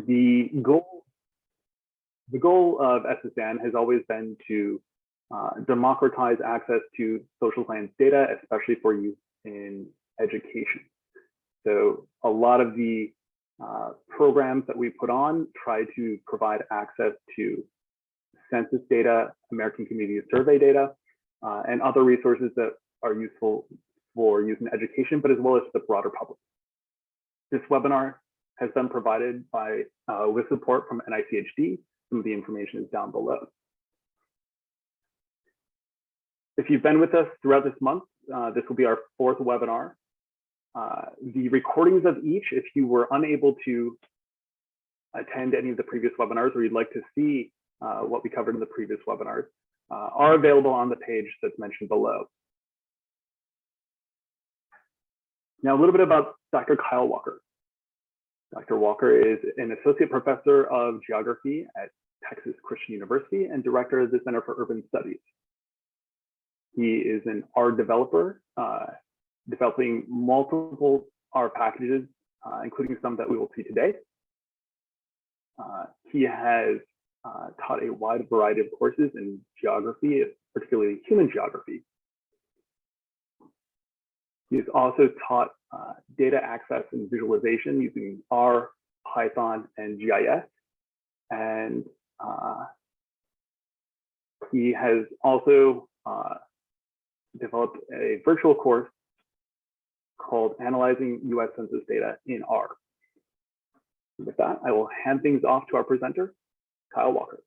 The goal of SSDAN has always been to democratize access to social science data, especially for use in education. So a lot of the programs that we put on try to provide access to census data, American Community Survey data, and other resources that are useful for use in education, but as well as the broader public. This webinar has been provided by with support from NICHD. Some of the information is down below. If you've been with us throughout this month, this will be our 4th webinar. The recordings of each, if you were unable to attend any of the previous webinars or you'd like to see what we covered in the previous webinars, are available on the page that's mentioned below. Now, a little bit about Dr. Kyle Walker. Dr. Walker is an associate professor of geography at Texas Christian University and director of the Center for Urban Studies. He is an R developer, developing multiple R packages, including some that we will see today. He has taught a wide variety of courses in geography, particularly human geography. He's also taught data access and visualization using R, Python, and GIS. And he has also developed a virtual course called Analyzing US Census Data in R. With that, I will hand things off to our presenter, Kyle Walker.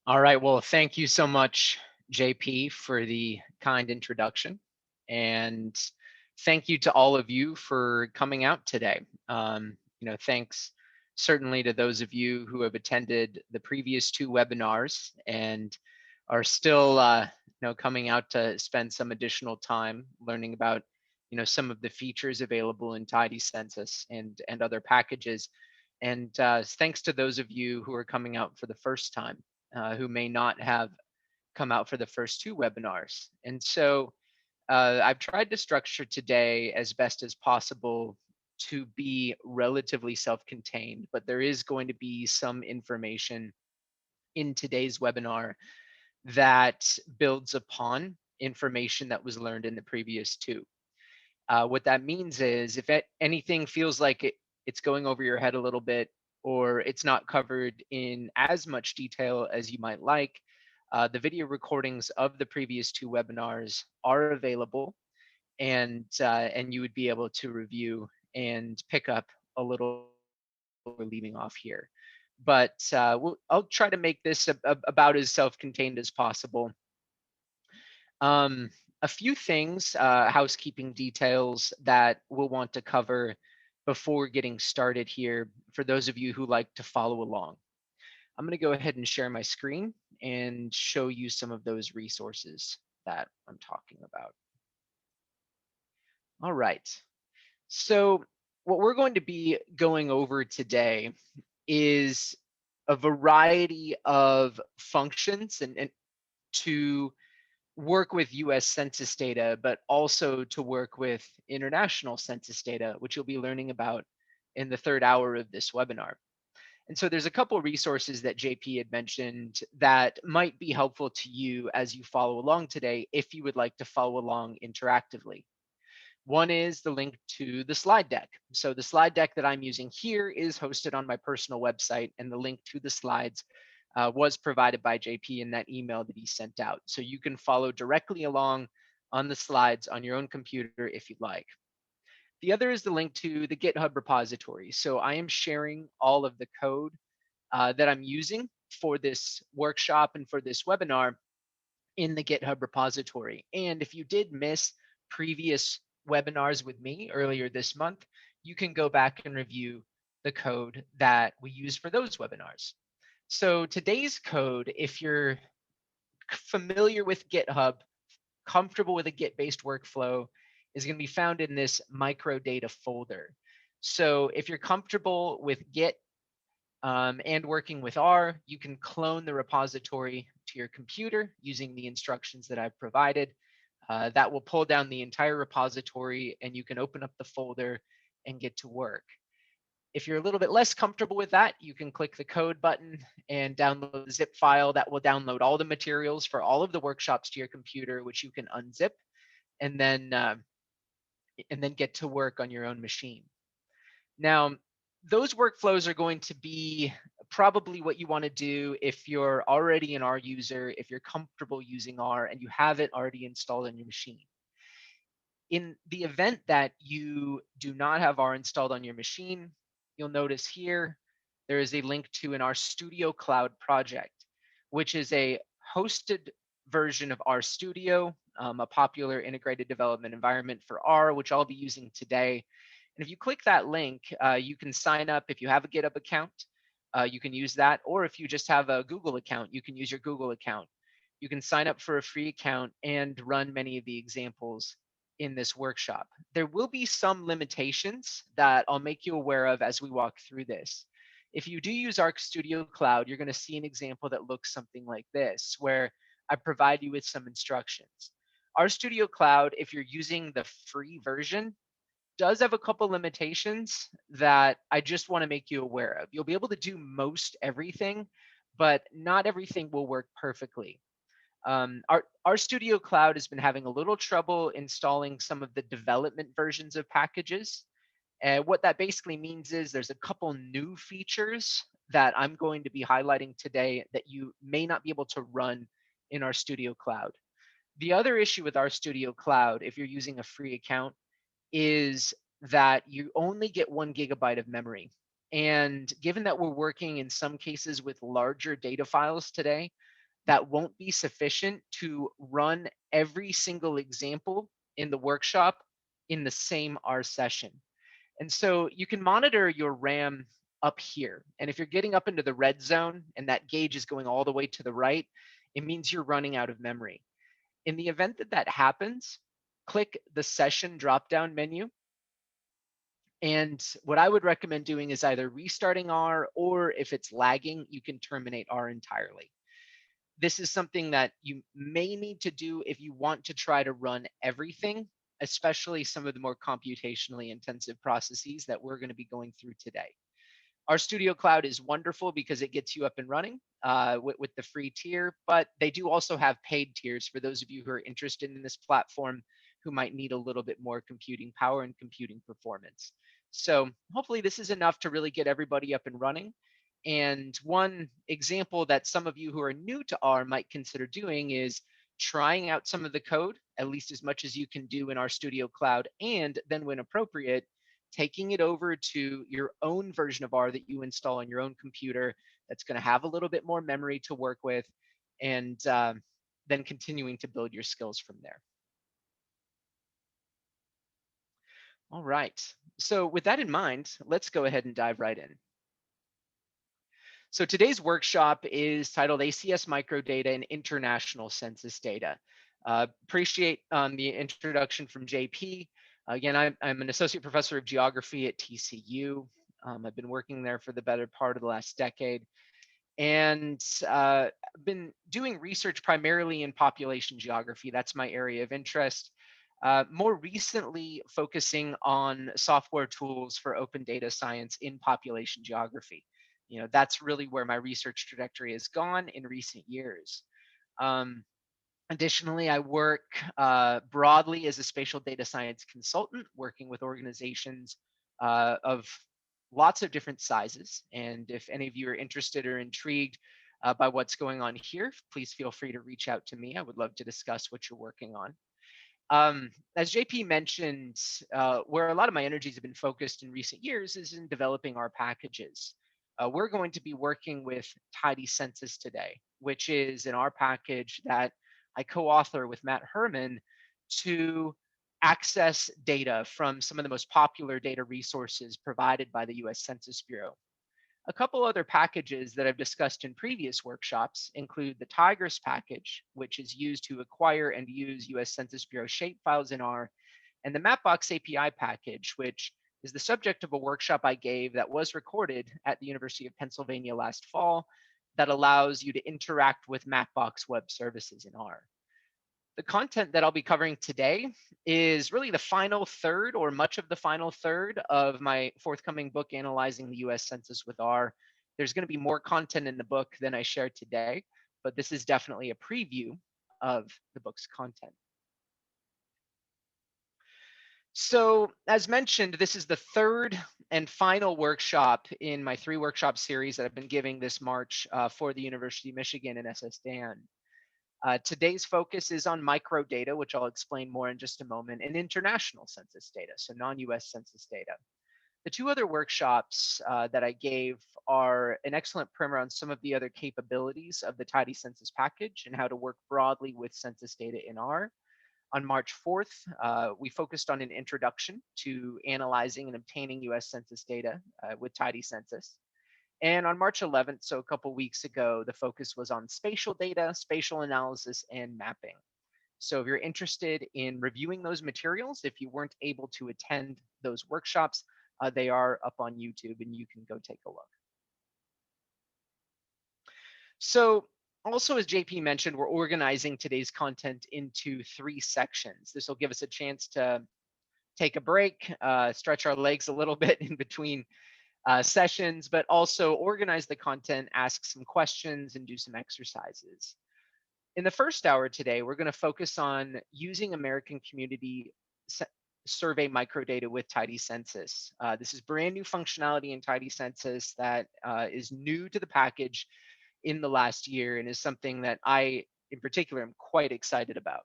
All right, well, thank you so much, JP, for the kind introduction. And thank you to all of you for coming out today. Thanks certainly to those of you who have attended the previous 2 webinars and are still coming out to spend some additional time learning about some of the features available in Tidy Census and other packages. And thanks to those of you who are coming out for the first time, who may not have come out for the first 2 webinars. And so I've tried to structure today as best as possible to be relatively self-contained, but there is going to be some information in today's webinar that builds upon information that was learned in the previous 2. What that means is if anything feels like it's going over your head a little bit, or it's not covered in as much detail as you might like, the video recordings of the previous 2 webinars are available, and you would be able to review and pick up a little we're leaving off here. But I'll try to make this about as self-contained as possible. A few things, housekeeping details that we'll want to cover before getting started here for those of you who like to follow along. I'm going to go ahead and share my screen and show you some of those resources that I'm talking about. All right. So what we're going to be going over today is a variety of functions and to work with US Census data, but also to work with international census data, which you'll be learning about in the 3rd hour of this webinar. And so there's a couple of resources that JP had mentioned that might be helpful to you as you follow along today, if you would like to follow along interactively. One is the link to the slide deck. So the slide deck that I'm using here is hosted on my personal website, and the link to the slides was provided by JP in that email that he sent out. So you can follow directly along on the slides on your own computer if you'd like. The other is the link to the GitHub repository. So I am sharing all of the code that I'm using for this workshop and for this webinar in the GitHub repository. And if you did miss previous webinars with me earlier this month, you can go back and review the code that we use for those webinars. So today's code, if you're familiar with GitHub, comfortable with a Git-based workflow, is going to be found in this Microdata folder. So if you're comfortable with Git and working with R, you can clone the repository to your computer using the instructions that I've provided. That will pull down the entire repository and you can open up the folder and get to work. If you're a little bit less comfortable with that, you can click the code button and download the zip file that will download all the materials for all of the workshops to your computer, which you can unzip and then get to work on your own machine. Now, those workflows are going to be probably what you want to do if you're already an R user, if you're comfortable using R and you have it already installed on your machine. In the event that you do not have R installed on your machine, you'll notice here there is a link to an RStudio Cloud project, which is a hosted version of RStudio, a popular integrated development environment for R, which I'll be using today. And if you click that link, you can sign up. If you have a GitHub account, you can use that. Or if you just have a Google account, you can use your Google account. You can sign up for a free account and run many of the examples in this workshop. There will be some limitations that I'll make you aware of as we walk through this. If you do use RStudio Cloud, you're going to see an example that looks something like this, where I provide you with some instructions. RStudio Cloud, if you're using the free version, does have a couple limitations that I just want to make you aware of. You'll be able to do most everything, but not everything will work perfectly. RStudio Cloud has been having a little trouble installing some of the development versions of packages. And what that basically means is there's a couple new features that I'm going to be highlighting today that you may not be able to run in RStudio Cloud. The other issue with RStudio Cloud, if you're using a free account, is that you only get 1 GB of memory. And given that we're working in some cases with larger data files today, that won't be sufficient to run every single example in the workshop in the same R session. And so you can monitor your RAM up here. And if you're getting up into the red zone and that gauge is going all the way to the right, it means you're running out of memory. In the event that that happens, click the session drop-down menu. And what I would recommend doing is either restarting R, or if it's lagging, you can terminate R entirely. This is something that you may need to do if you want to try to run everything, especially some of the more computationally intensive processes that we're going to be going through today. RStudio Cloud is wonderful because it gets you up and running with the free tier, but they do also have paid tiers for those of you who are interested in this platform who might need a little bit more computing power and computing performance. So hopefully this is enough to really get everybody up and running. And one example that some of you who are new to R might consider doing is trying out some of the code, at least as much as you can do in RStudio Cloud, and then when appropriate, taking it over to your own version of R that you install on your own computer that's going to have a little bit more memory to work with, and then continuing to build your skills from there. All right, so with that in mind, let's go ahead and dive right in. So today's workshop is titled ACS Microdata and International Census Data. Appreciate the introduction from JP. Again, I'm an associate professor of geography at TCU. I've been working there for the better part of the last decade, and been doing research primarily in population geography. That's my area of interest. More recently, focusing on software tools for open data science in population geography. You know, that's really where my research trajectory has gone in recent years. Additionally, I work broadly as a spatial data science consultant, working with organizations of lots of different sizes. And if any of you are interested or intrigued by what's going on here, please feel free to reach out to me. I would love to discuss what you're working on. As JP mentioned, where a lot of my energies have been focused in recent years is in developing our packages. We're going to be working with Tidy Census today, which is an R package that I co-author with Matt Herman to access data from some of the most popular data resources provided by the US Census Bureau. A couple other packages that I've discussed in previous workshops include the Tigris package, which is used to acquire and use US Census Bureau shapefiles in R, and the Mapbox API package, which is the subject of a workshop I gave that was recorded at the University of Pennsylvania last fall that allows you to interact with Mapbox web services in R. The content that I'll be covering today is really the final third, or much of the final third, of my forthcoming book, Analyzing the US Census with R. There's going to be more content in the book than I shared today, but this is definitely a preview of the book's content. So, as mentioned, this is the third and final workshop in my 3-workshop series that I've been giving this March for the University of Michigan and SSDan. Today's focus is on microdata, which I'll explain more in just a moment, and international census data, so non-US census data. The 2 other workshops that I gave are an excellent primer on some of the other capabilities of the Tidy Census package and how to work broadly with census data in R. On March 4th, we focused on an introduction to analyzing and obtaining US Census data with Tidy Census. And on March 11th, so a couple weeks ago, the focus was on spatial data, spatial analysis, and mapping. So if you're interested in reviewing those materials, if you weren't able to attend those workshops, they are up on YouTube and you can go take a look. So also, as JP mentioned, we're organizing today's content into 3 sections. This will give us a chance to take a break, stretch our legs a little bit in between sessions, but also organize the content, ask some questions, and do some exercises. In the first hour today, we're going to focus on using American Community Survey microdata with Tidy Census. This is brand new functionality in Tidy Census that is new to the package in the last year and is something that I, in particular, am quite excited about.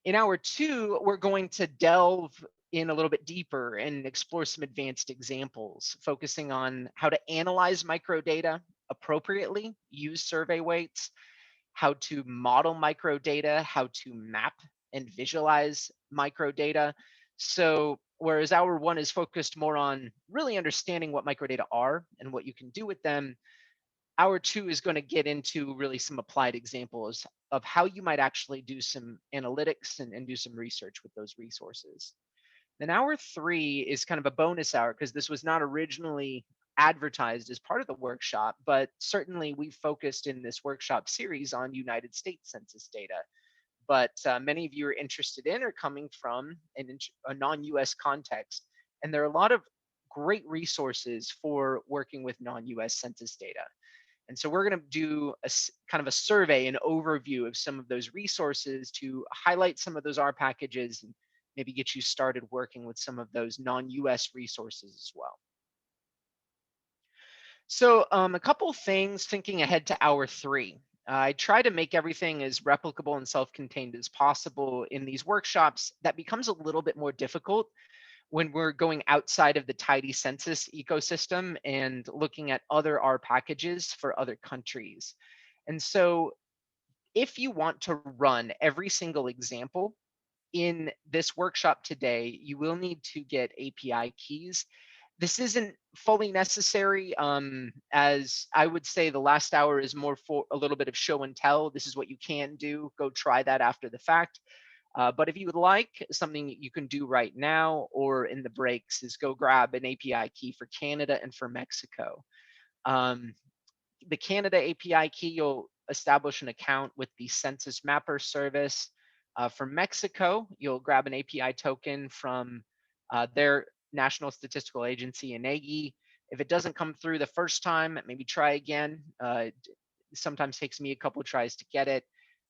In hour 2, we're going to delve in a little bit deeper and explore some advanced examples, focusing on how to analyze microdata appropriately, use survey weights, how to model microdata, how to map and visualize microdata. So whereas hour 1 is focused more on really understanding what microdata are and what you can do with them, hour 2 is going to get into really some applied examples of how you might actually do some analytics and do some research with those resources. Then hour 3 is kind of a bonus hour because this was not originally advertised as part of the workshop, but certainly we focused in this workshop series on United States Census data. But many of you are interested in or coming from a non-US context, and there are a lot of great resources for working with non-US census data. And so we're going to do a kind of a survey, an overview of some of those resources to highlight some of those R packages and maybe get you started working with some of those non-US resources as well. So a couple things thinking ahead to hour 3. I try to make everything as replicable and self-contained as possible in these workshops. That becomes a little bit more difficult when we're going outside of the Tidy Census ecosystem and looking at other R packages for other countries. And so if you want to run every single example in this workshop today, you will need to get API keys. This isn't fully necessary, as I would say the last hour is more for a little bit of show and tell. This is what you can do. Go try that after the fact. But if you would like, something you can do right now or in the breaks is go grab an API key for Canada and for Mexico. The Canada API key, you'll establish an account with the Census Mapper service. For Mexico, you'll grab an API token from their National Statistical Agency, INEGI. If it doesn't come through the first time, maybe try again. It sometimes takes me a couple of tries to get it.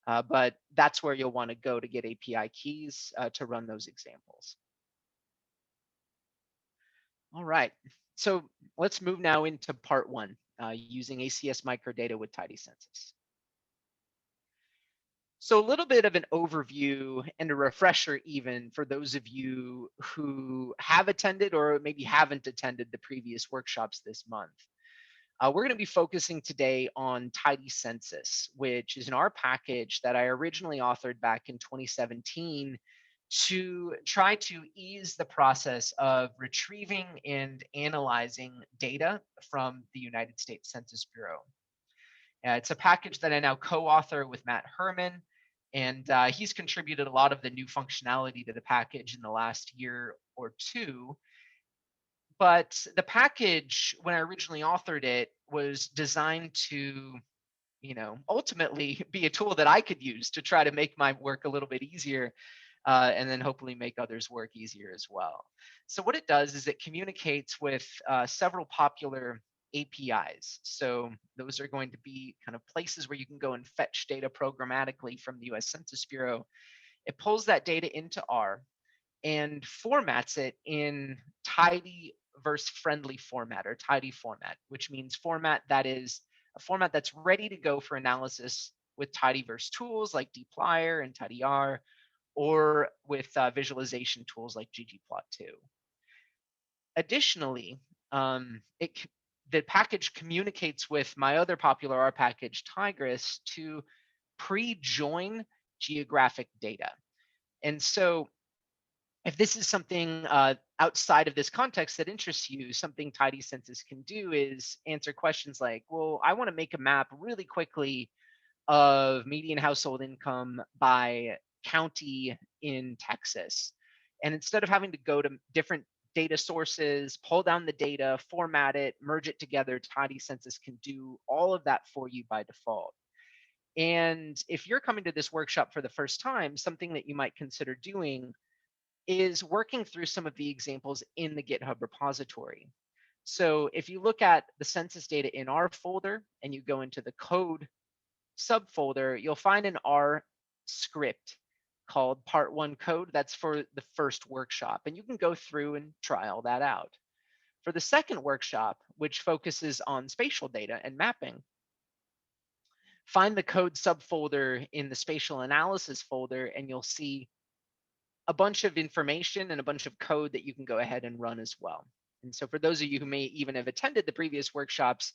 But that's where you'll want to go to get API keys to run those examples. All right, so let's move now into part 1, using ACS microdata with Tidy Census. So a little bit of an overview and a refresher even for those of you who have attended or maybe haven't attended the previous workshops this month. We're going to be focusing today on Tidy Census, which is an R package that I originally authored back in 2017 to try to ease the process of retrieving and analyzing data from the United States Census Bureau. It's a package that I now co-author with Matt Herman, and he's contributed a lot of the new functionality to the package in the last year or 2. But the package, when I originally authored it, was designed to ultimately be a tool that I could use to try to make my work a little bit easier, and then hopefully make others' work easier as well. So what it does is it communicates with several popular APIs. So those are going to be kind of places where you can go and fetch data programmatically from the US Census Bureau. It pulls that data into R and formats it in tidyverse friendly format, or tidy format, which means format that is a format that's ready to go for analysis with tidyverse tools like dplyr and tidyr, or with visualization tools like Ggplot 2. Additionally, the package communicates with my other popular R package, Tigris, to pre-join geographic data. And so if this is something outside of this context that interests you, something Tidy Census can do is answer questions like, well, I want to make a map really quickly of median household income by county in Texas. And instead of having to go to different data sources, pull down the data, format it, merge it together, Tidy Census can do all of that for you by default. And if you're coming to this workshop for the first time, something that you might consider doing is working through some of the examples in the GitHub repository. So if you look at the census data in R folder and you go into the code subfolder, you'll find an R script called part 1 code. That's for the first workshop, and you can go through and try all that out. For the second workshop, which focuses on spatial data and mapping, find the code subfolder in the spatial analysis folder, and you'll see a bunch of information and a bunch of code that you can go ahead and run as well. And so for those of you who may even have attended the previous workshops,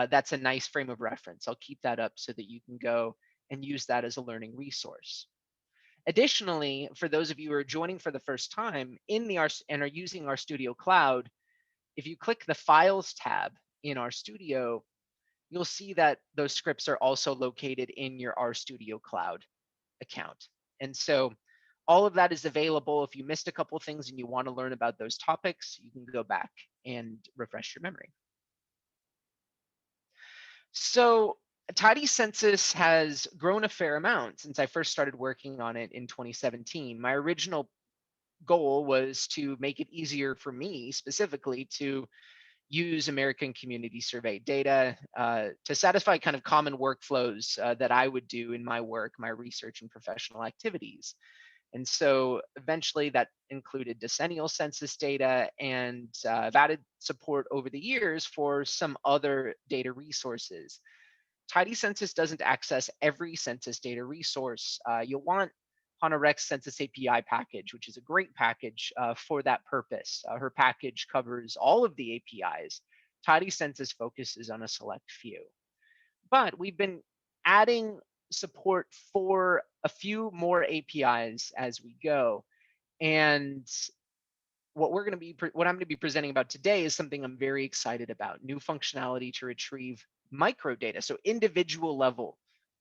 that's a nice frame of reference. I'll keep that up so that you can go and use that as a learning resource. Additionally, for those of you who are joining for the first time in the and are using RStudio Cloud, if you click the Files tab in RStudio, you'll see that those scripts are also located in your RStudio Cloud account. And so all of that is available. If you missed a couple of things and you want to learn about those topics, you can go back and refresh your memory. So Tidy Census has grown a fair amount since I first started working on it in 2017. My original goal was to make it easier for me specifically to use American Community Survey data to satisfy kind of common workflows that I would do in my work, my research and professional activities. And so eventually that included decennial census data, and I've added support over the years for some other data resources. Tidy Census doesn't access every census data resource. You'll want Hannah Reck's Census API package, which is a great package for that purpose. Her package covers all of the APIs. Tidy Census focuses on a select few. But we've been adding support for a few more APIs as we go. And what I'm going to be presenting about today is something I'm very excited about: new functionality to retrieve microdata, so individual level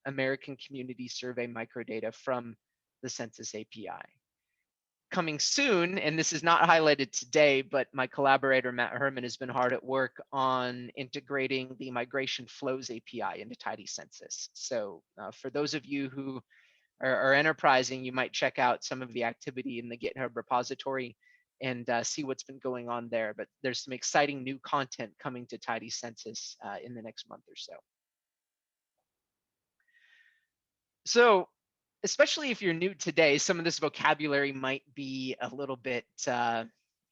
American Community Survey microdata from the Census API. Coming soon, and this is not highlighted today, but my collaborator Matt Herman has been hard at work on integrating the Migration Flows API into Tidy Census. So for those of you who are enterprising, you might check out some of the activity in the GitHub repository and see what's been going on there. But there's some exciting new content coming to Tidy Census in the next month or so. So especially if you're new today, some of this vocabulary might be a little bit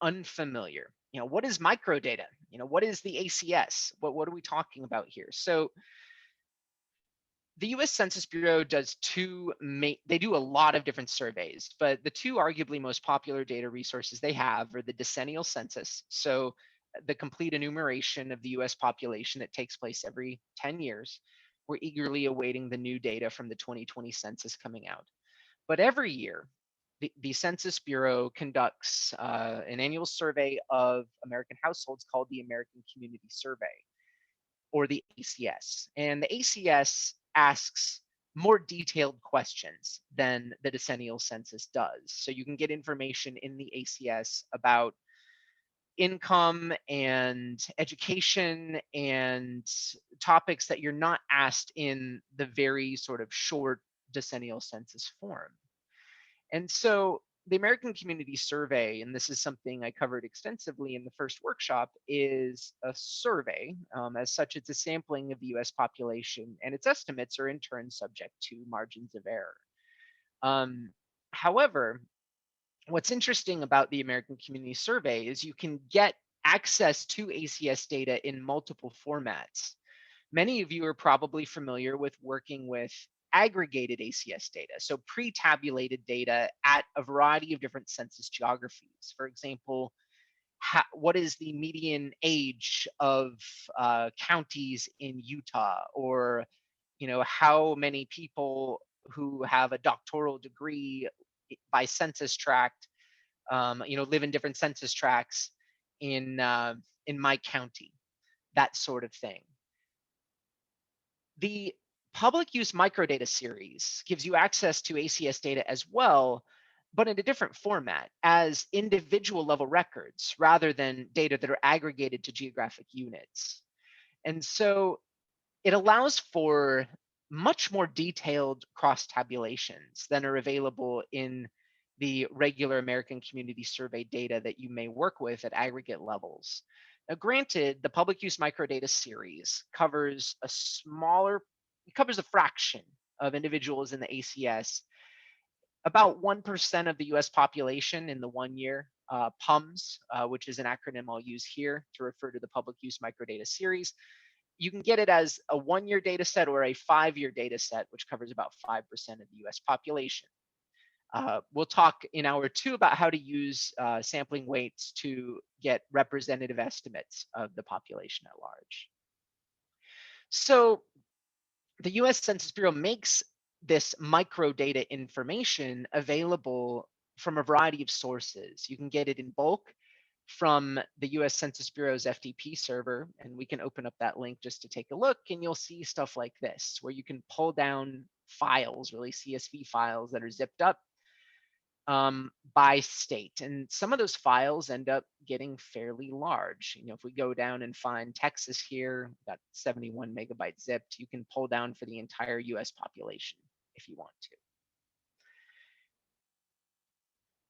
unfamiliar. What is microdata? What is the ACS? What are we talking about here? So the US Census Bureau does they do a lot of different surveys, but the two arguably most popular data resources they have are the decennial census, so the complete enumeration of the US population that takes place every 10 years. We're eagerly awaiting the new data from the 2020 census coming out. But every year, the Census Bureau conducts an annual survey of American households called the American Community Survey, or the ACS. And the ACS asks more detailed questions than the decennial census does. So you can get information in the ACS about income and education and topics that you're not asked in the very sort of short decennial census form. And so the American Community Survey, and this is something I covered extensively in the first workshop, is a survey. As such, it's a sampling of the US population, and its estimates are in turn subject to margins of error. However, what's interesting about the American Community Survey is you can get access to ACS data in multiple formats. Many of you are probably familiar with working with aggregated ACS data, so pre-tabulated data at a variety of different census geographies. For example, what is the median age of counties in Utah, or how many people who have a doctoral degree by census tract, live in different census tracts in my county, that sort of thing. The public use microdata series gives you access to ACS data as well, but in a different format as individual level records rather than data that are aggregated to geographic units. And so it allows for much more detailed cross tabulations than are available in the regular American Community Survey data that you may work with at aggregate levels. Now, granted, the public use microdata series covers a fraction of individuals in the ACS, about 1% of the US population in the 1 year. Pums, which is an acronym I'll use here to refer to the public use microdata series. You can get it as a 1-year data set or a 5-year data set, which covers about 5% of the US population. We'll talk in hour 2 about how to use sampling weights to get representative estimates of the population at large. So the US Census Bureau makes this microdata information available from a variety of sources. You can get it in bulk from the US Census Bureau's FTP server, and we can open up that link just to take a look, and you'll see stuff like this, where you can pull down files, really CSV files that are zipped up by state. And some of those files end up getting fairly large. If we go down and find Texas here, got 71 megabytes zipped, you can pull down for the entire US population if you want to.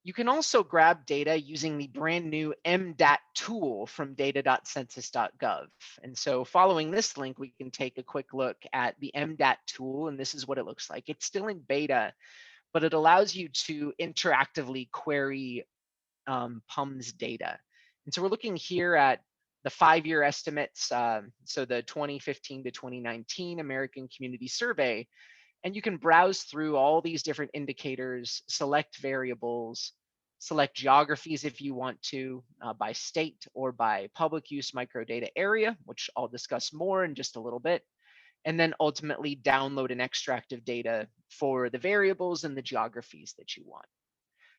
You can also grab data using the brand new Mdat Tool from data.census.gov. And so following this link, we can take a quick look at the Mdat Tool, and this is what it looks like. It's still in beta, but it allows you to interactively query Pums data. And so we're looking here at the 5-year estimates, so the 2015 to 2019 American Community Survey, and you can browse through all these different indicators, select variables, select geographies if you want to, by state or by public use microdata area, which I'll discuss more in just a little bit, and then ultimately download an extract of data for the variables and the geographies that you want.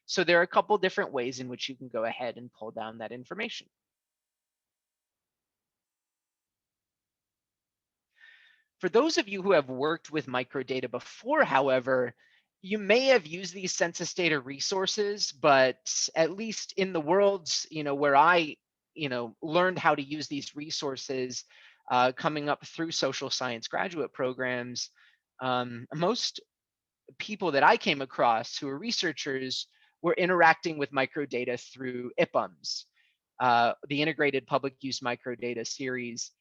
So there are a couple different ways in which you can go ahead and pull down that information. For those of you who have worked with microdata before, however, you may have used these census data resources, but at least in the worlds, where I, learned how to use these resources, coming up through social science graduate programs, most people that I came across who are researchers were interacting with microdata through IPUMS, the Integrated Public Use Microdata Series,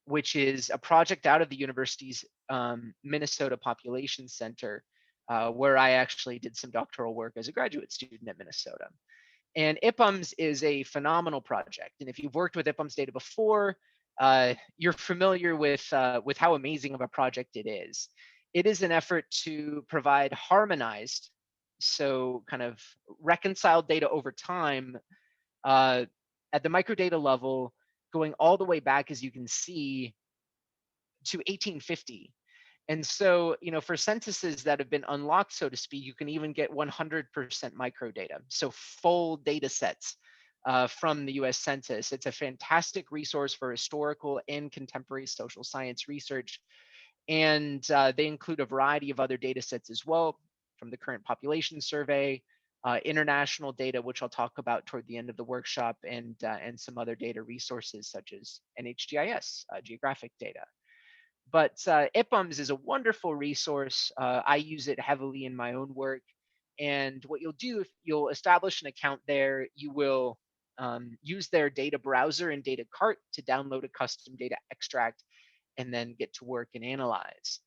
which is a project out of the university's Minnesota Population Center, where I actually did some doctoral work as a graduate student at Minnesota. And IPUMS is a phenomenal project. And if you've worked with IPUMS data before, you're familiar with how amazing of a project it is. It is an effort to provide harmonized, so kind of reconciled data over time at the microdata level, going all the way back, as you can see, to 1850. And so, for censuses that have been unlocked, so to speak, you can even get 100% microdata, so full data sets from the US Census. It's a fantastic resource for historical and contemporary social science research. And they include a variety of other data sets as well, from the current population survey, international data, which I'll talk about toward the end of the workshop, and some other data resources such as NHGIS, geographic data. But IPUMS is a wonderful resource. I use it heavily in my own work. And what you'll do, if you'll establish an account there, you will use their data browser and data cart to download a custom data extract and then get to work and analyze.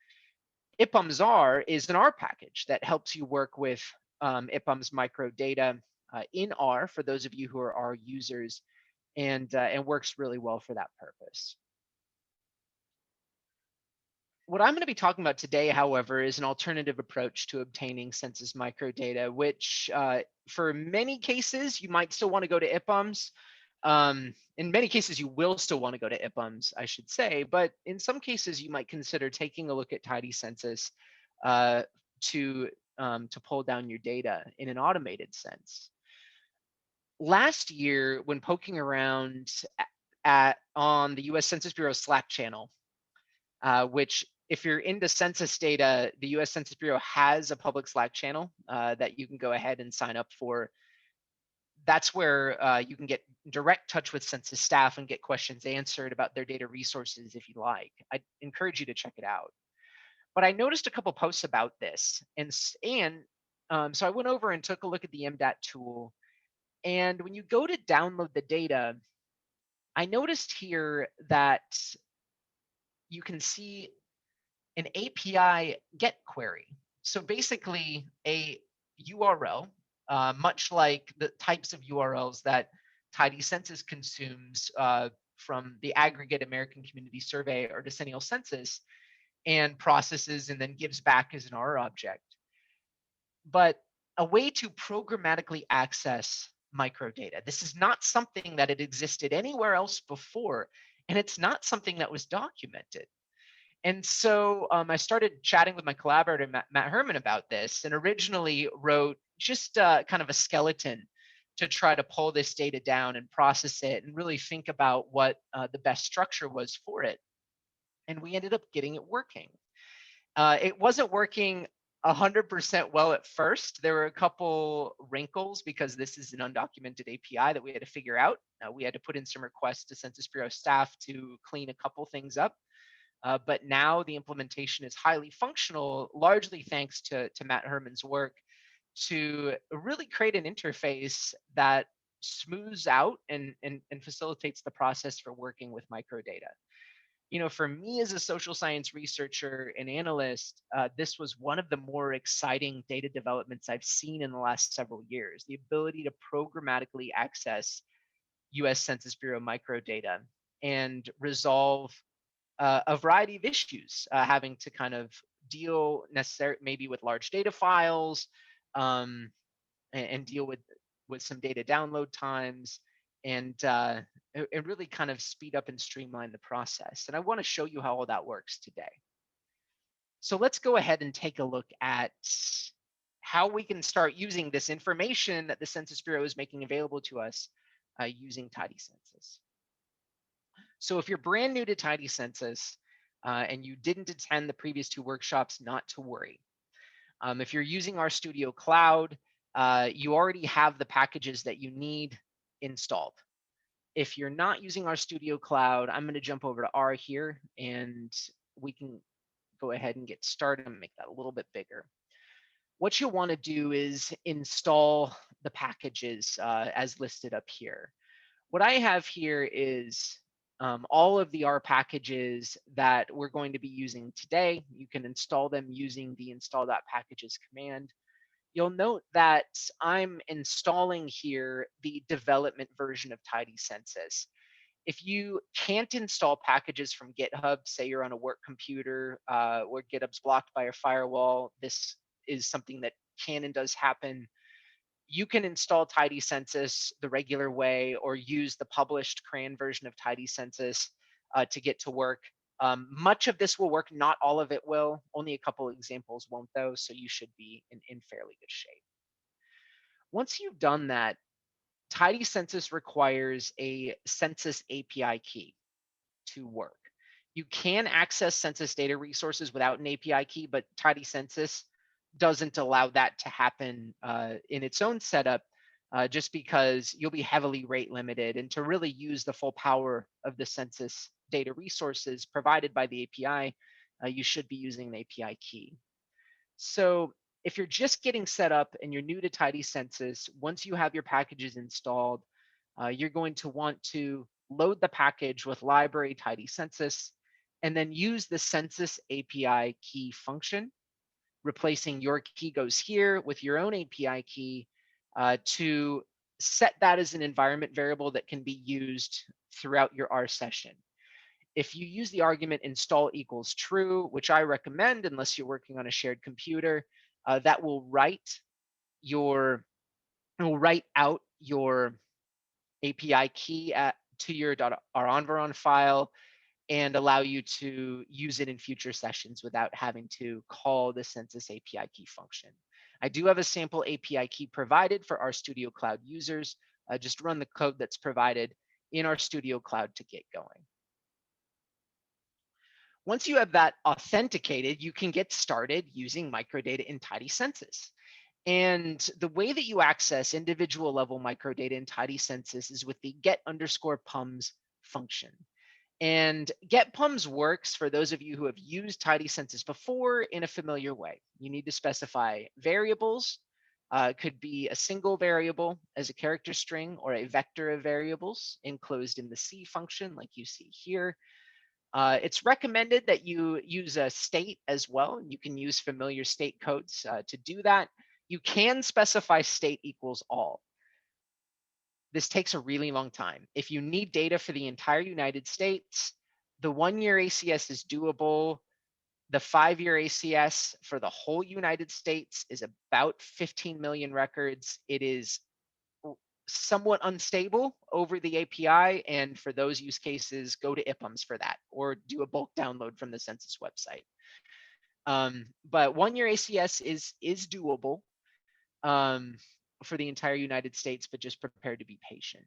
IPUMS R is an R package that helps you work with IPUMS microdata in R for those of you who are R users, and works really well for that purpose. What I'm going to be talking about today, however, is an alternative approach to obtaining census microdata, which for many cases, you might still want to go to IPUMS. In many cases, you will still want to go to IPUMS, I should say, but in some cases, you might consider taking a look at Tidy Census to pull down your data in an automated sense. Last year, when poking around on the US Census Bureau Slack channel, which if you're into census data, the US Census Bureau has a public Slack channel that you can go ahead and sign up for. That's where you can get direct touch with census staff and get questions answered about their data resources if you like. I encourage you to check it out. But I noticed a couple posts about this, and so I went over and took a look at the Mdat tool. And when you go to download the data, I noticed here that you can see an API GET query. So basically a URL, much like the types of URLs that Tidy Census consumes from the aggregate American Community Survey or Decennial Census, and processes and then gives back as an R object. But a way to programmatically access microdata. This is not something that had existed anywhere else before, and it's not something that was documented. And so I started chatting with my collaborator, Matt Herman, about this, and originally wrote just kind of a skeleton to try to pull this data down and process it and really think about what the best structure was for it. And we ended up getting it working. It wasn't working 100% well at first. There were a couple wrinkles because this is an undocumented API that we had to figure out. We had to put in some requests to Census Bureau staff to clean a couple things up. But now the implementation is highly functional, largely thanks to Matt Herman's work to really create an interface that smooths out and facilitates the process for working with microdata. You know, for me as a social science researcher and analyst, this was one of the more exciting data developments I've seen in the last several years. The ability to programmatically access US Census Bureau microdata and resolve a variety of issues, having to kind of deal maybe with large data files, and deal with some data download times, and really kind of speed up and streamline the process. And I want to show you how all that works today. So let's go ahead and take a look at how we can start using this information that the Census Bureau is making available to us using Tidy Census. So if you're brand new to Tidy Census and you didn't attend the previous two workshops, not to worry. If you're using RStudio Cloud, you already have the packages that you need installed. If you're not using RStudio Cloud, I'm going to jump over to R here, and we can go ahead and get started and make that a little bit bigger. What you'll want to do is install the packages as listed up here. What I have here is all of the R packages that we're going to be using today. You can install them using the install.packages command. You'll note that I'm installing here the development version of Tidy Census. If you can't install packages from GitHub, say you're on a work computer where GitHub's blocked by a firewall, this is something that can and does happen. You can install Tidy Census the regular way or use the published CRAN version of Tidy Census to get to work. Much of this will work, not all of it will. Only a couple examples won't though, so you should be in fairly good shape. Once you've done that, Tidy Census requires a Census API key to work. You can access census data resources without an API key, but Tidy Census doesn't allow that to happen in its own setup, just because you'll be heavily rate limited. And to really use the full power of the census data resources provided by the API, you should be using an API key. So if you're just getting set up and you're new to Tidy Census, once you have your packages installed, you're going to want to load the package with library Tidy Census, and then use the Census API key function, replacing your key goes here with your own API key to set that as an environment variable that can be used throughout your R session. If you use the argument install equals true, which I recommend unless you're working on a shared computer, that will write out your API key to your .renviron file and allow you to use it in future sessions without having to call the Census API key function. I do have a sample API key provided for RStudio Cloud users. Just run the code that's provided in RStudio Cloud to get going. Once you have that authenticated, you can get started using microdata in Tidy Census. And the way that you access individual level microdata in Tidy Census is with the get_pums function. And getPums works for those of you who have used Tidy Census before in a familiar way. You need to specify variables. It could be a single variable as a character string or a vector of variables enclosed in the C function like you see here. It's recommended that you use a state as well. You can use familiar state codes to do that. You can specify state equals all. This takes a really long time. If you need data for the entire United States, the 1-year ACS is doable. The 5-year ACS for the whole United States is about 15 million records. It is somewhat unstable over the API, and for those use cases, go to IPUMS for that, or do a bulk download from the census website. But 1-year ACS is doable for the entire United States, but just prepare to be patient.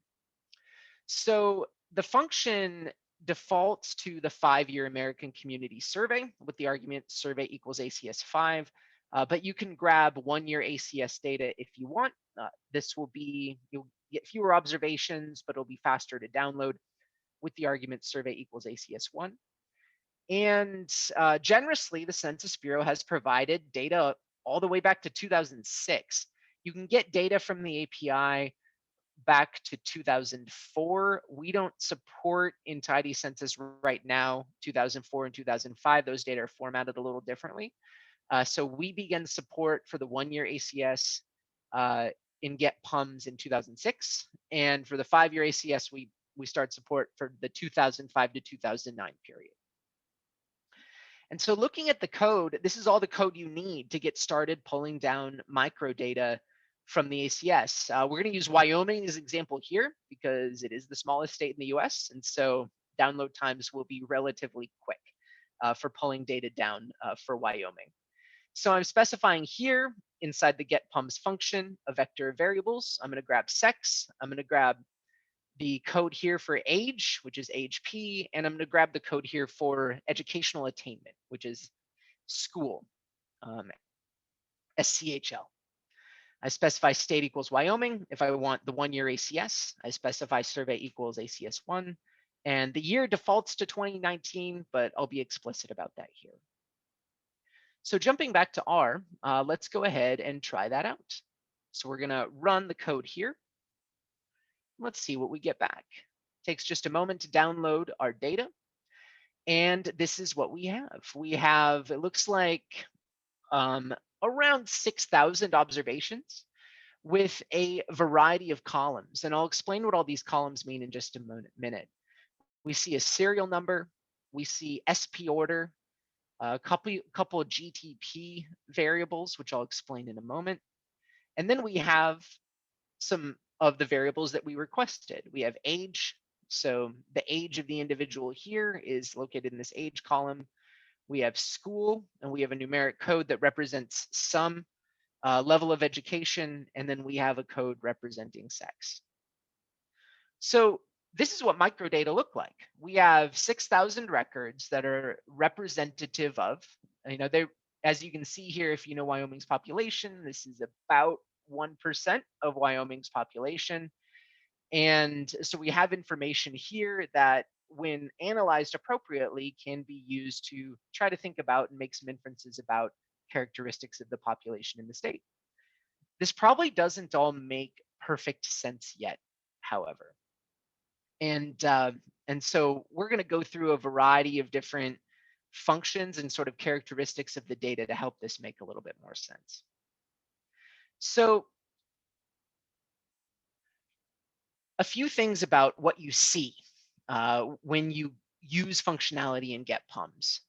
So the function defaults to the 5-year American Community Survey with the argument survey equals ACS 5, but you can grab 1-year ACS data if you want. This will be, you'll get fewer observations, but it'll be faster to download with the argument survey equals ACS 1. And generously, the Census Bureau has provided data all the way back to 2006. You can get data from the API back to 2004. We don't support in Tidy Census right now, 2004 and 2005. Those data are formatted a little differently. So we began support for the 1-year ACS in getPums in 2006. And for the 5-year ACS, we start support for the 2005 to 2009 period. And so looking at the code, this is all the code you need to get started pulling down microdata from the ACS. We're going to use Wyoming as an example here because it is the smallest state in the US. And so download times will be relatively quick for pulling data down for Wyoming. So I'm specifying here inside the getPums function a vector of variables. I'm going to grab sex. I'm going to grab the code here for age, which is age P, and I'm going to grab the code here for educational attainment, which is school, SCHL. I specify state equals Wyoming. If I want the 1-year ACS, I specify survey equals ACS 1. And the year defaults to 2019, but I'll be explicit about that here. So jumping back to R, let's go ahead and try that out. So we're going to run the code here. Let's see what we get back. Takes just a moment to download our data. And this is what we have. We have, it looks like around 6,000 observations with a variety of columns. And I'll explain what all these columns mean in just a minute. We see a serial number. We see SP order, a couple of GTP variables, which I'll explain in a moment. And then we have some of the variables that we requested. We have age. So the age of the individual here is located in this age column. We have school, and we have a numeric code that represents some level of education, and then we have a code representing sex. So this is what microdata look like. We have 6,000 records that are representative of, as you can see here, if you know Wyoming's population, this is about 1% of Wyoming's population. And so we have information here that, when analyzed appropriately, can be used to try to think about and make some inferences about characteristics of the population in the state. This probably doesn't all make perfect sense yet, however. And so we're going to go through a variety of different functions and sort of characteristics of the data to help this make a little bit more sense. So a few things about what you see when you use functionality in getPums.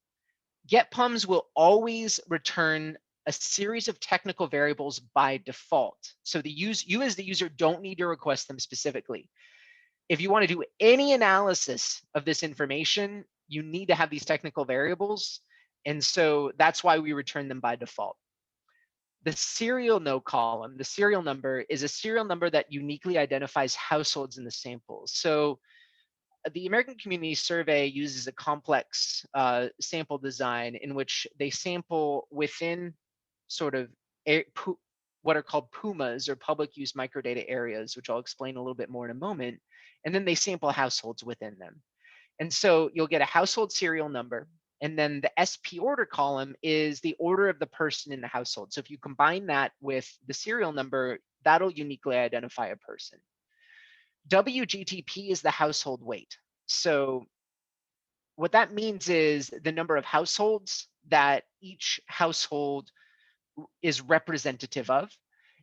getPums will always return a series of technical variables by default. So you as the user don't need to request them specifically. If you want to do any analysis of this information, you need to have these technical variables. And so that's why we return them by default. The serial no column, the serial number, is a serial number that uniquely identifies households in the samples. So the American Community Survey uses a complex sample design in which they sample within sort of what are called PUMAs, or public use microdata areas, which I'll explain a little bit more in a moment. And then they sample households within them. And so you'll get a household serial number. And then the SP order column is the order of the person in the household. So if you combine that with the serial number, that'll uniquely identify a person. WGTP is the household weight. So what that means is the number of households that each household is representative of.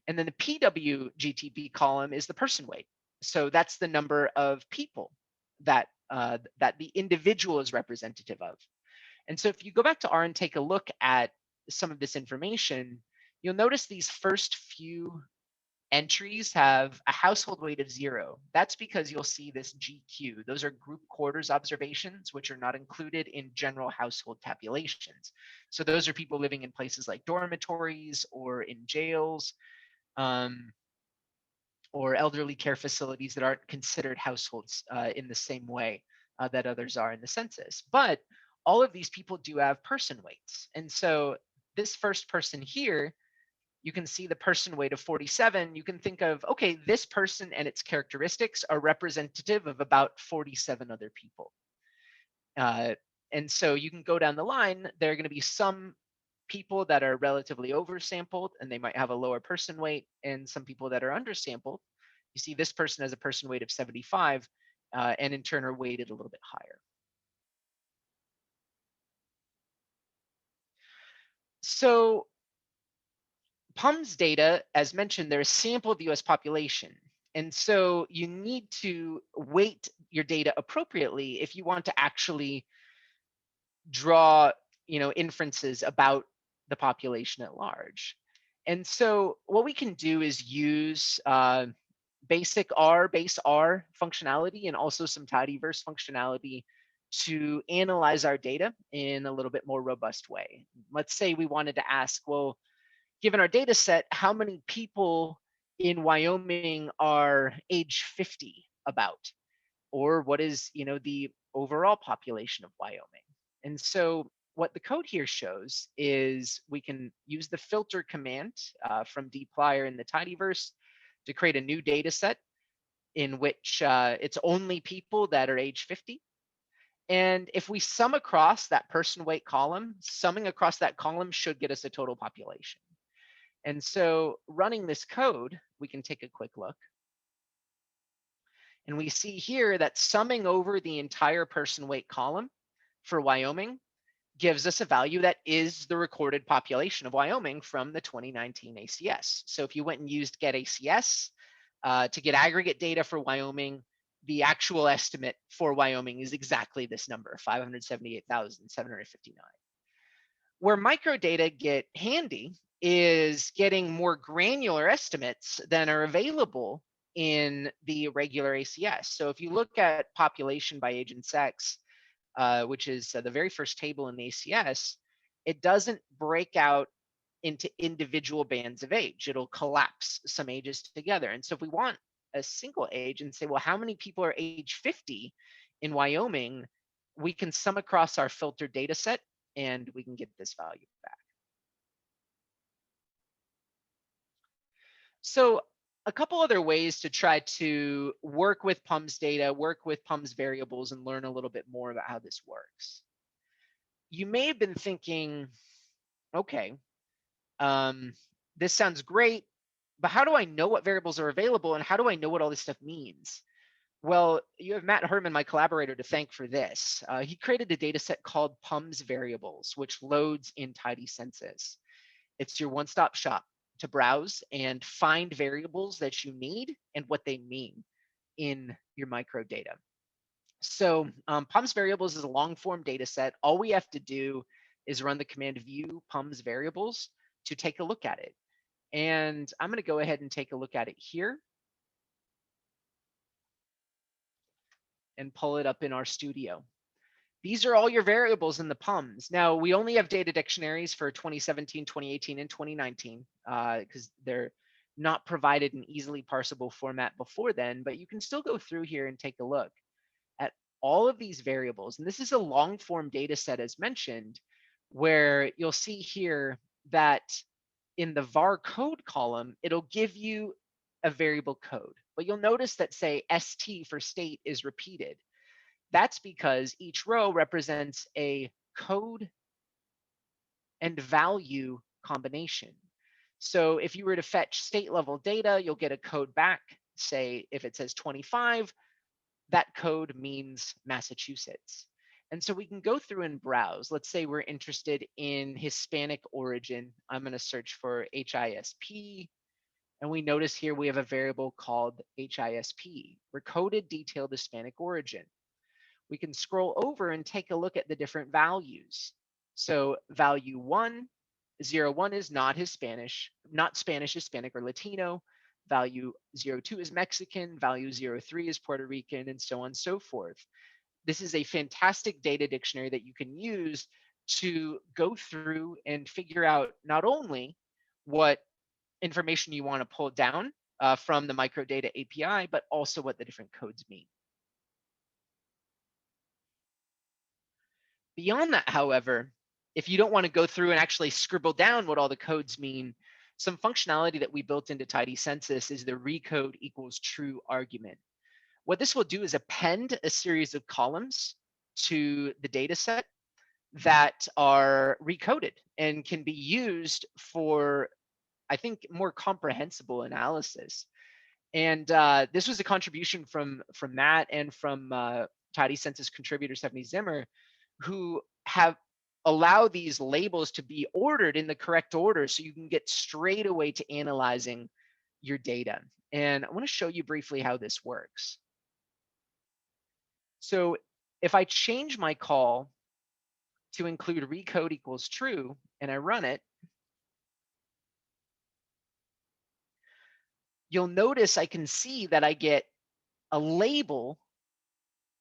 And then the PWGTP column is the person weight. So that's the number of people that that the individual is representative of. And so if you go back to R and take a look at some of this information, you'll notice these first few entries have a household weight of 0. That's because you'll see this GQ. Those are group quarters observations, which are not included in general household tabulations. So those are people living in places like dormitories or in jails, or elderly care facilities that aren't considered households in the same way that others are in the census. But all of these people do have person weights. And so this first person here, you can see the person weight of 47. You can think of, okay, this person and its characteristics are representative of about 47 other people. And so you can go down the line. There are going to be some people that are relatively oversampled and they might have a lower person weight, and some people that are undersampled. You see this person has a person weight of 75 and in turn are weighted a little bit higher. So Pums data, as mentioned, they're a sample of the US population. And so you need to weight your data appropriately if you want to actually draw, inferences about the population at large. And so what we can do is use base R functionality and also some tidyverse functionality to analyze our data in a little bit more robust way. Let's say we wanted to ask, well, given our data set, how many people in Wyoming are age 50 about? Or what is, the overall population of Wyoming? And so what the code here shows is we can use the filter command from dplyr in the tidyverse to create a new data set in which it's only people that are age 50. And if we sum across that person weight column, summing across that column should get us a total population. And so running this code, we can take a quick look. And we see here that summing over the entire person weight column for Wyoming gives us a value that is the recorded population of Wyoming from the 2019 ACS. So if you went and used get ACS to get aggregate data for Wyoming, the actual estimate for Wyoming is exactly this number, 578,759. Where microdata get handy is getting more granular estimates than are available in the regular ACS. So if you look at population by age and sex, which is the very first table in the ACS, it doesn't break out into individual bands of age. It'll collapse some ages together. And so if we want a single age and say, well, how many people are age 50 in Wyoming, we can sum across our filtered data set and we can get this value back. So a couple other ways to try to work with Pums data, work with Pums variables, and learn a little bit more about how this works. You may have been thinking, okay, um, this sounds great, but how do I know what variables are available and how do I know what all this stuff means? Well, you have Matt Herman, my collaborator, to thank for this. He created a data set called Pums Variables, which loads in Tidy Census. It's your one-stop shop to browse and find variables that you need and what they mean in your microdata. So Pums Variables is a long-form data set. All we have to do is run the command view Pums Variables to take a look at it. And I'm going to go ahead and take a look at it here and pull it up in our studio. These are all your variables in the Pums. Now, we only have data dictionaries for 2017, 2018, and 2019 because they're not provided in easily parsable format before then, but you can still go through here and take a look at all of these variables. And this is a long form data set as mentioned, where you'll see here that in the var code column, it'll give you a variable code, but you'll notice that say ST for state is repeated. That's because each row represents a code and value combination. So if you were to fetch state level data, you'll get a code back. Say if it says 25, that code means Massachusetts. And so we can go through and browse. Let's say we're interested in Hispanic origin. I'm going to search for HISP. And we notice here we have a variable called HISP, recoded detailed Hispanic origin. We can scroll over and take a look at the different values. So value 1, 01 is not Spanish, Hispanic, or Latino. Value 02 is Mexican, value 03 is Puerto Rican, and so on and so forth. This is a fantastic data dictionary that you can use to go through and figure out not only what information you want to pull down from the Microdata API, but also what the different codes mean. Beyond that, however, if you don't want to go through and actually scribble down what all the codes mean, some functionality that we built into Tidy Census is the recode equals true argument. What this will do is append a series of columns to the data set that are recoded and can be used for, I think, more comprehensible analysis. And this was a contribution from Matt and from Tidy Census contributor Stephanie Zimmer, who have allowed these labels to be ordered in the correct order so you can get straight away to analyzing your data. And I want to show you briefly how this works. So if I change my call to include recode equals true and I run it, you'll notice I can see that I get a label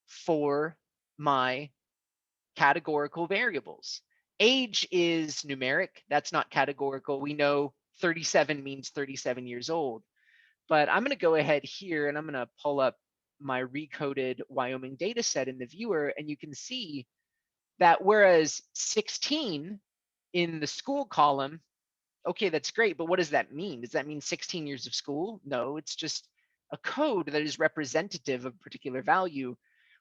for my categorical variables. Age is numeric, that's not categorical. We know 37 means 37 years old, but I'm gonna go ahead here and I'm gonna pull up my recoded Wyoming data set in the viewer, and you can see that whereas 16 in the school column, okay, that's great, but what does that mean? Does that mean 16 years of school? No, it's just a code that is representative of a particular value.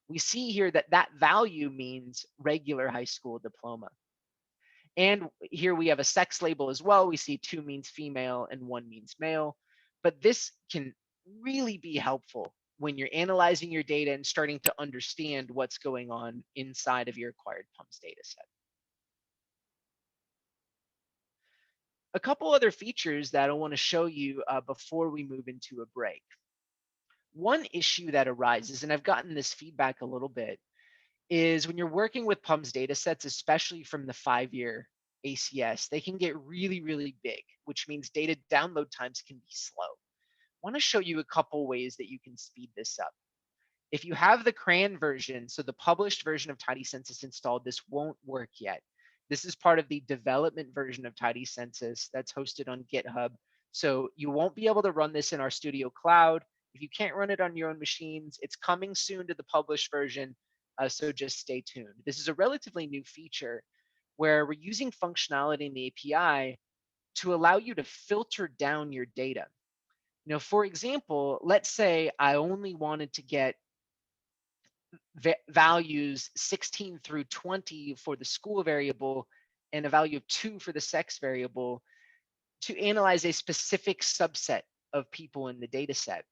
We see here that that value means regular high school diploma. And here we have a sex label as well. We see 2 means female and 1 means male. But this can really be helpful when you're analyzing your data and starting to understand what's going on inside of your acquired Pums data set. A couple other features that I want to show you before we move into a break. One issue that arises, and I've gotten this feedback a little bit, is when you're working with Pums data sets, especially from the 5-year ACS, they can get really, really big, which means data download times can be slow. I want to show you a couple ways that you can speed this up. If you have the CRAN version, so the published version of Tidy Census installed, this won't work yet. This is part of the development version of Tidy Census that's hosted on GitHub. So you won't be able to run this in our Studio Cloud. If you can't run it on your own machines, it's coming soon to the published version. So just stay tuned. This is a relatively new feature where we're using functionality in the API to allow you to filter down your data. For example, let's say I only wanted to get values 16 through 20 for the school variable and a value of 2 for the sex variable to analyze a specific subset of people in the data set.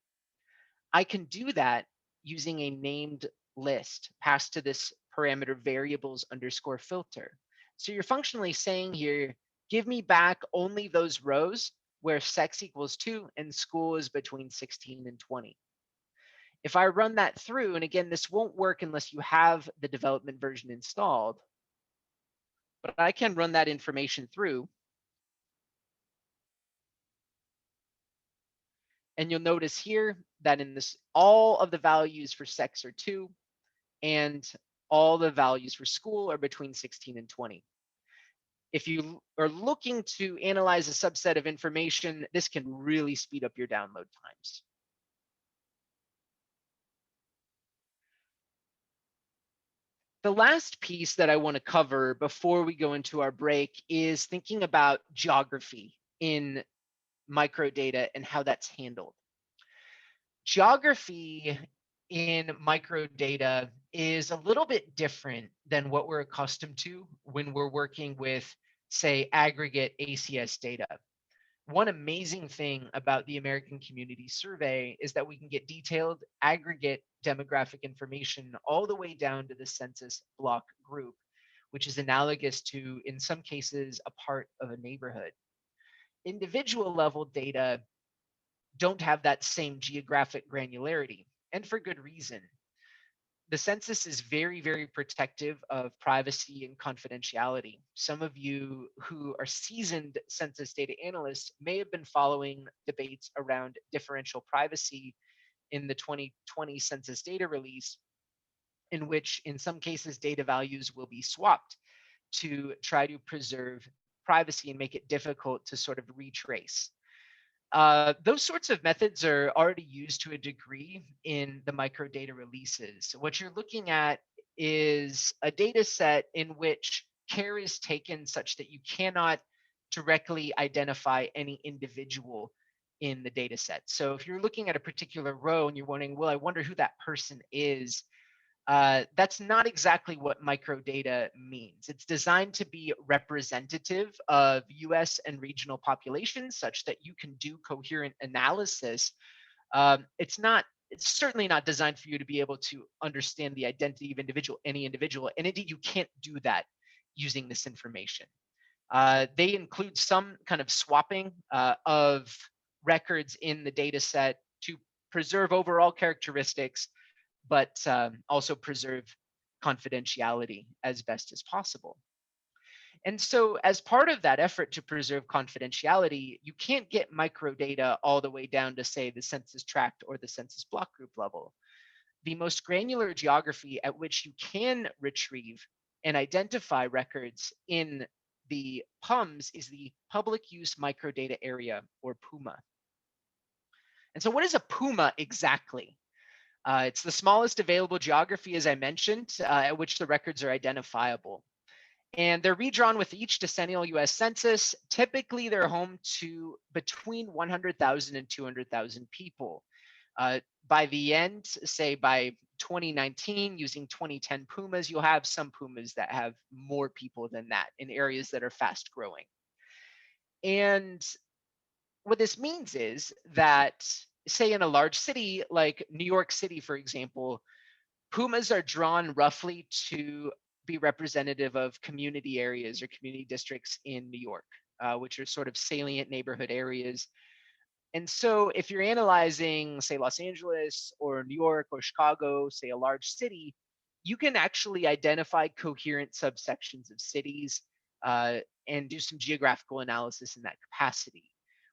I can do that using a named list passed to this parameter variables underscore filter. So you're functionally saying here, give me back only those rows where sex equals 2 and school is between 16 and 20. If I run that through, and again, this won't work unless you have the development version installed, but I can run that information through. And you'll notice here that in this, all of the values for sex are 2, and all the values for school are between 16 and 20. If you are looking to analyze a subset of information, this can really speed up your download times. The last piece that I want to cover before we go into our break is thinking about geography in microdata and how that's handled. Geography in microdata is a little bit different than what we're accustomed to when we're working with, say, aggregate ACS data. One amazing thing about the American Community Survey is that we can get detailed aggregate demographic information all the way down to the census block group, which is analogous to, in some cases, a part of a neighborhood. Individual level data don't have that same geographic granularity, and for good reason. The census is very, very protective of privacy and confidentiality. Some of you who are seasoned census data analysts may have been following debates around differential privacy in the 2020 census data release, in which in some cases data values will be swapped to try to preserve privacy and make it difficult to sort of retrace. Those sorts of methods are already used to a degree in the microdata releases. What you're looking at is a data set in which care is taken such that you cannot directly identify any individual in the data set. So if you're looking at a particular row and you're wondering, well, I wonder who that person is, that's not exactly what microdata means. It's designed to be representative of US and regional populations such that you can do coherent analysis. It's certainly not designed for you to be able to understand the identity of any individual. And indeed, you can't do that using this information. They include some kind of swapping of records in the data set to preserve overall characteristics, but also preserve confidentiality as best as possible. And so as part of that effort to preserve confidentiality, you can't get microdata all the way down to, say, the census tract or the census block group level. The most granular geography at which you can retrieve and identify records in the Pums is the public use microdata area, or PUMA. And so what is a PUMA exactly? It's the smallest available geography, as I mentioned, at which the records are identifiable. And they're redrawn with each decennial US Census. Typically, they're home to between 100,000 and 200,000 people. By the end, say by 2019, using 2010 PUMAs, you'll have some PUMAs that have more people than that in areas that are fast growing. And what this means is that, say, in a large city like New York City, for example, PUMAs are drawn roughly to be representative of community areas or community districts in New York, which are sort of salient neighborhood areas. And so if you're analyzing, say, Los Angeles or New York or Chicago, say a large city, you can actually identify coherent subsections of cities and do some geographical analysis in that capacity.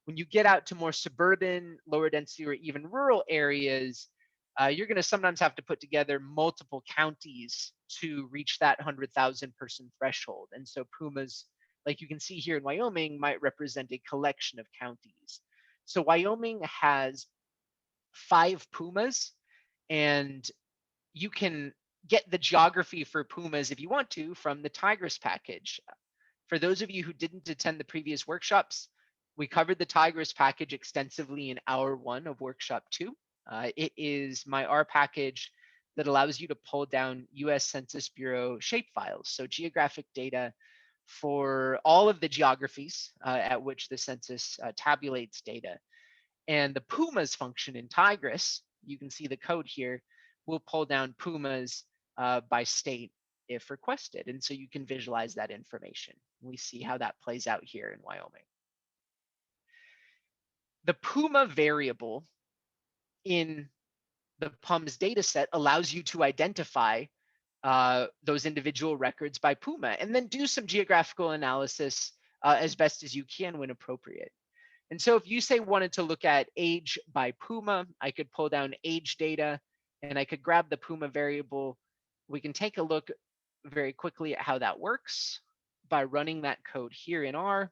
When you get out to more suburban, lower density, or even rural areas, you're going to sometimes have to put together multiple counties to reach that 100,000 person threshold. And so PUMAs, like you can see here in Wyoming, might represent a collection of counties. So Wyoming has 5 PUMAs, and you can get the geography for PUMAs if you want to from the Tigris package. For those of you who didn't attend the previous workshops, We covered the Tigris package extensively in hour 1 of workshop 2. It is my R package that allows you to pull down US Census Bureau shapefiles, so geographic data for all of the geographies at which the census tabulates data. And the Pumas function in Tigris, you can see the code here, will pull down Pumas by state if requested. And so you can visualize that information. We see how that plays out here in Wyoming. The Puma variable in the Pums data set allows you to identify those individual records by Puma and then do some geographical analysis as best as you can when appropriate. And so if you say wanted to look at age by Puma, I could pull down age data and I could grab the Puma variable. We can take a look very quickly at how that works by running that code here in R.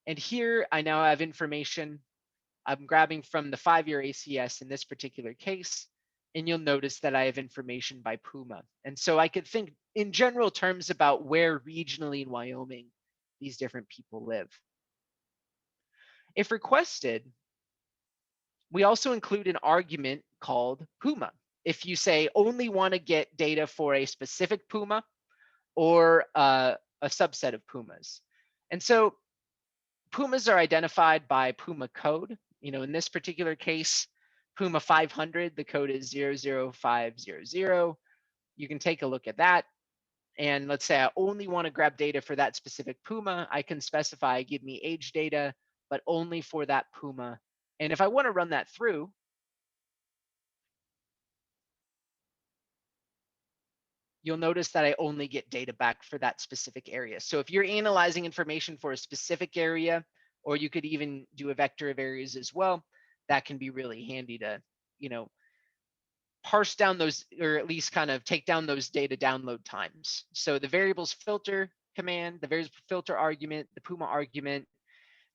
And here I now have information I'm grabbing from the 5-year ACS in this particular case, and you'll notice that I have information by Puma. And so I could think in general terms about where regionally in Wyoming these different people live. If requested, we also include an argument called Puma. If you say only want to get data for a specific Puma or a subset of Pumas. And so Pumas are identified by Puma code. You know, in this particular case, Puma 500, the code is 00500. You can take a look at that. And let's say I only want to grab data for that specific Puma. I can specify, give me age data, but only for that Puma. And if I want to run that through, you'll notice that I only get data back for that specific area. So if you're analyzing information for a specific area, or you could even do a vector of areas as well, that can be really handy to, you know, parse down those, or at least kind of take down those data download times. So the variables filter command, the variables filter argument, the Puma argument,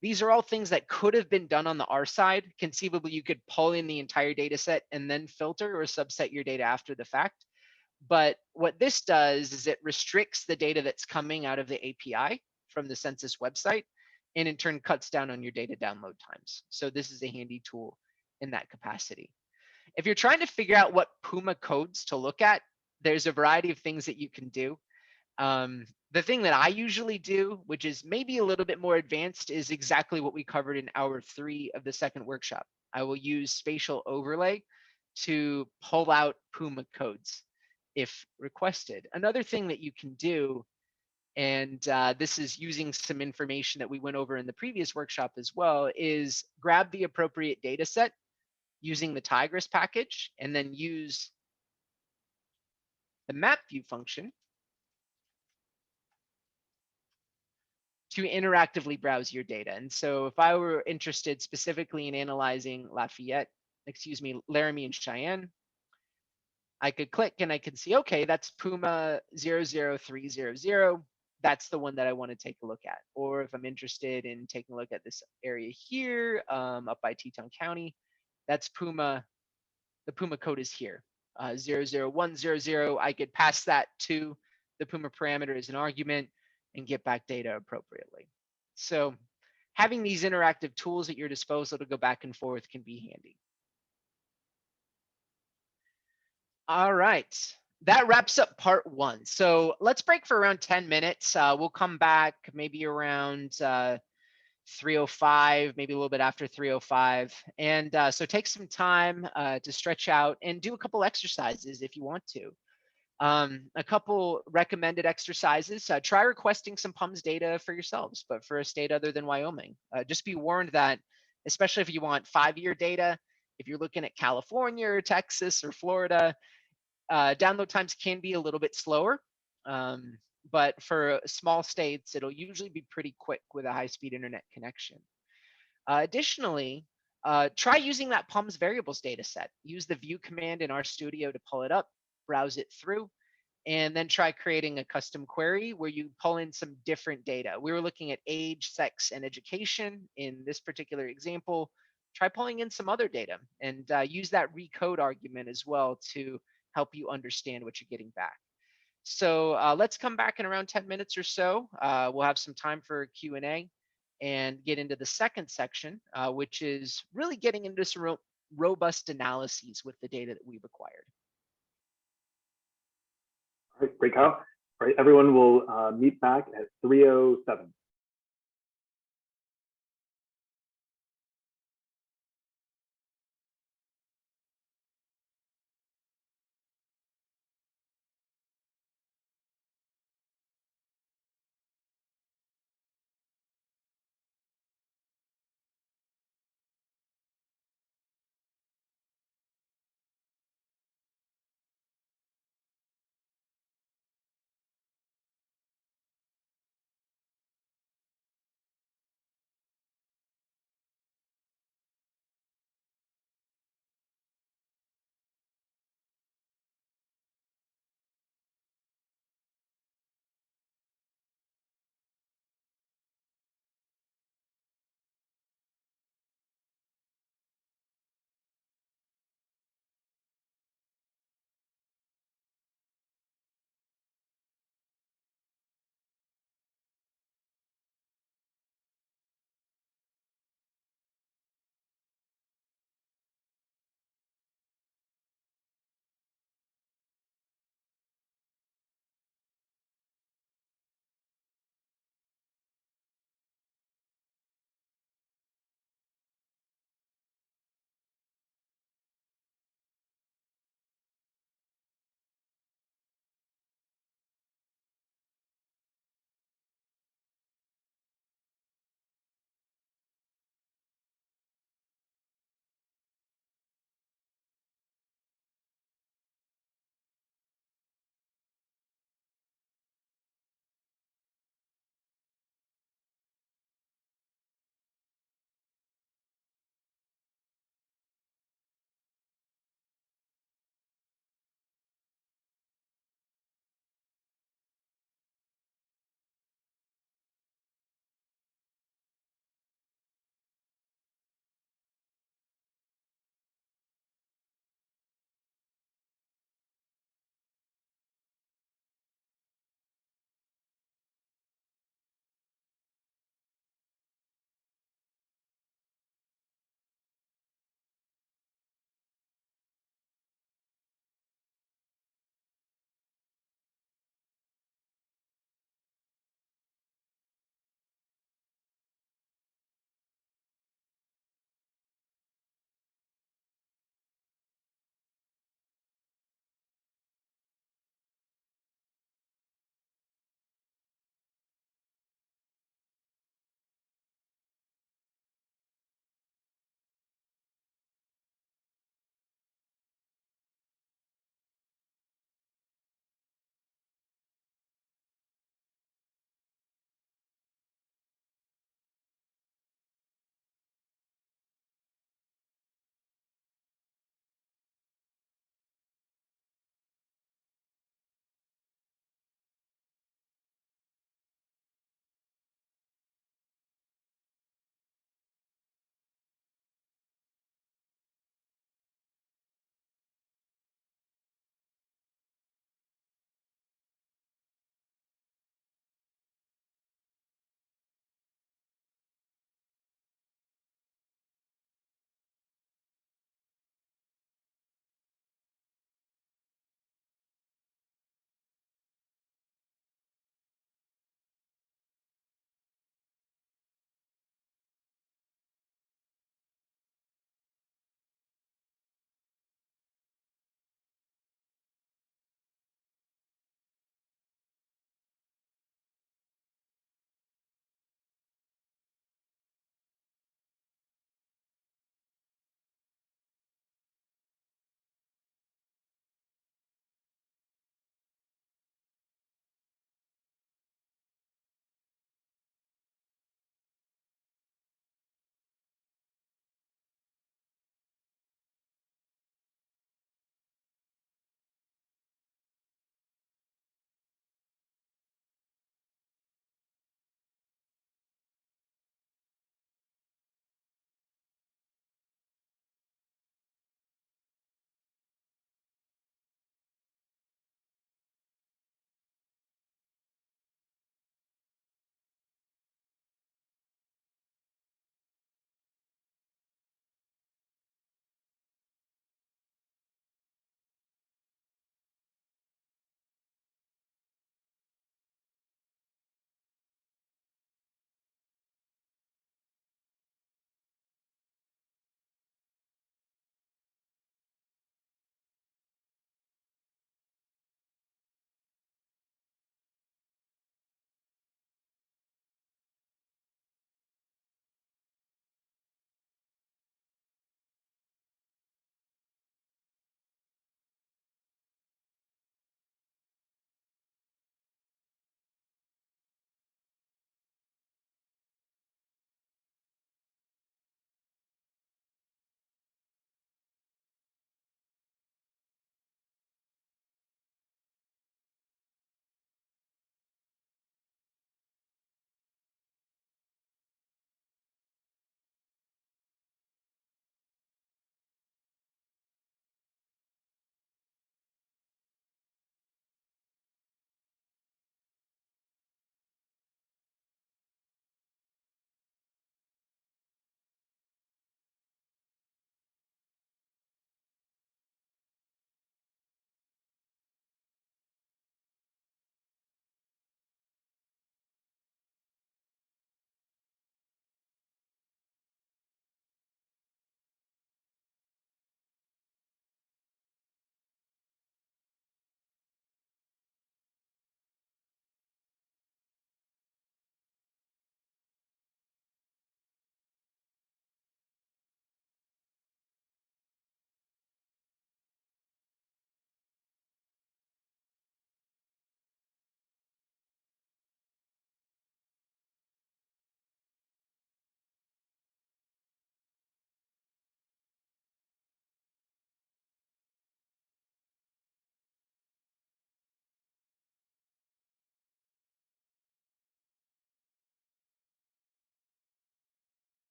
these are all things that could have been done on the R side. Conceivably, you could pull in the entire data set and then filter or subset your data after the fact. But what this does is it restricts the data that's coming out of the API from the census website, and in turn cuts down on your data download times. So this is a handy tool in that capacity. If you're trying to figure out what Puma codes to look at, there's a variety of things that you can do. The thing that I usually do, which is maybe a little bit more advanced, is exactly what we covered in hour 3 of the second workshop. I will use spatial overlay to pull out Puma codes if requested. Another thing that you can do, and this is using some information that we went over in the previous workshop as well, is grab the appropriate data set using the Tigris package and then use the map view function to interactively browse your data. And so if I were interested specifically in analyzing Laramie and Cheyenne, I could click and I could see, okay, that's Puma 00300. That's the one that I want to take a look at. Or if I'm interested in taking a look at this area here, up by Teton County, that's Puma, the Puma code is here, 00100. I could pass that to the Puma parameter as an argument and get back data appropriately. So having these interactive tools at your disposal to go back and forth can be handy. All right, that wraps up part 1. So let's break for around 10 minutes. We'll come back maybe around 3:05, maybe a little bit after 3:05. And so take some time to stretch out and do a couple exercises if you want to. A couple recommended exercises. Try requesting some Pums data for yourselves, but for a state other than Wyoming. Just be warned that, especially if you want 5-year data, if you're looking at California or Texas or Florida, download times can be a little bit slower. But for small states, it'll usually be pretty quick with a high-speed internet connection. Additionally, try using that Pums variables data set. Use the view command in RStudio to pull it up, browse it through, and then try creating a custom query where you pull in some different data. We were looking at age, sex, and education in this particular example. Try pulling in some other data and use that recode argument as well to help you understand what you're getting back. So let's come back in around 10 minutes or so. We'll have some time for Q&A and get into the second section, which is really getting into some robust analyses with the data that we've acquired. All right, great, Kyle. All right, everyone will meet back at 3:07.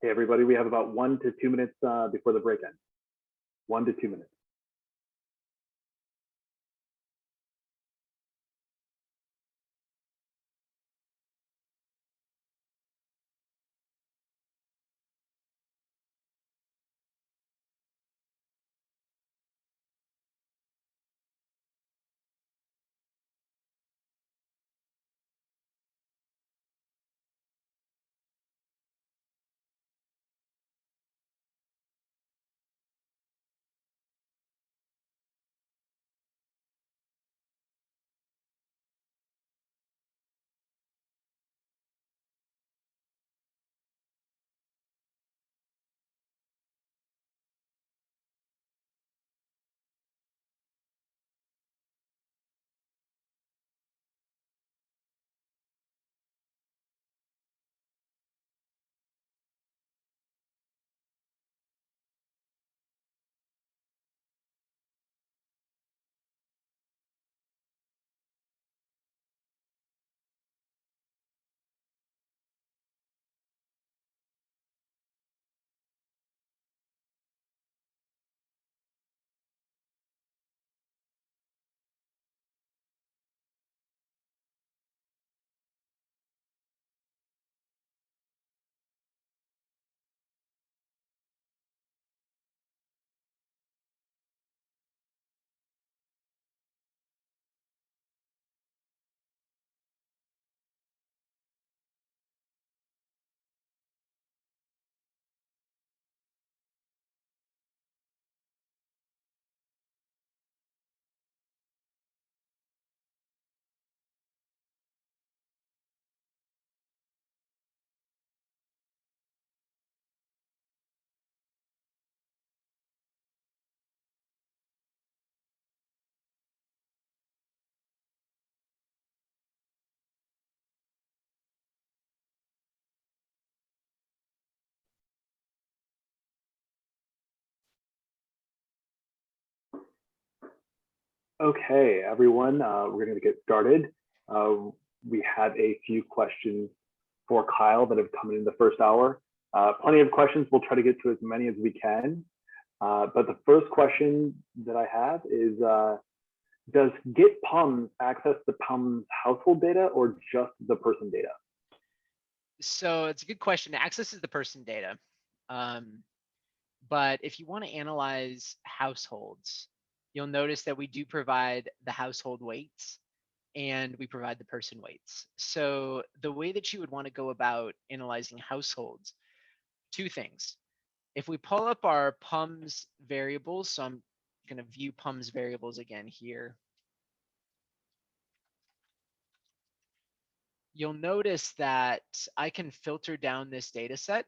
Okay, everybody, we have about 1 to 2 minutes before the break ends. 1 to 2 minutes. Okay, everyone, we're going to get started. We have a few questions for Kyle that have come in the first hour. Plenty of questions. We'll try to get to as many as we can. But the first question that I have is, does Git Pums access the Pums household data or just the person data? So it's a good question. It accesses the person data. But if you want to analyze households, you'll notice that we do provide the household weights and we provide the person weights. So the way that you would want to go about analyzing households, two things. If we pull up our Pums variables, so I'm going to view Pums variables again here. You'll notice that I can filter down this data set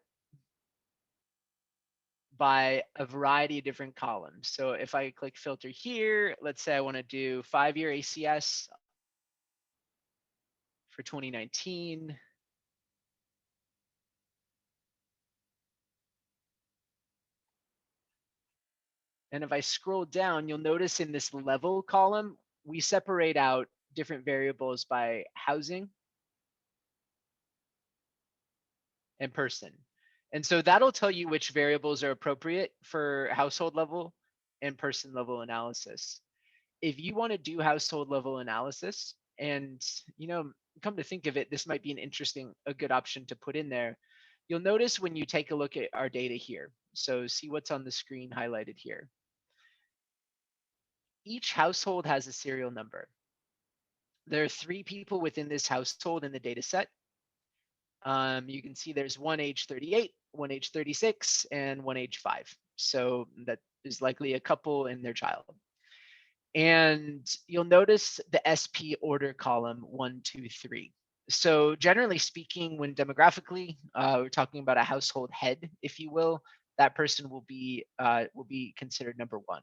by a variety of different columns. So if I click filter here, let's say I want to do 5-year ACS for 2019. And if I scroll down, you'll notice in this level column, we separate out different variables by housing and person. And so that'll tell you which variables are appropriate for household level and person level analysis. If you want to do household level analysis, and come to think of it, this might be a good option to put in there. You'll notice when you take a look at our data here. So see what's on the screen highlighted here. Each household has a serial number. There are 3 people within this household in the data set. You can see there's one age 38, one age 36, and one age 5. So that is likely a couple and their child. And you'll notice the SP order column 1, 2, 3. So generally speaking, when demographically we're talking about a household head, if you will, that person will be considered number 1.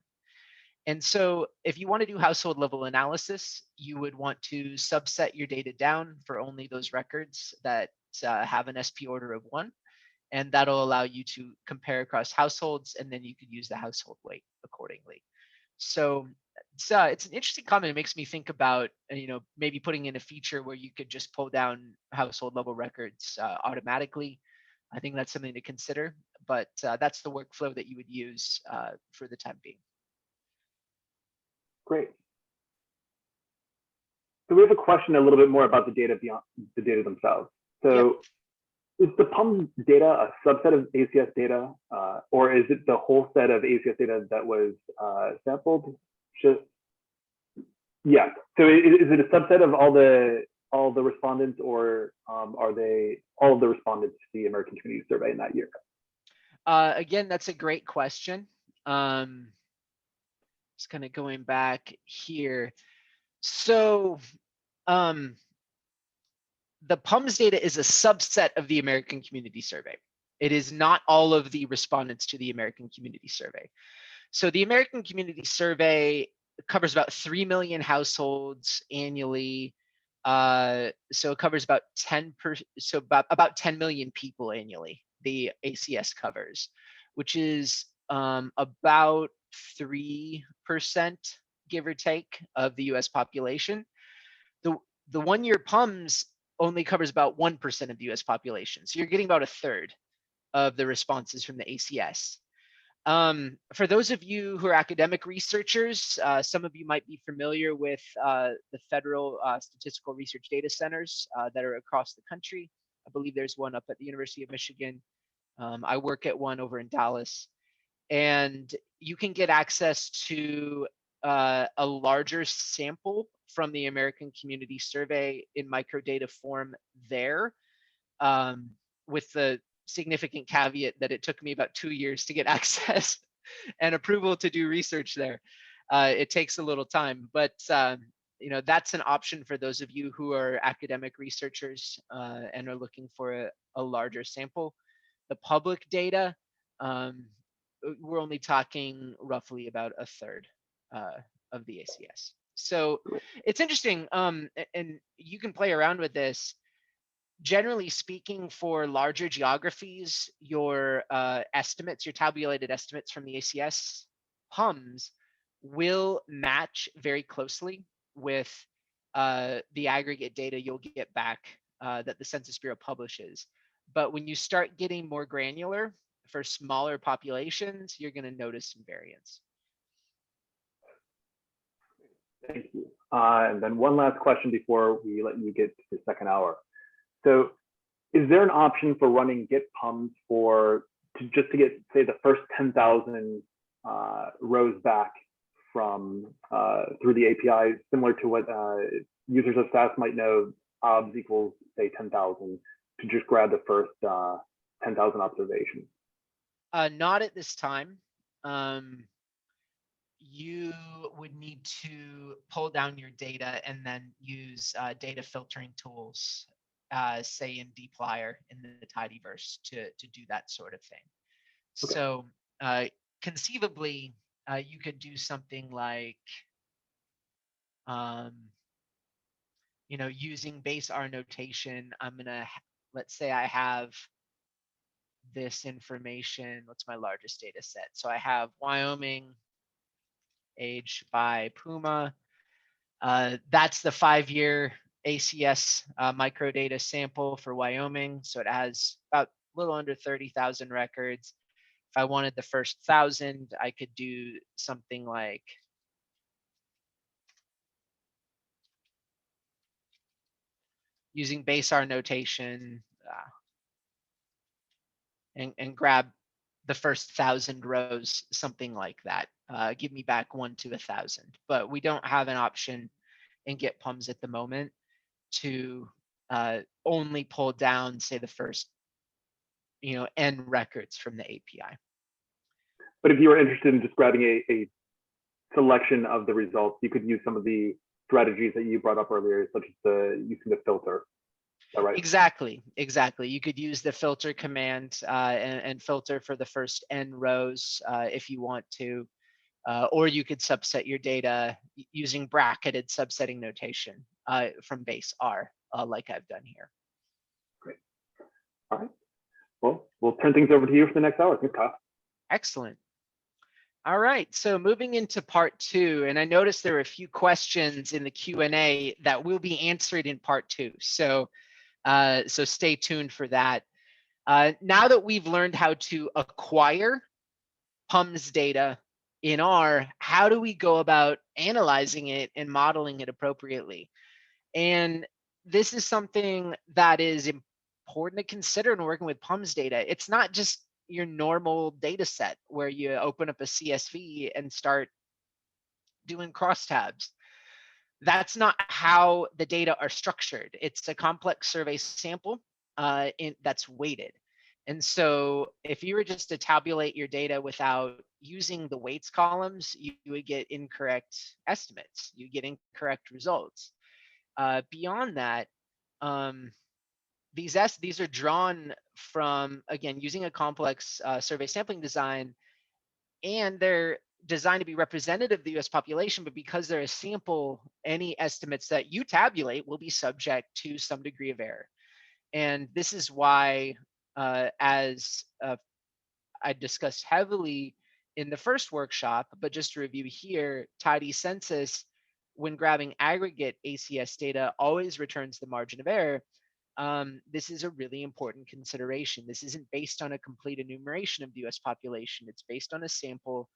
And so if you want to do household level analysis, you would want to subset your data down for only those records that have an SP order of 1. And that'll allow you to compare across households, and then you could use the household weight accordingly. So it's an interesting comment. It makes me think about maybe putting in a feature where you could just pull down household level records automatically. I think that's something to consider, but that's the workflow that you would use for the time being. Great. So we have a question a little bit more about the data beyond the data themselves. So is the Pums data a subset of ACS data, or is it the whole set of ACS data that was sampled? Yeah. So is it a subset of all the respondents, or are they all of the respondents to the American Community Survey in that year? Again, that's a great question. Just kind of going back here. So the Pums data is a subset of the American Community Survey. It is not all of the respondents to the American Community Survey. So the American Community Survey covers about 3 million households annually. So it covers about 10 million people annually. The ACS covers, which is about 3%, give or take, of the U.S. population. The 1 year Pums only covers about 1% of the U.S. population. So you're getting about a third of the responses from the ACS. For those of you who are academic researchers, some of you might be familiar with the federal statistical research data centers that are across the country. I believe there's one up at the University of Michigan. I work at one over in Dallas. And you can get access to a larger sample from the American Community Survey in microdata form there, with the significant caveat that it took me about 2 years to get access and approval to do research there. It takes a little time, but you know, that's an option for those of you who are academic researchers and are looking for a larger sample. The public data, we're only talking roughly about a third of the ACS. So it's interesting, and you can play around with this. Generally speaking, for larger geographies, your estimates, your tabulated estimates from the ACS Pums will match very closely with the aggregate data you'll get back that the Census Bureau publishes. But when you start getting more granular for smaller populations, you're going to notice some variance. Thank you. And then one last question before we let you get to the second hour. So is there an option for running git pums just to get, say, the first 10,000 rows back from through the API, similar to what users of SAS might know, obs equals, say, 10,000, to just grab the first 10,000 observations? Not at this time. You would need to pull down your data and then use data filtering tools, say in dplyr in the tidyverse to do that sort of thing. Okay. So conceivably, you could do something like, you know, using base R notation. I'm gonna, let's say I have this information. What's my largest data set? So I have Wyoming, age by Puma. That's the 5-year ACS microdata sample for Wyoming. So it has about a little under 30,000 records. If I wanted the first 1,000, I could do something like using base R notation and grab the first 1,000 rows, something like that. Give me back 1 to 1,000. But we don't have an option in Git Pums at the moment to only pull down, say, the first, you know, N records from the API. But if you were interested in just grabbing a selection of the results, you could use some of the strategies that you brought up earlier, such as using the filter. Is that right? Exactly. You could use the filter command and filter for the first N rows if you want to, or you could subset your data using bracketed subsetting notation from base R, like I've done here. Great. All right. Well, we'll turn things over to you for the next hour. Good, Kyle. Excellent. All right, so moving into part 2, and I noticed there were a few questions in the Q&A that will be answered in part 2. So, so stay tuned for that. Now that we've learned how to acquire Pums data in R, how do we go about analyzing it and modeling it appropriately? And this is something that is important to consider in working with Pums data. It's not just your normal data set where you open up a CSV and start doing crosstabs. That's not how the data are structured. It's a complex survey sample that's weighted. And so if you were just to tabulate your data without using the weights columns, you would get incorrect estimates. You get incorrect results. Beyond that, um, these are drawn from, again, using a complex survey sampling design, and they're designed to be representative of the US population, but because they're a sample, any estimates that you tabulate will be subject to some degree of error. And this is why, as I discussed heavily in the first workshop, but just to review here, tidy census, when grabbing aggregate ACS data, always returns the margin of error. This is a really important consideration. This isn't based on a complete enumeration of the US population. It's based on a sample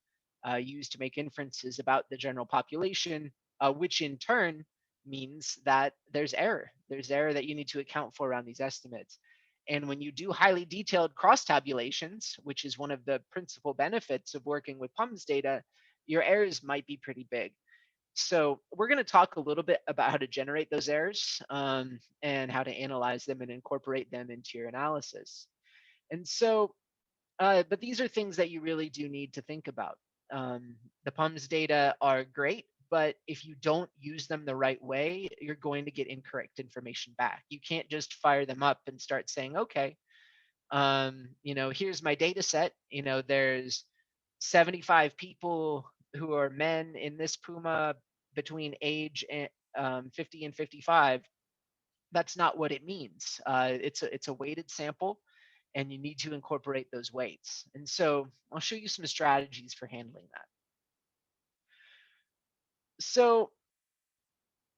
used to make inferences about the general population, which in turn means that there's error. There's error that you need to account for around these estimates. And when you do highly detailed cross tabulations, which is one of the principal benefits of working with Pums data, your errors might be pretty big. So we're going to talk a little bit about how to generate those errors and how to analyze them and incorporate them into your analysis. And so, but these are things that you really do need to think about. The Pums data are great, but if you don't use them the right way, you're going to get incorrect information back. You can't just fire them up and start saying, okay, here's my data set. There's 75 people who are men in this Puma between age 50 and 55. That's not what it means. It's a weighted sample, and you need to incorporate those weights. And so I'll show you some strategies for handling that. So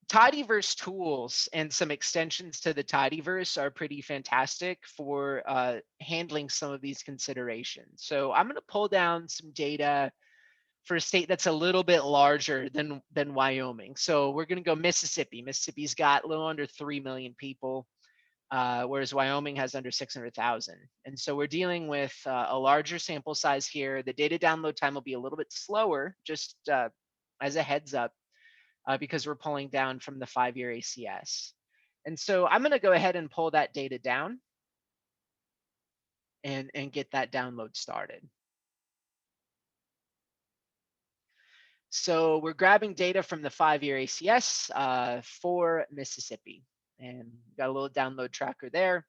tidyverse tools and some extensions to the tidyverse are pretty fantastic for handling some of these considerations. So I'm going to pull down some data for a state that's a little bit larger than Wyoming. So we're going to go Mississippi. Mississippi's got a little under 3 million people, whereas Wyoming has under 600,000. And so we're dealing with a larger sample size here. The data download time will be a little bit slower, just as a heads up, because we're pulling down from the 5-year ACS. And so I'm going to go ahead and pull that data down and get that download started. So we're grabbing data from the 5-year ACS for Mississippi, and got a little download tracker there.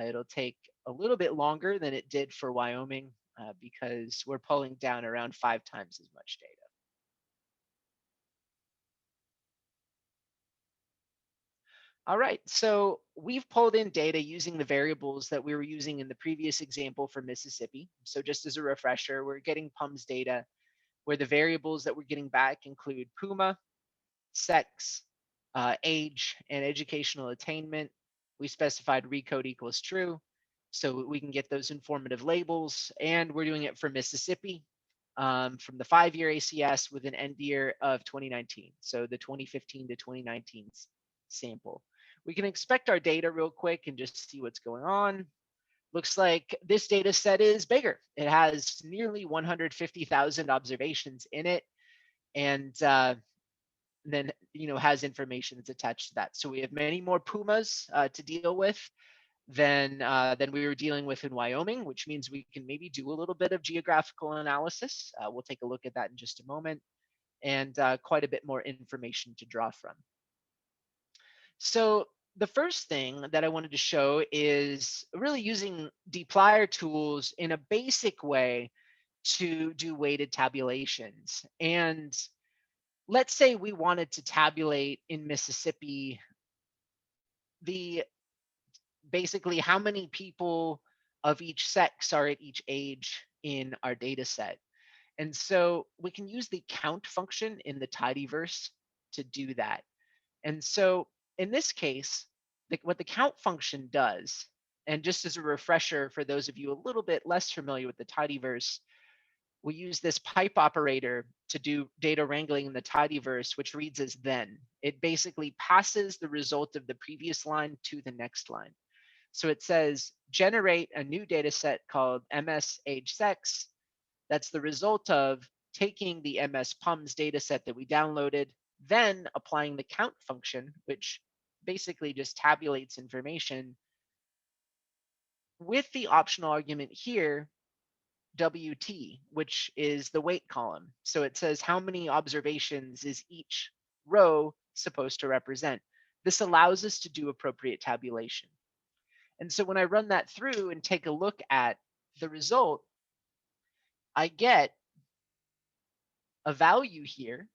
It'll take a little bit longer than it did for Wyoming because we're pulling down around 5 times as much data. All right, so we've pulled in data using the variables that we were using in the previous example for Mississippi. So just as a refresher, we're getting Pums data where the variables that we're getting back include Puma, sex, age, and educational attainment. We specified recode equals true, so we can get those informative labels. And we're doing it for Mississippi from the 5-year ACS with an end year of 2019. So the 2015 to 2019 sample. We can inspect our data real quick and just see what's going on. Looks like this data set is bigger. It has nearly 150,000 observations in it, and then has information that's attached to that. So we have many more Pumas to deal with than we were dealing with in Wyoming, which means we can maybe do a little bit of geographical analysis. We'll take a look at that in just a moment, and quite a bit more information to draw from. So the first thing that I wanted to show is really using dplyr tools in a basic way to do weighted tabulations. And let's say we wanted to tabulate in Mississippi basically how many people of each sex are at each age in our data set. And so we can use the count function in the tidyverse to do that. And so in this case, what the count function does And just as a refresher for those of you a little bit less familiar with the tidyverse, we use this pipe operator to do data wrangling in the tidyverse, which reads as then. It basically passes the result of the previous line to the next line. So it says, generate a new data set called MS age sex. That's the result of taking the MS Pums data set that we downloaded, then applying the count function, which basically just tabulates information with the optional argument here, WT, which is the weight column. So it says how many observations is each row supposed to represent. This allows us to do appropriate tabulation. And so when I run that through and take a look at the result, I get a value here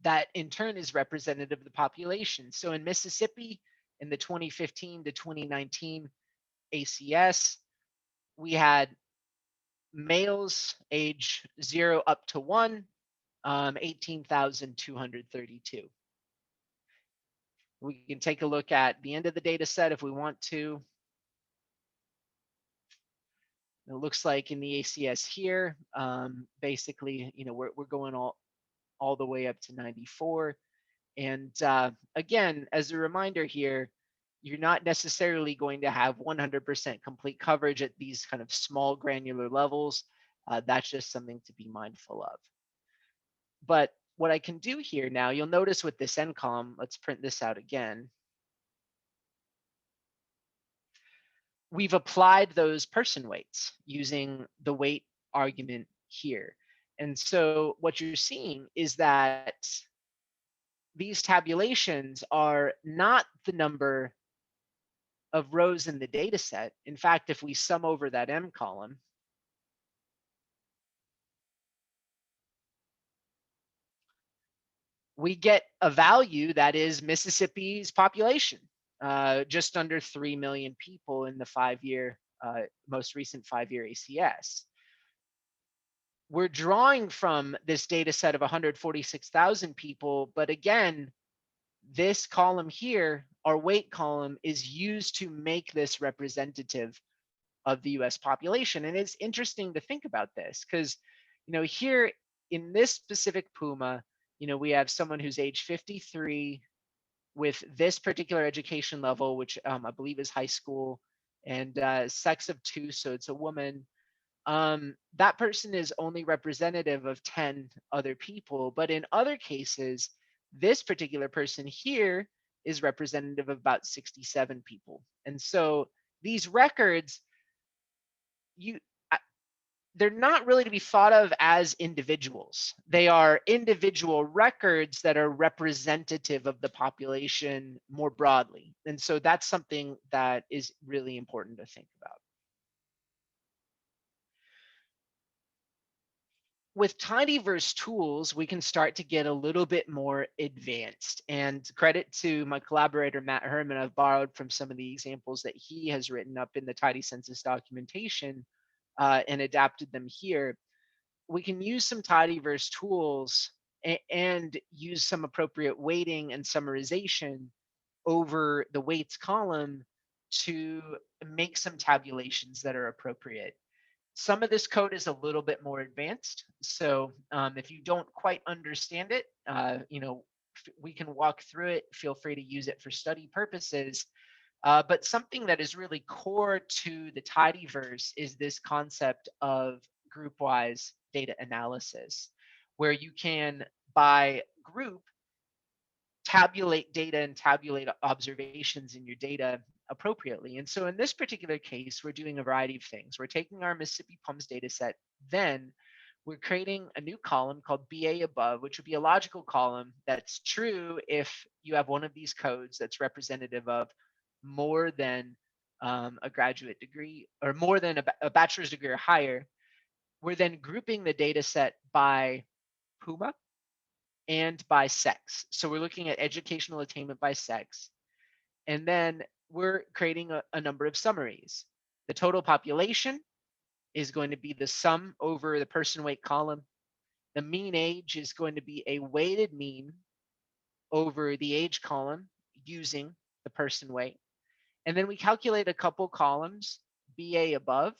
that in turn is representative of the population. So in Mississippi, in the 2015 to 2019 ACS, we had males age 0 up to 1, 18,232. We can take a look at the end of the data set if we want to. It looks like in the ACS here, basically, we're going all the way up to 94. And again, as a reminder here, you're not necessarily going to have 100% complete coverage at these kind of small granular levels. That's just something to be mindful of. But what I can do here now, you'll notice with this end column, let's print this out again. We've applied those person weights using the weight argument here. And so what you're seeing is that these tabulations are not the number of rows in the data set. In fact, if we sum over that M column, we get a value that is Mississippi's population, just under 3 million people in the most recent 5-year ACS. We're drawing from this data set of 146,000 people, but again, this column here, our weight column, is used to make this representative of the US population. And it's interesting to think about this because, here in this specific Puma, we have someone who's age 53 with this particular education level, which I believe is high school, and sex of 2, so it's a woman. That person is only representative of 10 other people. But in other cases, this particular person here is representative of about 67 people. And so these records, they're not really to be thought of as individuals. They are individual records that are representative of the population more broadly. And so that's something that is really important to think about. With tidyverse tools, we can start to get a little bit more advanced. And credit to my collaborator, Matt Herman, I've borrowed from some of the examples that he has written up in the Tidy Census documentation and adapted them here. We can use some tidyverse tools and use some appropriate weighting and summarization over the weights column to make some tabulations that are appropriate. Some of this code is a little bit more advanced. So if you don't quite understand it, we can walk through it. Feel free to use it for study purposes. But something that is really core to the tidyverse is this concept of groupwise data analysis, where you can, by group, tabulate data and tabulate observations in your data appropriately. And so in this particular case, we're doing a variety of things. We're taking our Mississippi Pums data set, then we're creating a new column called BA above, which would be a logical column that's true if you have one of these codes that's representative of more than a graduate degree or more than a bachelor's degree or higher. We're then grouping the data set by Puma and by sex. So we're looking at educational attainment by sex. And then we're creating a number of summaries. The total population is going to be the sum over the person weight column. The mean age is going to be a weighted mean over the age column using the person weight. And then we calculate a couple columns, BA above,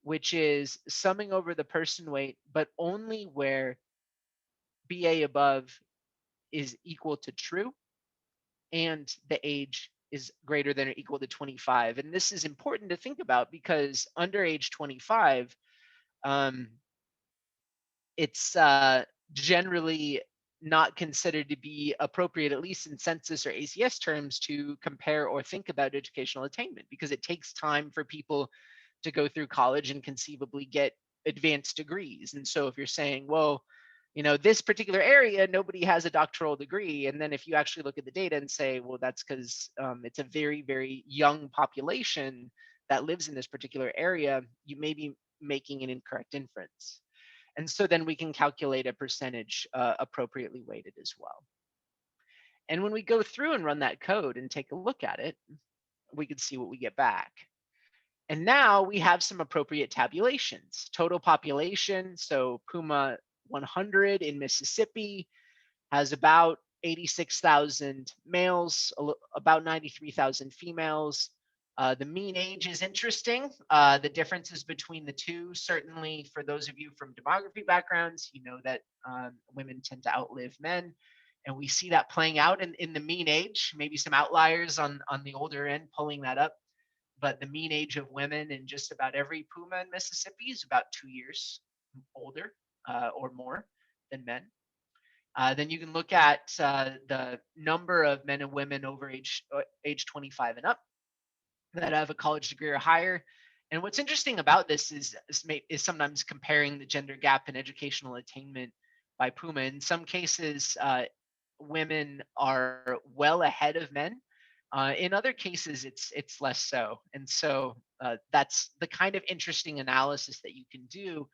which is summing over the person weight, but only where BA above is equal to true and the age is greater than or equal to 25. And this is important to think about because under age 25, it's generally not considered to be appropriate, at least in census or ACS terms, to compare or think about educational attainment because it takes time for people to go through college and conceivably get advanced degrees. And so if you're saying, well, this particular area, nobody has a doctoral degree. And then if you actually look at the data and say, well, that's because it's a very, very young population that lives in this particular area, you may be making an incorrect inference. And so then we can calculate a percentage appropriately weighted as well. And when we go through and run that code and take a look at it, we can see what we get back. And now we have some appropriate tabulations. Total population, so Puma 100 in Mississippi has about 86,000 males, about 93,000 females. The mean age is interesting. The differences between the two, certainly for those of you from demography backgrounds, you know that women tend to outlive men. And we see that playing out in the mean age, maybe some outliers on the older end pulling that up. But the mean age of women in just about every Puma in Mississippi is about 2 years older or more than men. Then you can look at the number of men and women over age 25 and up that have a college degree or higher. And what's interesting about this is sometimes comparing the gender gap in educational attainment by Puma. In some cases, women are well ahead of men. In other cases, it's less so. And so that's the kind of interesting analysis that you can do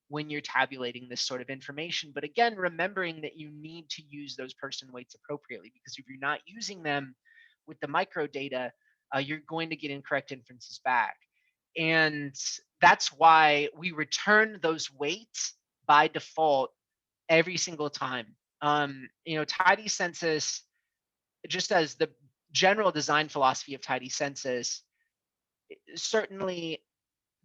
when you're tabulating this sort of information. But again, remembering that you need to use those person weights appropriately, because if you're not using them with the microdata, you're going to get incorrect inferences back. And that's why we return those weights by default every single time. Tidy census, just as the general design philosophy of tidy census, certainly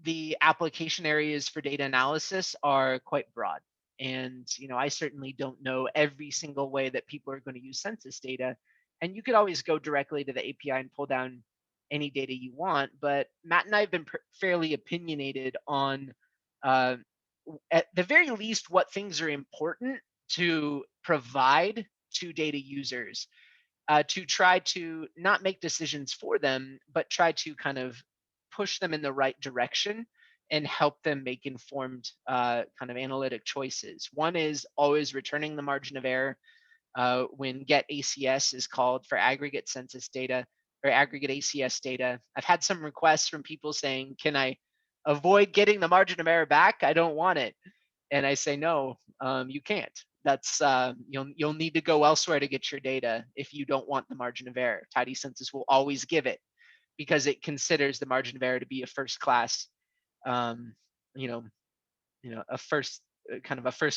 the application areas for data analysis are quite broad. And I certainly don't know every single way that people are going to use census data. And you could always go directly to the API and pull down any data you want. But Matt and I have been fairly opinionated on, at the very least, what things are important to provide to data users, to try to not make decisions for them, but try to kind of push them in the right direction and help them make informed kind of analytic choices. One is always returning the margin of error when get ACS is called for aggregate census data or aggregate ACS data. I've had some requests from people saying, can I avoid getting the margin of error back? I don't want it. And I say, no, you can't. That's you'll need to go elsewhere to get your data if you don't want the margin of error. Tidy census will always give it because it considers the margin of error to be a first class, a first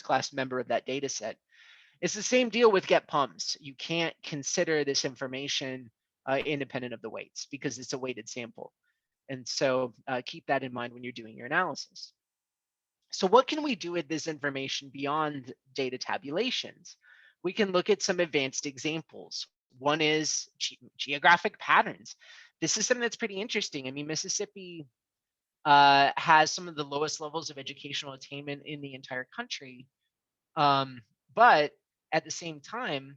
class member of that data set. It's the same deal with get Pums. You can't consider this information independent of the weights because it's a weighted sample. And so keep that in mind when you're doing your analysis. So what can we do with this information beyond data tabulations? We can look at some advanced examples. One is geographic patterns. This is something that's pretty interesting. I mean, Mississippi has some of the lowest levels of educational attainment in the entire country. But at the same time,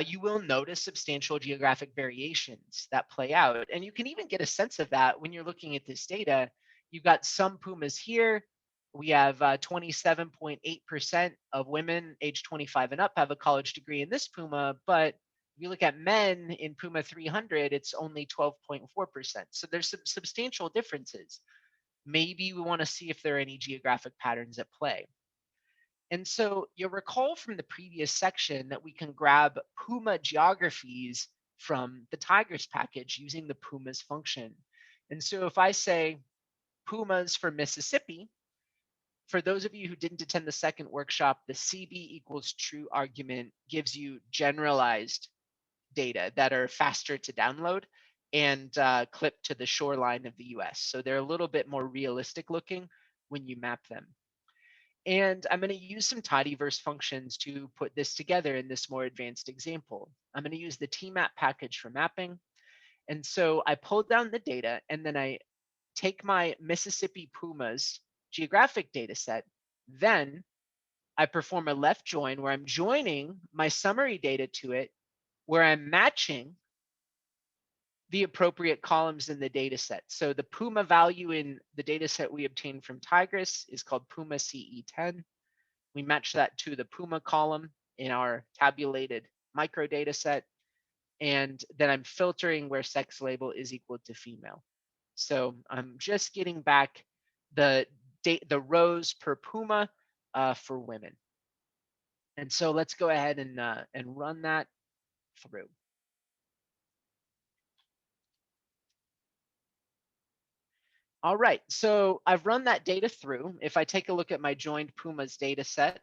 you will notice substantial geographic variations that play out. And you can even get a sense of that when you're looking at this data. You've got some Pumas here. We have 27.8% of women age 25 and up have a college degree in this Puma, but if you look at men in Puma 300, it's only 12.4%. So there's some substantial differences. Maybe we want to see if there are any geographic patterns at play. And so you'll recall from the previous section that we can grab Puma geographies from the Tigris package using the Pumas function. And so if I say Pumas for Mississippi, for those of you who didn't attend the second workshop, the CB equals true argument gives you generalized data that are faster to download. and clipped to the shoreline of the US. So they're a little bit more realistic looking when you map them. And I'm going to use some tidyverse functions to put this together in this more advanced example. I'm going to use the tmap package for mapping. And so I pull down the data, and then I take my Mississippi Pumas geographic data set. Then I perform a left join where I'm joining my summary data to it, where I'm matching the appropriate columns in the data set. So the Puma value in the data set we obtained from Tigris is called Puma CE10. We match that to the Puma column in our tabulated microdata set. And then I'm filtering where sex label is equal to female. So I'm just getting back the rows per Puma for women. And so let's go ahead and run that through. All right, so I've run that data through. If I take a look at my joined Pumas data set,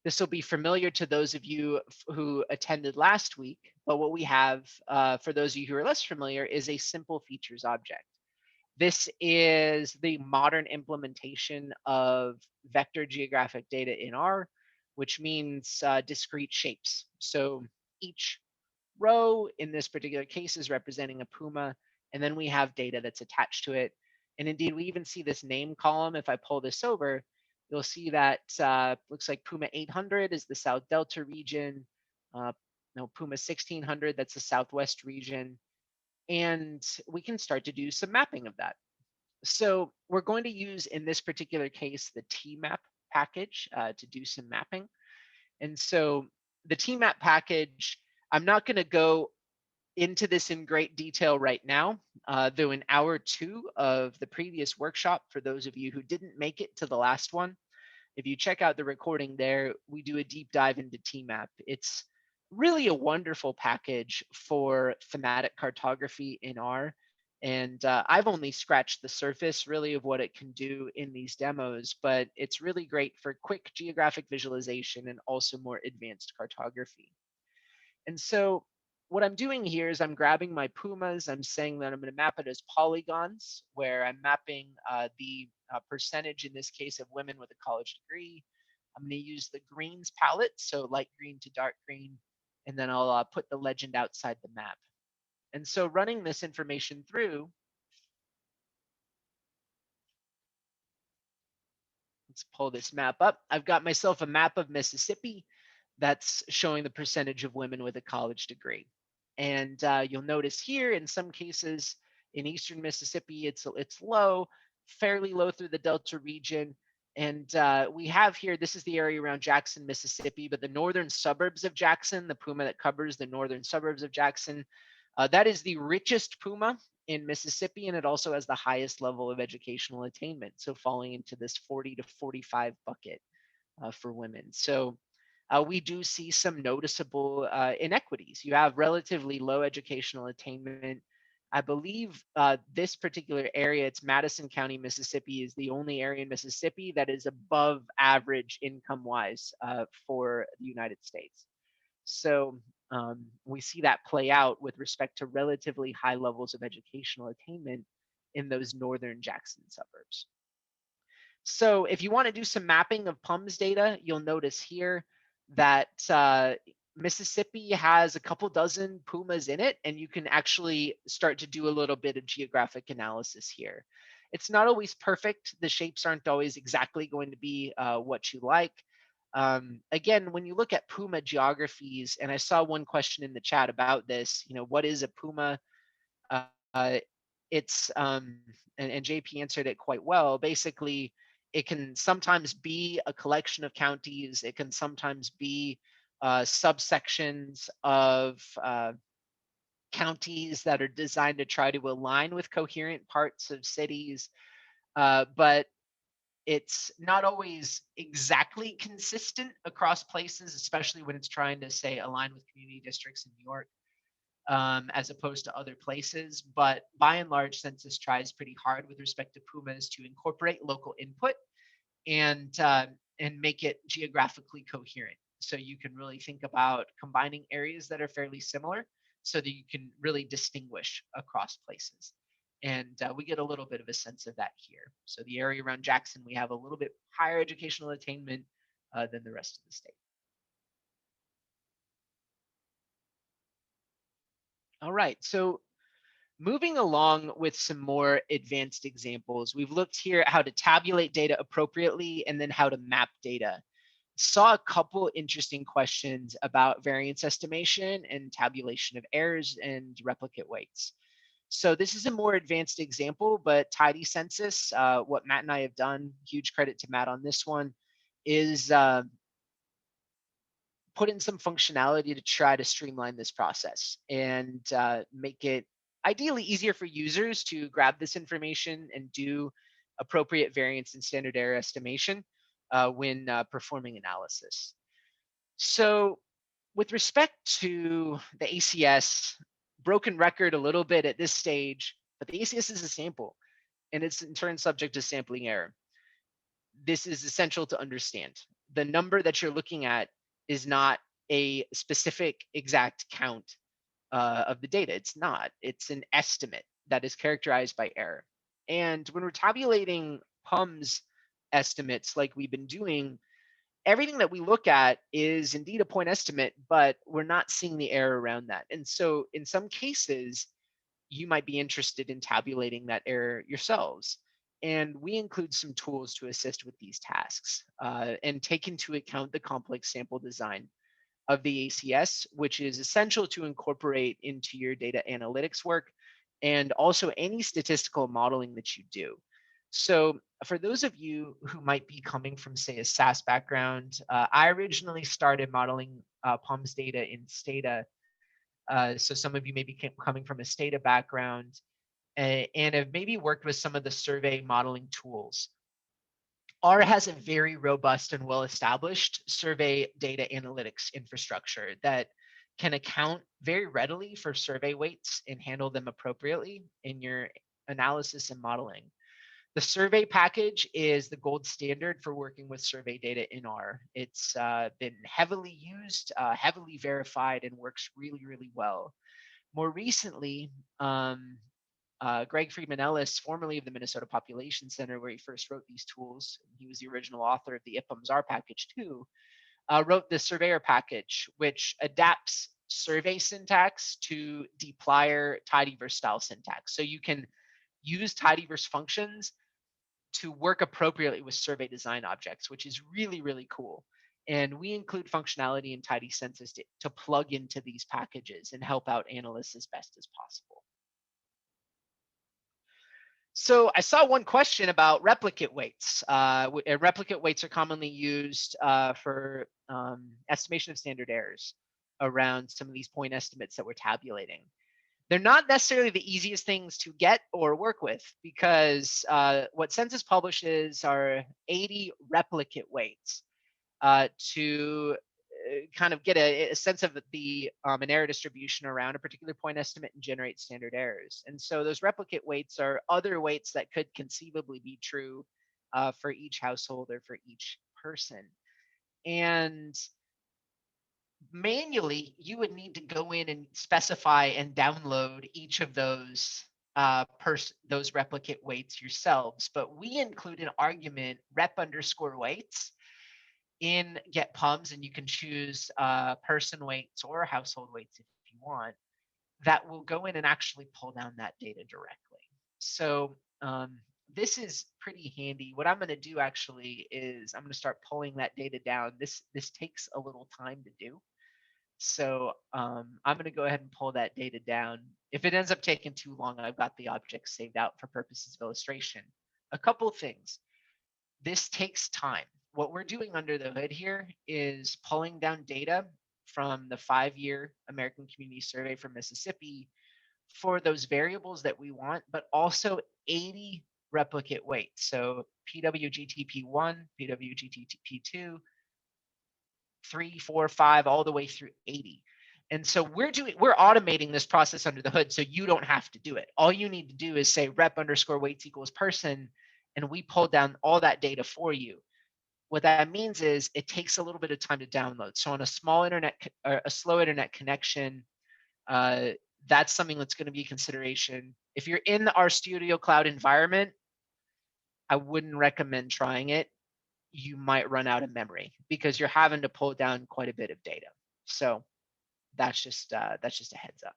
this will be familiar to those of you who attended last week, but what we have for those of you who are less familiar is a simple features object. This is the modern implementation of vector geographic data in R, which means discrete shapes. So each row in this particular case is representing a Puma, and then we have data that's attached to it. And indeed, we even see this name column. If I pull this over, you'll see that looks like Puma 800 is the South Delta region. No, Puma 1600, that's the Southwest region. And we can start to do some mapping of that. So we're going to use, in this particular case, the tmap package to do some mapping. And so the tmap package, I'm not going to go into this in great detail right now, though in hour 2 of the previous workshop, for those of you who didn't make it to the last one, if you check out the recording there, we do a deep dive into tmap. It's really a wonderful package for thematic cartography in R. And I've only scratched the surface really of what it can do in these demos, but it's really great for quick geographic visualization and also more advanced cartography. And so what I'm doing here is I'm grabbing my Pumas. I'm saying that I'm going to map it as polygons, where I'm mapping the percentage, in this case, of women with a college degree. I'm going to use the greens palette, so light green to dark green, and then I'll put the legend outside the map. And so running this information through, let's pull this map up. I've got myself a map of Mississippi that's showing the percentage of women with a college degree. And you'll notice here, in some cases, in eastern Mississippi, it's low, fairly low through the Delta region. And we have here, this is the area around Jackson, Mississippi, but the northern suburbs of Jackson, the Puma that covers the northern suburbs of Jackson, that is the richest Puma in Mississippi, and it also has the highest level of educational attainment, so falling into this 40 to 45 bucket for women. So we do see some noticeable inequities. You have relatively low educational attainment. I believe this particular area, it's Madison County, Mississippi, is the only area in Mississippi that is above average income-wise for the United States. So we see that play out with respect to relatively high levels of educational attainment in those northern Jackson suburbs. So if you want to do some mapping of Pums data, you'll notice here that Mississippi has a couple dozen Pumas in it, and you can actually start to do a little bit of geographic analysis here. It's not always perfect. The shapes aren't always exactly going to be what you like. Again, when you look at Puma geographies, and I saw one question in the chat about this, what is a Puma? It's, and JP answered it quite well. Basically, it can sometimes be a collection of counties. It can sometimes be subsections of counties that are designed to try to align with coherent parts of cities. But it's not always exactly consistent across places, especially when it's trying to, say, align with community districts in New York, as opposed to other places. But by and large, census tries pretty hard with respect to Pumas to incorporate local input and make it geographically coherent. So you can really think about combining areas that are fairly similar. so that you can really distinguish across places. And we get a little bit of a sense of that here. So the area around Jackson, we have a little bit higher educational attainment than the rest of the state. All right, so moving along with some more advanced examples, we've looked here at how to tabulate data appropriately and then how to map data. Saw a couple interesting questions about variance estimation and tabulation of errors and replicate weights. So this is a more advanced example, but Tidy Census, what Matt and I have done, huge credit to Matt on this one, is put in some functionality to try to streamline this process and make it ideally easier for users to grab this information and do appropriate variance and standard error estimation when performing analysis. So with respect to the ACS, broken record a little bit at this stage, but the ACS is a sample and it's in turn subject to sampling error. This is essential to understand. The number that you're looking at is not a specific exact count of the data. It's not. It's an estimate that is characterized by error. And when we're tabulating Pums estimates like we've been doing, everything that we look at is indeed a point estimate, but we're not seeing the error around that. And so in some cases, you might be interested in tabulating that error yourselves. And we include some tools to assist with these tasks and take into account the complex sample design of the ACS, which is essential to incorporate into your data analytics work and also any statistical modeling that you do. So for those of you who might be coming from, say, a SAS background, I originally started modeling Pums data in Stata. So some of you may be coming from a Stata background and have maybe worked with some of the survey modeling tools. R has a very robust and well-established survey data analytics infrastructure that can account very readily for survey weights and handle them appropriately in your analysis and modeling. The survey package is the gold standard for working with survey data in R. It's been heavily used, heavily verified, and works really, really well. More recently, Greg Friedman Ellis, formerly of the Minnesota Population Center, where he first wrote these tools, he was the original author of the IPUMS R package too, wrote the surveyor package, which adapts survey syntax to dplyr tidyverse style syntax. So you can use tidyverse functions to work appropriately with survey design objects, which is really, really cool. And we include functionality in Tidy Census to plug into these packages and help out analysts as best as possible. So I saw one question about replicate weights. Replicate weights are commonly used for estimation of standard errors around some of these point estimates that we're tabulating. They're not necessarily the easiest things to get or work with because what Census publishes are 80 replicate weights to kind of get a sense of the an error distribution around a particular point estimate and generate standard errors. And so those replicate weights are other weights that could conceivably be true for each household or for each person. And manually, you would need to go in and specify and download each of those replicate weights yourselves. But we include an argument rep_weights in get Pums, and you can choose person weights or household weights if you want, that will go in and actually pull down that data directly. So this is pretty handy. What I'm going to do actually is I'm going to start pulling that data down. This takes a little time to do. So I'm going to go ahead and pull that data down. If it ends up taking too long, I've got the object saved out for purposes of illustration. A couple of things. This takes time. What we're doing under the hood here is pulling down data from the 5-year American Community Survey for Mississippi for those variables that we want, but also 80 replicate weights. So PWGTP1, PWGTP2, 3, 4, 5, all the way through 80. And so we're automating this process under the hood so you don't have to do it. All you need to do is say rep_weights equals person, and we pull down all that data for you. What that means is it takes a little bit of time to download. So on a slow internet connection, that's something that's going to be a consideration. If you're in the RStudio Cloud environment, I wouldn't recommend trying it. You might run out of memory because you're having to pull down quite a bit of data. So that's just a heads up.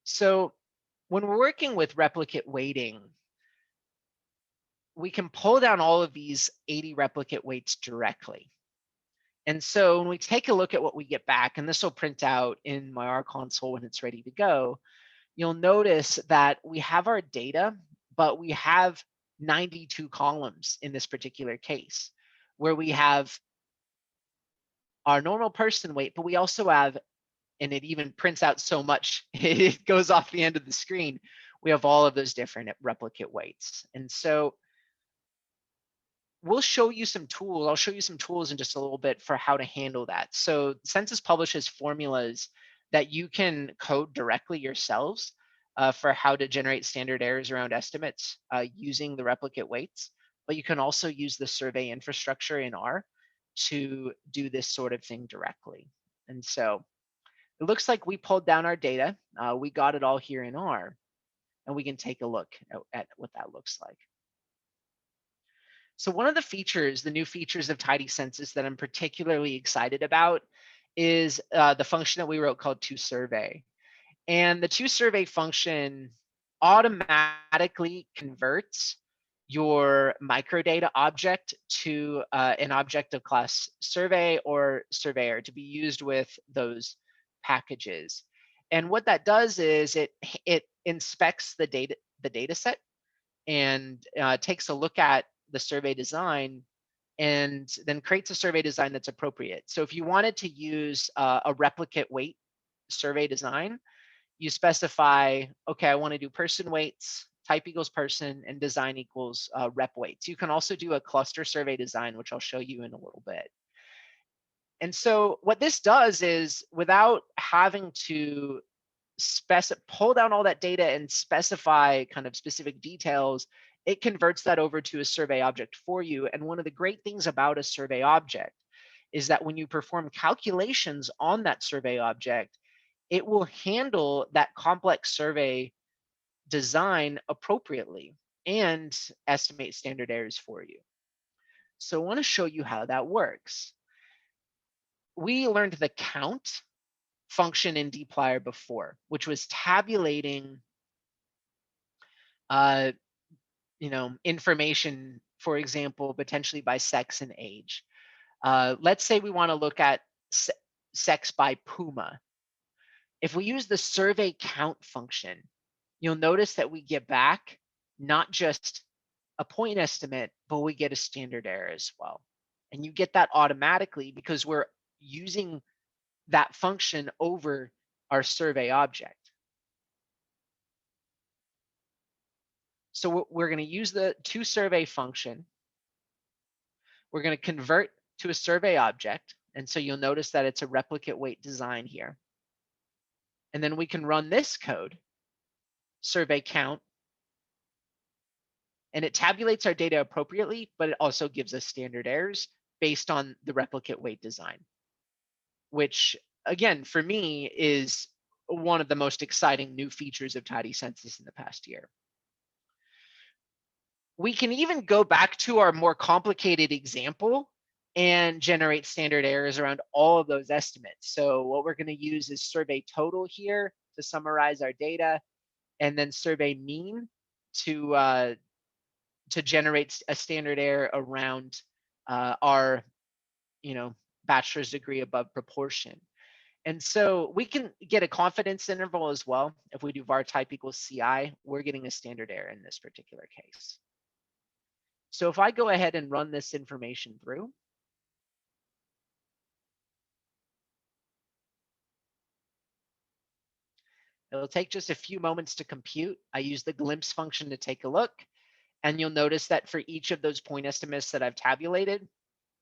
So when we're working with replicate weighting, we can pull down all of these 80 replicate weights directly. And so when we take a look at what we get back, and this will print out in my R console when it's ready to go, you'll notice that we have our data, but we have 92 columns in this particular case, where we have our normal person weight, but we also have, and it even prints out so much, it goes off the end of the screen. We have all of those different replicate weights. And so we'll show you some tools. I'll show you some tools in just a little bit for how to handle that. So Census publishes formulas that you can code directly yourselves for how to generate standard errors around estimates using the replicate weights. But you can also use the survey infrastructure in R to do this sort of thing directly. And so it looks like we pulled down our data. We got it all here in R, and we can take a look at what that looks like. So one of the features, the new features of Tidy Census that I'm particularly excited about is the function that we wrote called toSurvey. And the toSurvey function automatically converts your microdata object to an object of class survey or surveyor to be used with those packages. And what that does is it inspects the data set and takes a look at the survey design and then creates a survey design that's appropriate. So if you wanted to use a replicate weight survey design, you specify, okay, I want to do person weights, type equals person, and design equals rep weights. You can also do a cluster survey design, which I'll show you in a little bit. And so what this does is, without having to pull down all that data and specify kind of specific details, it converts that over to a survey object for you. And one of the great things about a survey object is that when you perform calculations on that survey object, it will handle that complex survey design appropriately and estimate standard errors for you. So I want to show you how that works. We learned the count function in dplyr before, which was tabulating information, for example, potentially by sex and age. Let's say we want to look at sex by Puma. If we use the survey count function, you'll notice that we get back not just a point estimate, but we get a standard error as well. And you get that automatically because we're using that function over our survey object. So we're going to use the toSurvey function. We're going to convert to a survey object. And so you'll notice that it's a replicate weight design here. And then we can run this code, survey count, and it tabulates our data appropriately, but it also gives us standard errors based on the replicate weight design, which again, for me, is one of the most exciting new features of Tidy Census in the past year. We can even go back to our more complicated example and generate standard errors around all of those estimates. So what we're going to use is survey total here to summarize our data, and then survey mean to generate a standard error around our bachelor's degree above proportion. And so we can get a confidence interval as well. If we do var type equals CI, we're getting a standard error in this particular case. So if I go ahead and run this information through, it'll take just a few moments to compute. I use the glimpse function to take a look, and you'll notice that for each of those point estimates that I've tabulated,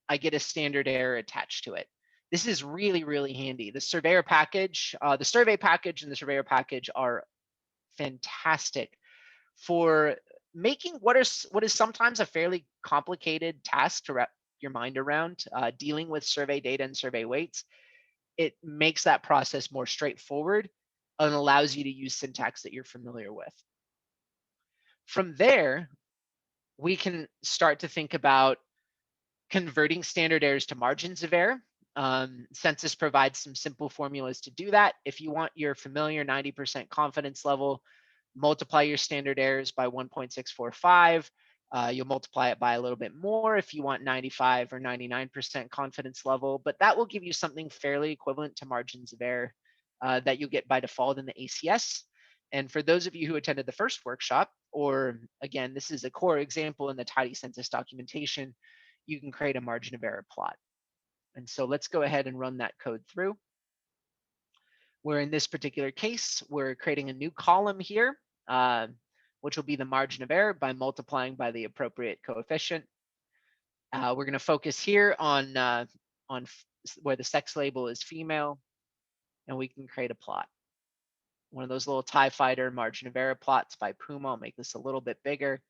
I get a standard error attached to it. This is really, really handy. The surveyor package, the survey package and the surveyor package are fantastic for making what is sometimes a fairly complicated task to wrap your mind around, dealing with survey data and survey weights. it makes that process more straightforward and allows you to use syntax that you're familiar with. From there, we can start to think about converting standard errors to margins of error. Census provides some simple formulas to do that. If you want your familiar 90% confidence level, multiply your standard errors by 1.645. You'll multiply it by a little bit more if you want 95 or 99% confidence level, but that will give you something fairly equivalent to margins of error that you'll get by default in the ACS. And for those of you who attended the first workshop, or again, this is a core example in the tidy census documentation, you can create a margin of error plot. And so let's go ahead and run that code through. Where in this particular case, we're creating a new column here, which will be the margin of error by multiplying by the appropriate coefficient. We're going to focus here on where the sex label is female, and we can create a plot. One of those little TIE fighter margin of error plots by Puma. I'll make this a little bit bigger.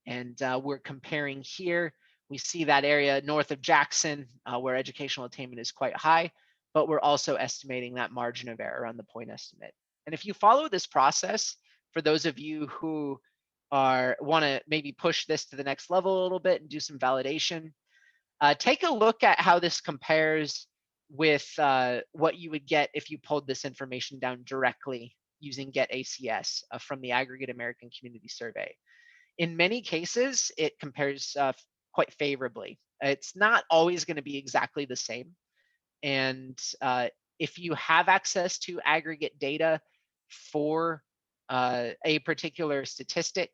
And we're comparing here. We see that area north of Jackson where educational attainment is quite high, but we're also estimating that margin of error on the point estimate. And if you follow this process, for those of you who want to maybe push this to the next level a little bit and do some validation, take a look at how this compares with what you would get if you pulled this information down directly using Get ACS from the Aggregate American Community Survey. In many cases, it compares quite favorably. It's not always going to be exactly the same. And if you have access to aggregate data for a particular statistic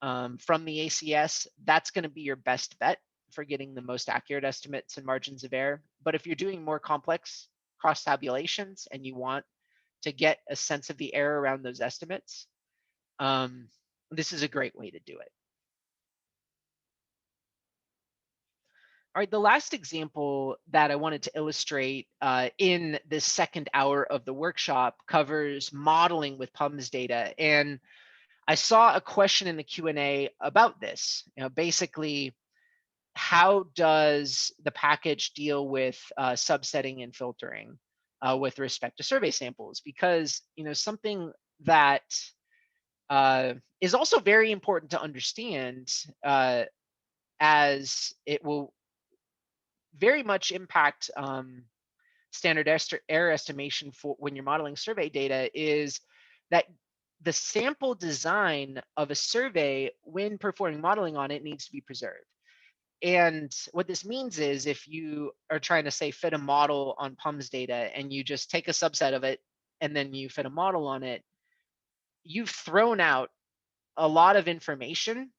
from the ACS, that's going to be your best bet for getting the most accurate estimates and margins of error. But if you're doing more complex cross tabulations and you want to get a sense of the error around those estimates, this is a great way to do it. All right, the last example that I wanted to illustrate in this second hour of the workshop covers modeling with Pums data. And I saw a question in the Q&A about this. Basically, how does the package deal with subsetting and filtering with respect to survey samples? Because something that is also very important to understand, as it will very much impact standard error estimation for when you're modeling survey data, is that the sample design of a survey when performing modeling on it needs to be preserved. And what this means is if you are trying to say fit a model on Pums data and you just take a subset of it and then you fit a model on it, you've thrown out a lot of information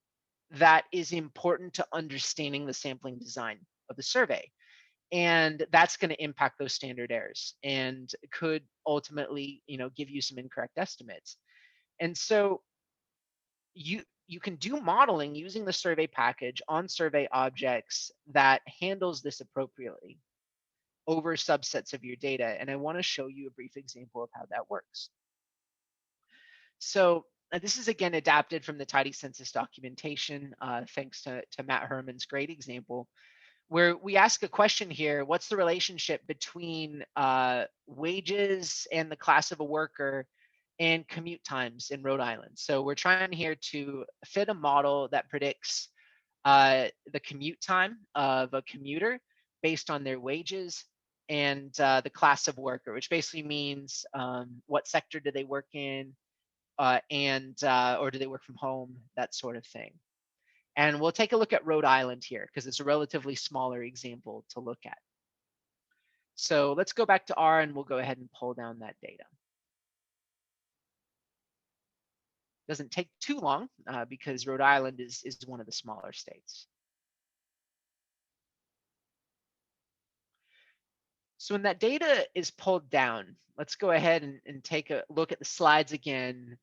that is important to understanding the sampling design of the survey. And that's going to impact those standard errors and could ultimately, give you some incorrect estimates. And so you can do modeling using the survey package on survey objects that handles this appropriately over subsets of your data. And I want to show you a brief example of how that works. So this is again adapted from the tidy census documentation, thanks to Matt Herman's great example, where we ask a question here: what's the relationship between wages and the class of a worker and commute times in Rhode Island? So we're trying here to fit a model that predicts the commute time of a commuter based on their wages and the class of worker, which basically means what sector do they work in, or do they work from home, that sort of thing. And we'll take a look at Rhode Island here because it's a relatively smaller example to look at. So let's go back to R and we'll go ahead and pull down that data. Doesn't take too long because Rhode Island is one of the smaller states. So when that data is pulled down, let's go ahead and take a look at the slides again.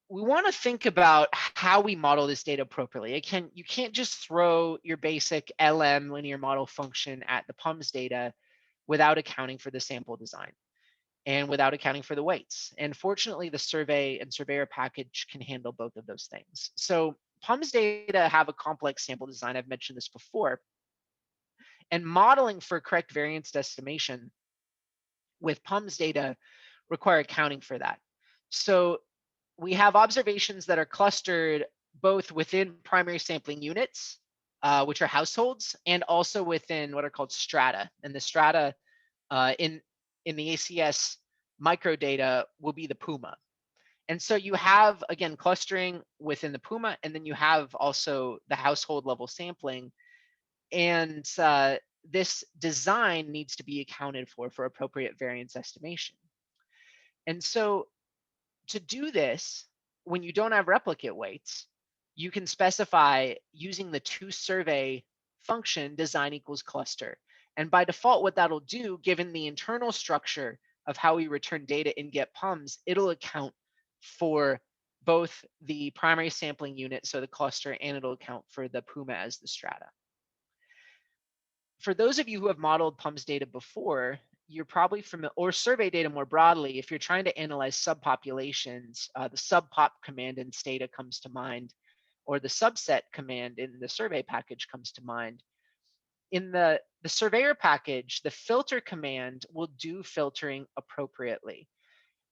We want to think about how we model this data appropriately. You can't just throw your basic LM linear model function at the Pums data without accounting for the sample design and without accounting for the weights. And fortunately, the survey and surveyor package can handle both of those things. So Pums data have a complex sample design. I've mentioned this before. And modeling for correct variance estimation with Pums data require accounting for that. So we have observations that are clustered both within primary sampling units, which are households, and also within what are called strata. And the strata in the ACS microdata will be the PUMA. And so you have, again, clustering within the PUMA, and then you have also the household level sampling. And this design needs to be accounted for appropriate variance estimation. And so to do this, when you don't have replicate weights, you can specify using the toSurvey function design equals cluster. And by default, what that'll do, given the internal structure of how we return data in getPums, it'll account for both the primary sampling unit, so the cluster, and it'll account for the PUMA as the strata. For those of you who have modeled Pums data before, you're probably familiar, or survey data more broadly, if you're trying to analyze subpopulations, the subpop command in Stata comes to mind, or the subset command in the survey package comes to mind. In the surveyor package, the filter command will do filtering appropriately.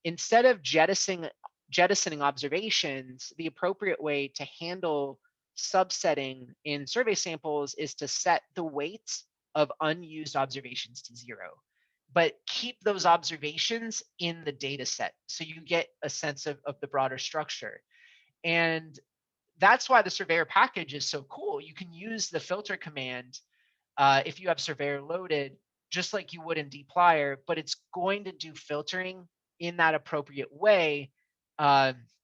Instead of jettisoning observations, the appropriate way to handle subsetting in survey samples is to set the weights of unused observations to 0, but keep those observations in the data set so you get a sense of the broader structure. And that's why the surveyor package is so cool. You can use the filter command if you have surveyor loaded, just like you would in dplyr, but it's going to do filtering in that appropriate way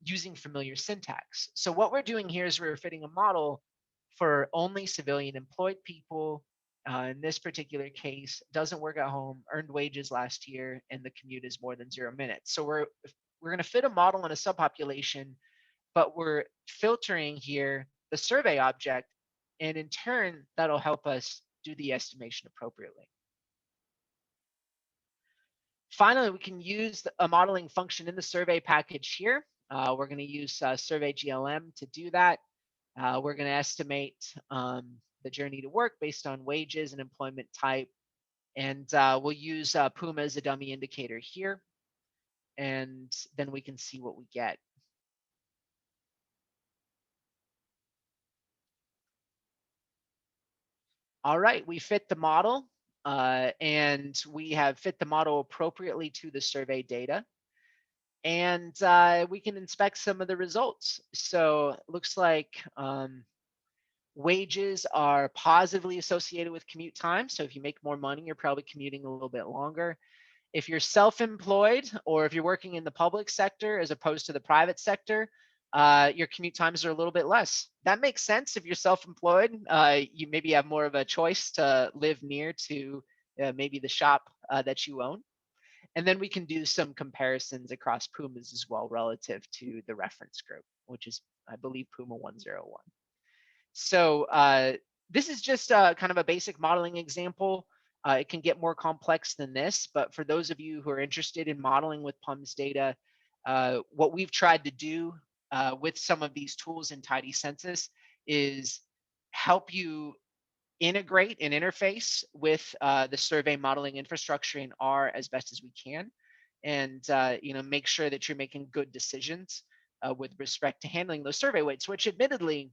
using familiar syntax. So what we're doing here is we're fitting a model for only civilian employed people. In this particular case, doesn't work at home, earned wages last year, and the commute is more than 0 minutes. So we're going to fit a model in a subpopulation, but we're filtering here the survey object, and in turn, that'll help us do the estimation appropriately. Finally, we can use a modeling function in the survey package here. We're going to use survey GLM to do that. We're going to estimate the journey to work based on wages and employment type. And we'll use PUMA as a dummy indicator here. And then we can see what we get. All right, we fit the model, and we have fit the model appropriately to the survey data. And we can inspect some of the results. So it looks like wages are positively associated with commute time. So if you make more money, you're probably commuting a little bit longer. If you're self-employed, or if you're working in the public sector as opposed to the private sector, your commute times are a little bit less. That makes sense. If you're self-employed, you maybe have more of a choice to live near to maybe the shop that you own. And then we can do some comparisons across PUMAs as well relative to the reference group, which is, I believe, PUMA 101. So this is just kind of a basic modeling example. It can get more complex than this, but for those of you who are interested in modeling with Pums data, what we've tried to do with some of these tools in Tidy Census is help you integrate and interface with the survey modeling infrastructure in R as best as we can, and make sure that you're making good decisions with respect to handling those survey weights, which admittedly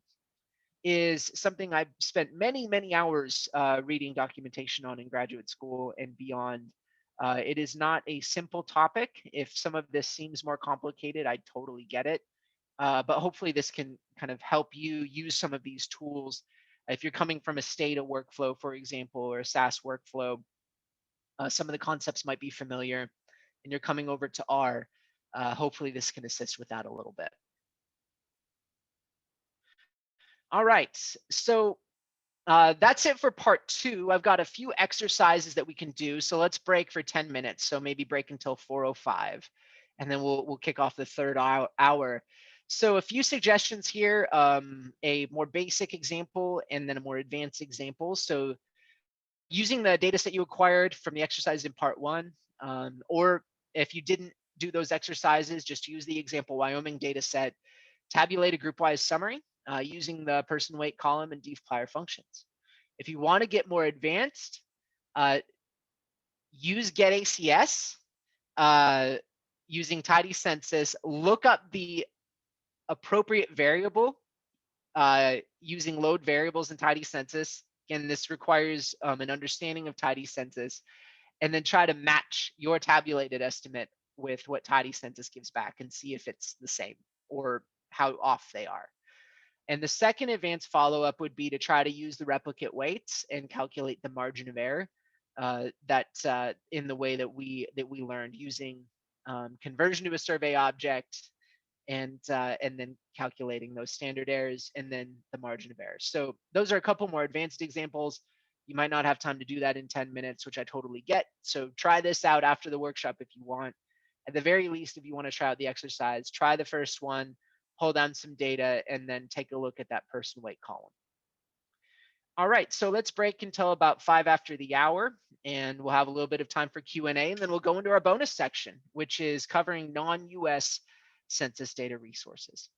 is something I've spent many hours reading documentation on in graduate school and beyond. It is not a simple topic. If some of this seems more complicated, I totally get it. But hopefully this can kind of help you use some of these tools. If you're coming from a Stata workflow, for example, or a SAS workflow, some of the concepts might be familiar, and you're coming over to R. Hopefully this can assist with that a little bit. All right, so that's it for part 2. I've got a few exercises that we can do. So let's break for 10 minutes. So maybe break until 4:05, and then we'll kick off the third hour. So a few suggestions here, a more basic example and then a more advanced example. So using the data set you acquired from the exercise in part 1, or if you didn't do those exercises, just use the example Wyoming data set, tabulate a groupwise summary using the person weight column and dplyr functions. If you want to get more advanced, use GetACS using tidy census, look up the appropriate variable using load variables in tidy census. Again, this requires an understanding of tidy census, and then try to match your tabulated estimate with what tidy census gives back and see if it's the same or how off they are. And the second advanced follow-up would be to try to use the replicate weights and calculate the margin of error in the way that we learned using conversion to a survey object and then calculating those standard errors and then the margin of error. So those are a couple more advanced examples. You might not have time to do that in 10 minutes, which I totally get. So try this out after the workshop if you want. At the very least, if you want to try out the exercise, try the first one, pull down some data, and then take a look at that person weight column. All right, so let's break until about 5 after the hour, and we'll have a little bit of time for Q&A, and then we'll go into our bonus section, which is covering non-US census data resources.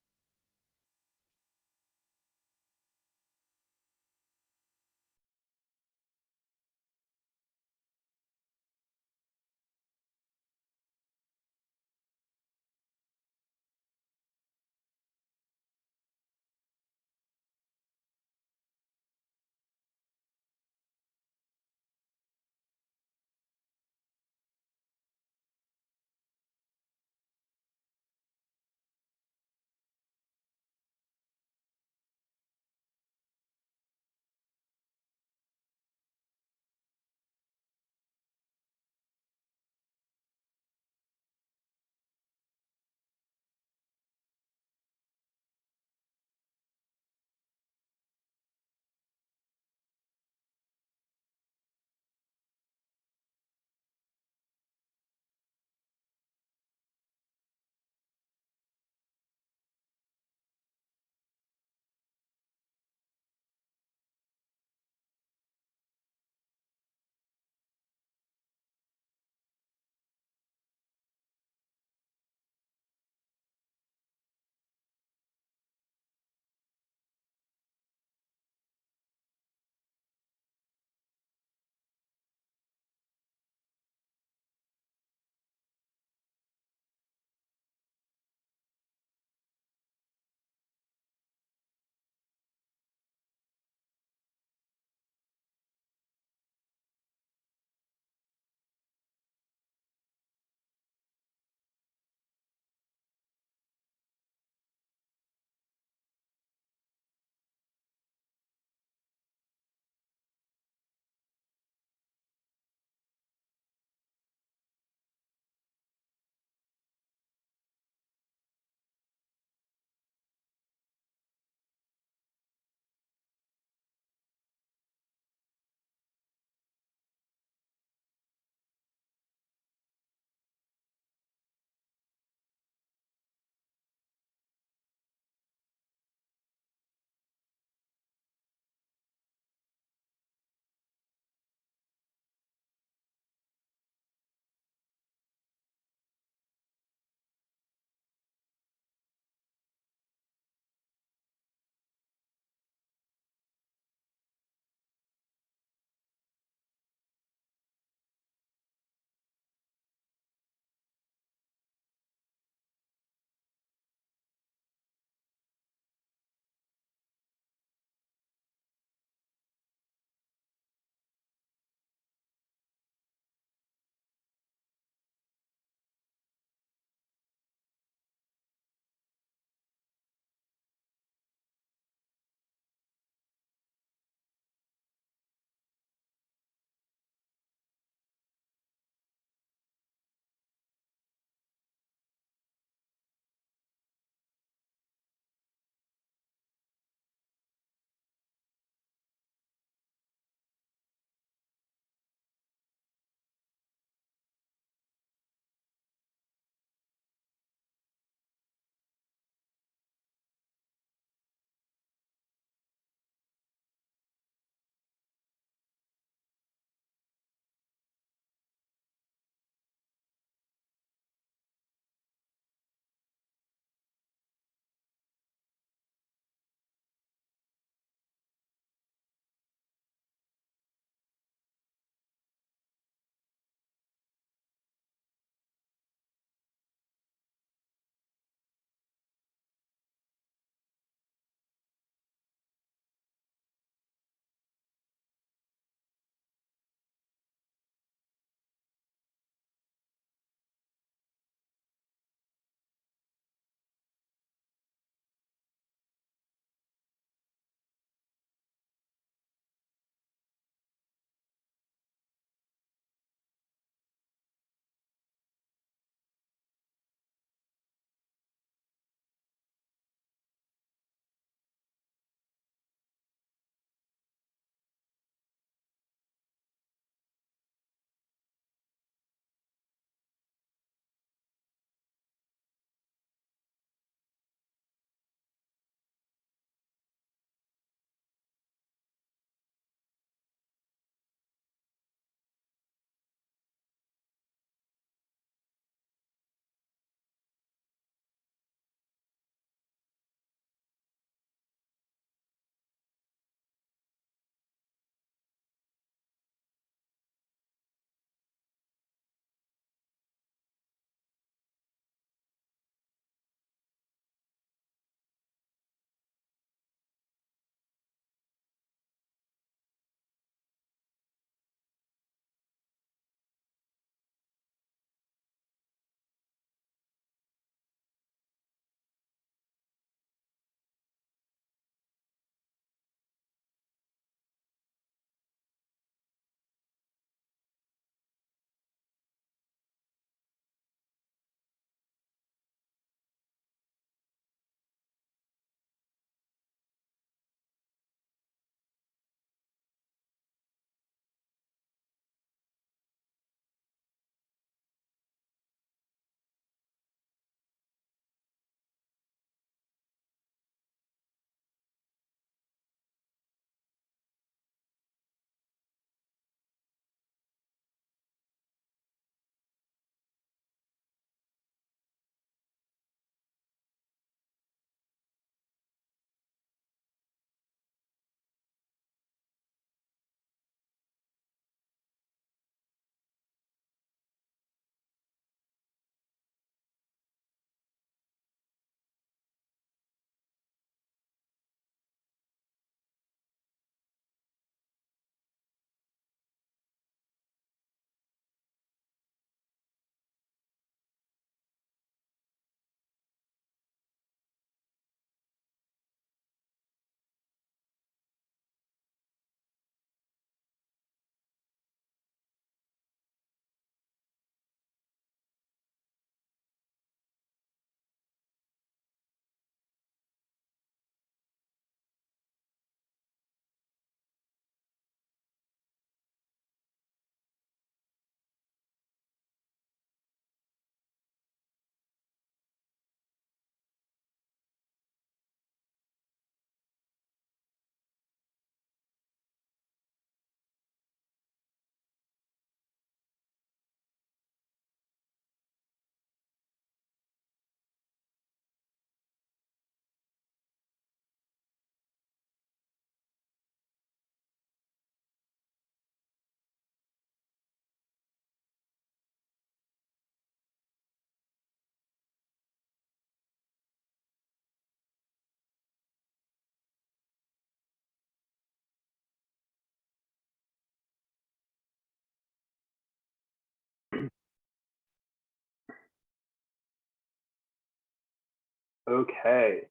Okay,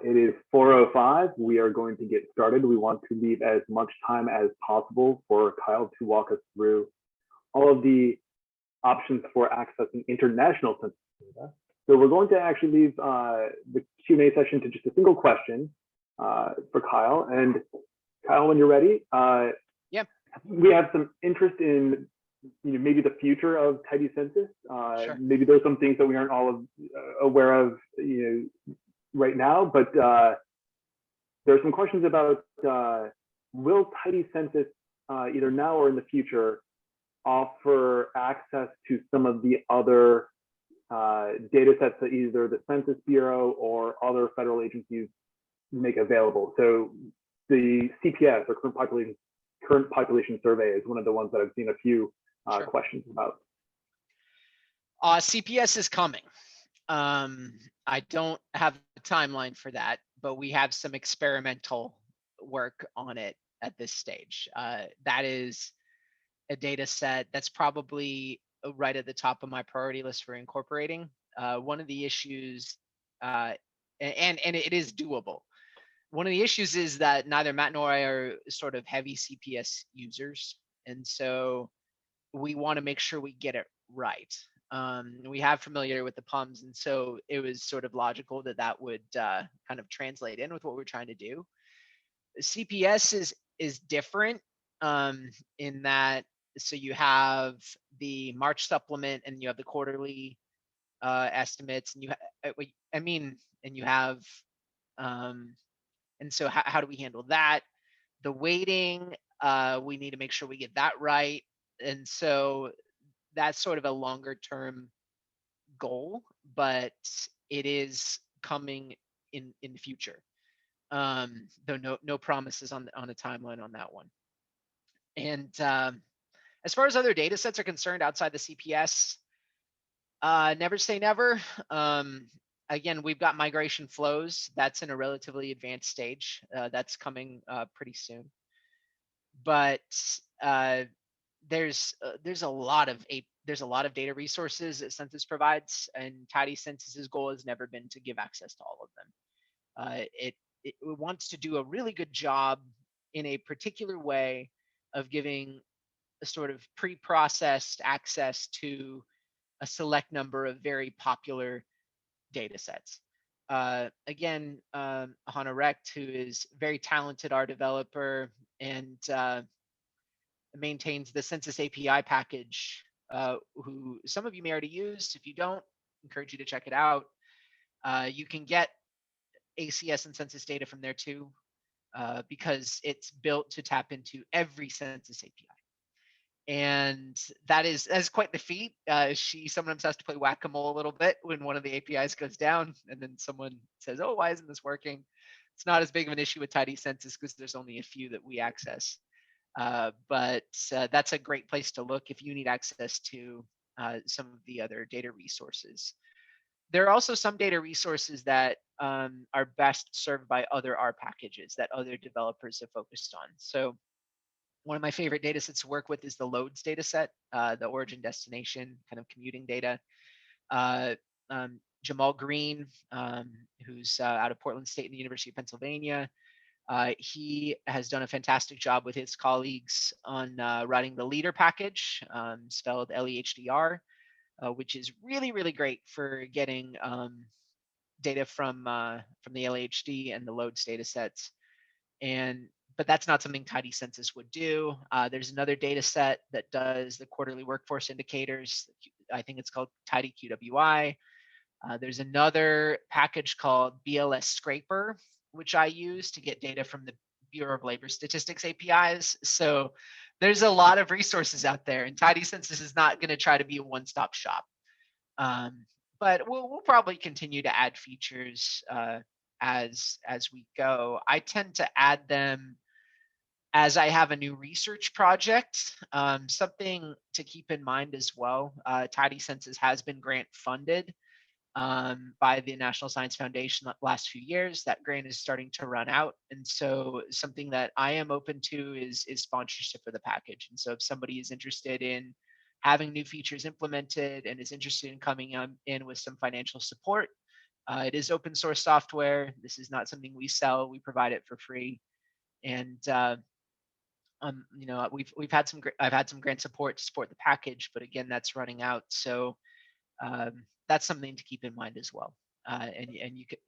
it is 4:05. We are going to get started. We want to leave as much time as possible for Kyle to walk us through all of the options for accessing international census data. So we're going to actually leave the Q&A session to just a single question for Kyle. And Kyle, when you're ready, Yeah. We have some interest in maybe the future of tidy census. Sure. Maybe there's some things that we aren't all aware of right now, but there are some questions about will tidy census either now or in the future offer access to some of the other data sets that either the Census Bureau or other federal agencies make available. So the CPS, or current population survey, is one of the ones that I've seen a few Sure. questions about. CPS is coming. I don't have a timeline for that, but we have some experimental work on it at this stage. That is a data set that's probably right at the top of my priority list for incorporating. One of the issues, and it is doable. One of the issues is that neither Matt nor I are sort of heavy CPS users, and so we want to make sure we get it right. We have familiar with the Pums, and so it was sort of logical that that would kind of translate in with what we're trying to do. CPS is different in that, so you have the March supplement and you have the quarterly estimates, and and you have and so how do we handle that? The weighting, we need to make sure we get that right, and so that's sort of a longer term goal, but it is coming in the future. Though no promises on a timeline on that one. And as far as other data sets are concerned outside the CPS, never say never. Again, we've got migration flows. That's in a relatively advanced stage. That's coming pretty soon. But there's a lot of data resources that Census provides, and Tidy Census's goal has never been to give access to all of them. It wants to do a really good job in a particular way of giving a sort of pre-processed access to a select number of very popular data sets. Again, Hannah Recht, who is very talented R developer and maintains the Census API package, who some of you may already use. If you don't, I encourage you to check it out. You can get ACS and census data from there too, because it's built to tap into every census API. And that's quite the feat. She sometimes has to play whack-a-mole a little bit when one of the APIs goes down, and then someone says, "Oh, why isn't this working?" It's not as big of an issue with Tidy Census because there's only a few that we access. But that's a great place to look if you need access to some of the other data resources. There are also some data resources that are best served by other R packages that other developers have focused on. So one of my favorite data sets to work with is the loads data set, the origin destination kind of commuting data. Jamal Green, who's out of Portland State and the University of Pennsylvania, he has done a fantastic job with his colleagues on writing the leader package, spelled LEHDR, which is really, really great for getting data from the LHD and the loads data sets. But that's not something Tidy Census would do. There's another data set that does the quarterly workforce indicators. I think it's called Tidy QWI. There's another package called BLS Scraper, which I use to get data from the Bureau of Labor Statistics APIs. So there's a lot of resources out there, and Tidy Census is not going to try to be a one-stop shop. But we'll probably continue to add features as we go. I tend to add them as I have a new research project. Something to keep in mind as well, Tidy Census has been grant funded by the National Science Foundation the last few years. That grant is starting to run out. And so something that I am open to is sponsorship for the package. And so if somebody is interested in having new features implemented and is interested in coming in with some financial support, It is open source software. This is not something we sell. We provide it for free. And you know, we've had some I've had some grant support to support the package, but again, that's running out. So that's something to keep in mind as well. And you could,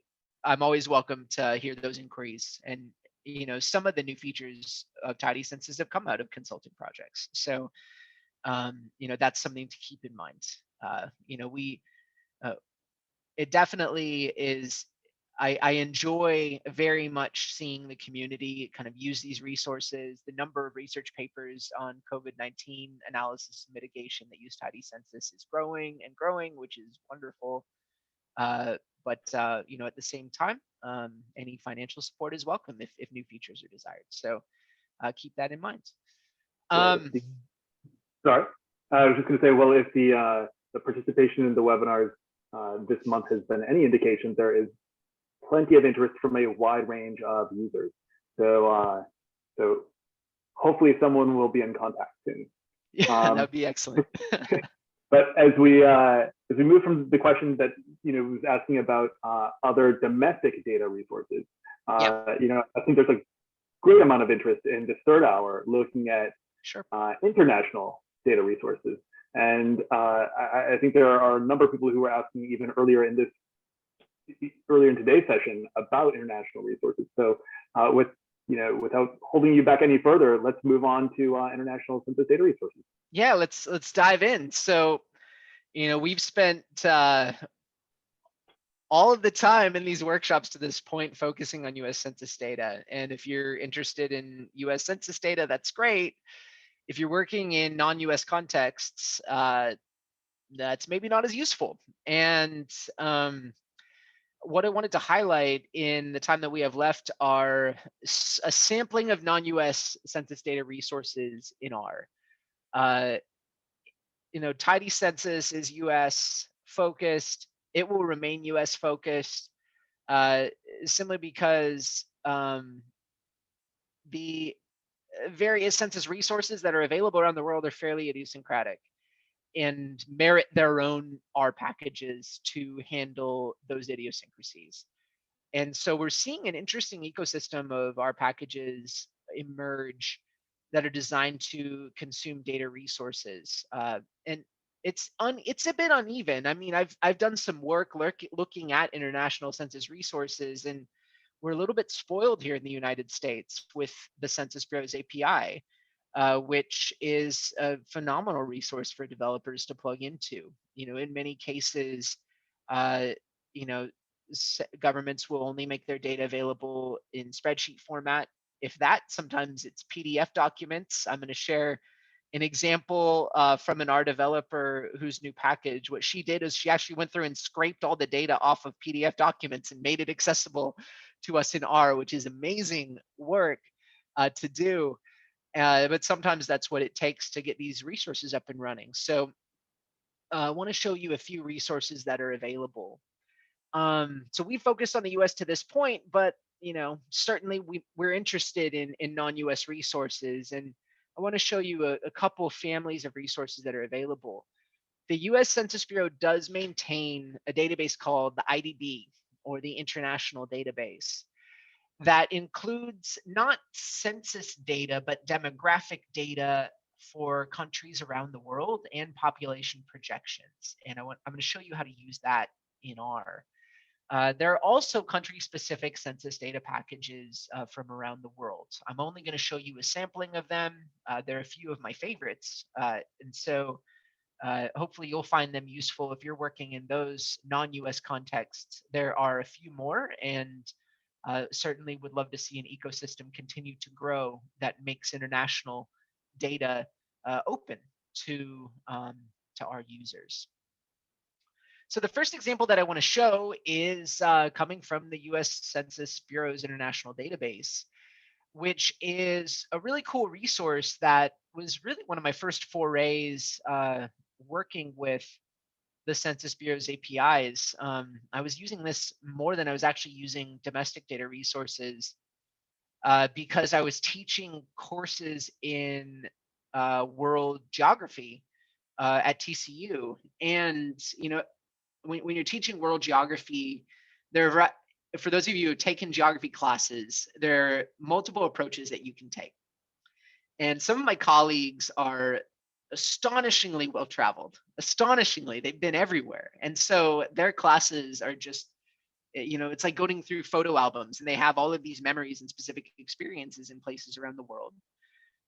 I'm always welcome to hear those inquiries. And you know, some of the new features of Tidy Census have come out of consulting projects. So you know, that's something to keep in mind. You know, it definitely is. I enjoy very much seeing the community kind of use these resources. The number of research papers on COVID-19 analysis and mitigation that use Tidy Census is growing and growing, which is wonderful. But you know, at the same time, any financial support is welcome if new features are desired. So keep that in mind. Sorry, I was just going to say, well, if the participation in the webinars this month has been any indication, there is plenty of interest from a wide range of users. So so hopefully someone will be in contact soon. Yeah, that'd be excellent. But as we move from the question that was asking about other domestic data resources, you know, I think there's a great amount of interest in this third hour looking at international data resources. And I think there are a number of people who were asking even earlier in today's session about international resources. So without holding you back any further, let's move on to international census data resources. Yeah, let's dive in. So, you know, we've spent all of the time in these workshops to this point focusing on US Census data. And if you're interested in US Census data, that's great. If you're working in non-US contexts, that's maybe not as useful. And what I wanted to highlight in the time that we have left are a sampling of non-US census data resources in R. You know, Tidy Census is US focused. It will remain US focused, simply because the various census resources that are available around the world are fairly idiosyncratic and merit their own R packages to handle those idiosyncrasies. And so we're seeing an interesting ecosystem of R packages emerge that are designed to consume data resources. And it's a bit uneven. I mean, I've done some work looking at international census resources, and we're a little bit spoiled here in the United States with the Census Bureau's API, which is a phenomenal resource for developers to plug into. You know, in many cases, you know, governments will only make their data available in spreadsheet format. If that, sometimes it's PDF documents. I'm going to share an example from an R developer whose new package. What she did is she actually went through and scraped all the data off of PDF documents and made it accessible to us in R, which is amazing work to do. But sometimes that's what it takes to get these resources up and running. So I want to show you a few resources that are available. So we focused on the US to this point, but you know, certainly we're interested in non-US resources. And I want to show you a couple of families of resources that are available. The US Census Bureau does maintain a database called the IDB, or the International Database, that includes not census data, but demographic data for countries around the world and population projections. And I'm going to show you how to use that in R. There are also country-specific census data packages from around the world. I'm only going to show you a sampling of them. There are a few of my favorites. And so hopefully you'll find them useful if you're working in those non-US contexts. There are a few more, and certainly would love to see an ecosystem continue to grow that makes international data open to our users. So the first example that I want to show is coming from the US Census Bureau's International Database, which is a really cool resource that was really one of my first forays working with the Census Bureau's APIs. I was using this more than I was actually using domestic data resources because I was teaching courses in world geography at TCU. And, you know, when you're teaching world geography, for those of you who've taken geography classes, there are multiple approaches that you can take. And some of my colleagues are astonishingly well-traveled. Astonishingly, they've been everywhere. And so their classes are just, it's like going through photo albums, and they have all of these memories and specific experiences in places around the world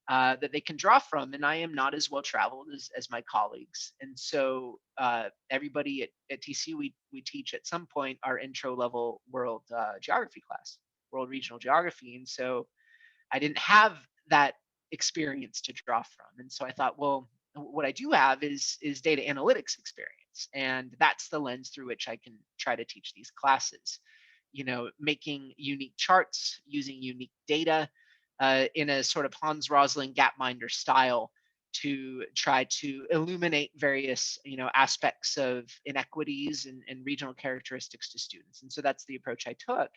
that they can draw from. And I am not as well-traveled as my colleagues. And so everybody at TCU, we teach at some point our intro level world geography class, world regional geography. And so I didn't have that experience to draw from. And so I thought, well, what I do have is data analytics experience. And that's the lens through which I can try to teach these classes, making unique charts, using unique data in a sort of Hans Rosling Gapminder style to try to illuminate various, aspects of inequities and regional characteristics to students. And so that's the approach I took.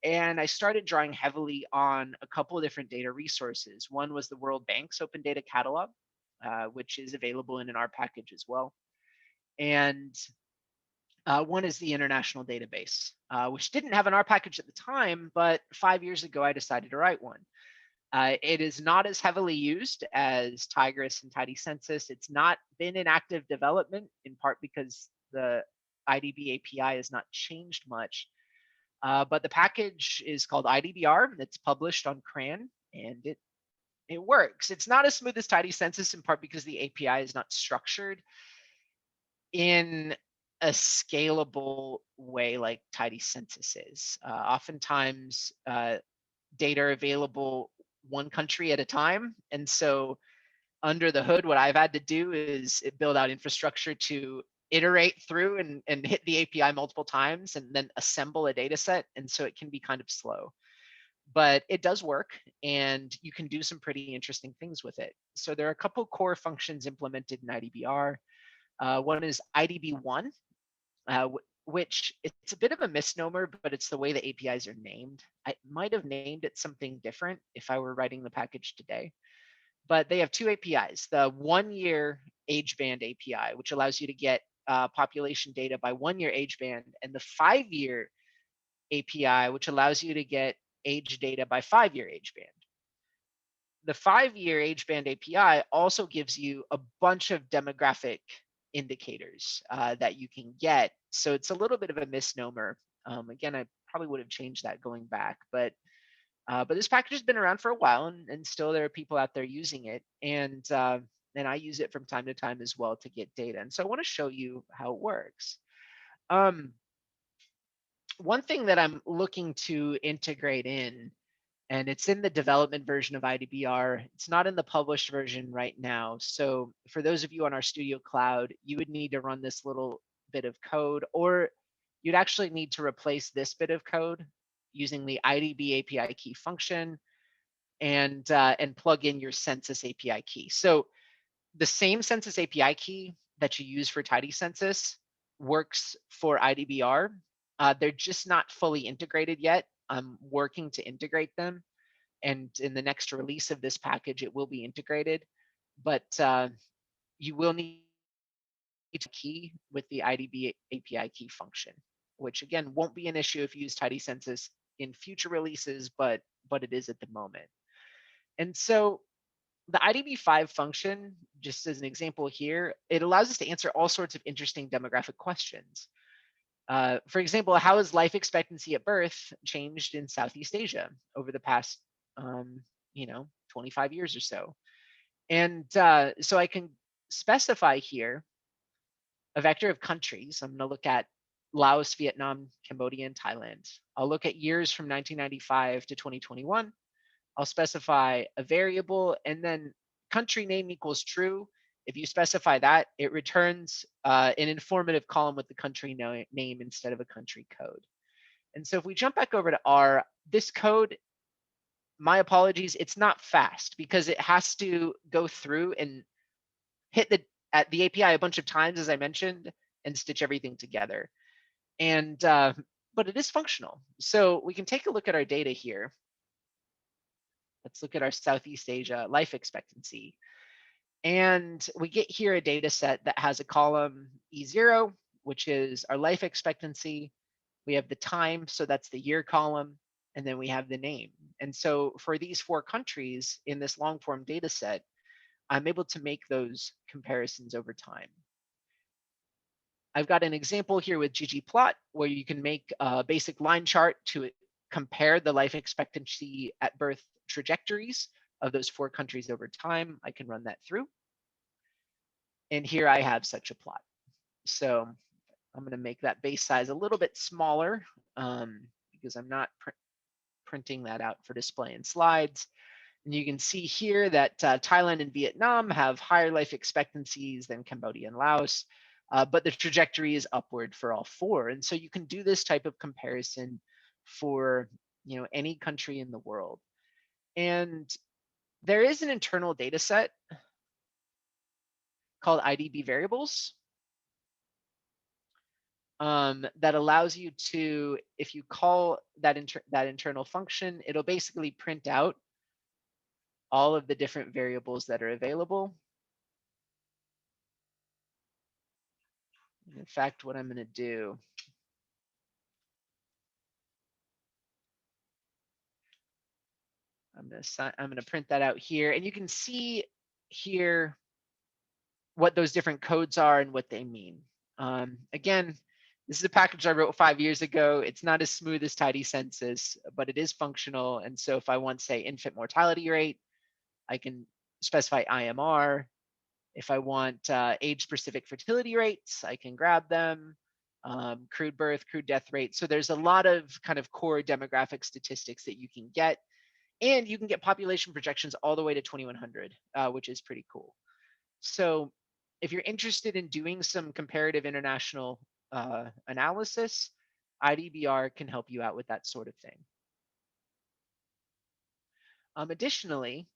And I started drawing heavily on a couple of different data resources. One was the World Bank's Open Data Catalog, which is available in an R package as well. And one is the International Database, which didn't have an R package at the time, but 5 years ago, I decided to write one. It is not as heavily used as Tigris and Tidy Census. It's not been in active development, in part because the IDB API has not changed much. But the package is called idbr. It's published on CRAN, and it works. It's not as smooth as Tidy Census, in part because the API is not structured in a scalable way like Tidy Census is. Oftentimes, data are available one country at a time. And so under the hood, what I've had to do is build out infrastructure to iterate through and hit the API multiple times and then assemble a data set. And so it can be kind of slow, but it does work, and you can do some pretty interesting things with it. So there are a couple core functions implemented in IDBR. One is IDB1, which it's a bit of a misnomer, but it's the way the APIs are named. I might have named it something different if I were writing the package today. But they have two APIs, the 1 year age band API, which allows you to get population data by 1 year age band, and the 5 year API, which allows you to get age data by 5 year age band. The 5 year age band API also gives you a bunch of demographic indicators that you can get. So it's a little bit of a misnomer. Again, I probably would have changed that going back, but this package has been around for a while, and still there are people out there using it. And I use it from time to time as well to get data. And so I want to show you how it works. One thing that I'm looking to integrate in, and it's in the development version of IDBR, it's not in the published version right now. So for those of you on our Studio Cloud, you would need to run this little bit of code, or you'd actually need to replace this bit of code using the IDB API key function and plug in your census API key. So the same census API key that you use for Tidy Census works for IDBR. They're just not fully integrated yet. I'm working to integrate them, and in the next release of this package, it will be integrated. But you will need to key with the IDB API key function, which again won't be an issue if you use Tidy Census in future releases, but it is at the moment. And so the IDB5 function, just as an example here, it allows us to answer all sorts of interesting demographic questions. For example, how has life expectancy at birth changed in Southeast Asia over the past, 25 years or so? And so I can specify here a vector of countries. I'm going to look at Laos, Vietnam, Cambodia, and Thailand. I'll look at years from 1995 to 2021. I'll specify a variable, and then country name equals true. If you specify that, it returns an informative column with the country name instead of a country code. And so if we jump back over to R, this code, my apologies, it's not fast because it has to go through and hit the API a bunch of times, as I mentioned, and stitch everything together. And but it is functional. So we can take a look at our data here. Let's look at our Southeast Asia life expectancy. And we get here a data set that has a column E0, which is our life expectancy, We have the time, so that's the year column, and then we have the name. And so for these 4 countries in this long form data set, I'm able to make those comparisons over time. I've got an example here with Ggplot where you can make a basic line chart to compare the life expectancy at birth trajectories of those 4 countries over time. I can run that through. And here I have such a plot. So I'm going to make that base size a little bit smaller because I'm not printing that out for display in slides. And you can see here that Thailand and Vietnam have higher life expectancies than Cambodia and Laos, but the trajectory is upward for all 4. And so you can do this type of comparison for any country in the world. And there is an internal data set called Idb Variables that allows you to, if you call that internal function, it'll basically print out all of the different variables that are available. In fact, what I'm going to do, I'm going to print that out here, and you can see here what those different codes are and what they mean. Again, this is a package I wrote 5 years ago. It's not as smooth as Tidy Census, but it is functional. And so if I want, say, infant mortality rate, I can specify IMR. If I want age-specific fertility rates, I can grab them. Crude birth, crude death rate. So there's a lot of kind of core demographic statistics that you can get. And you can get population projections all the way to 2100, which is pretty cool. So if you're interested in doing some comparative international analysis, IDBR can help you out with that sort of thing. Additionally,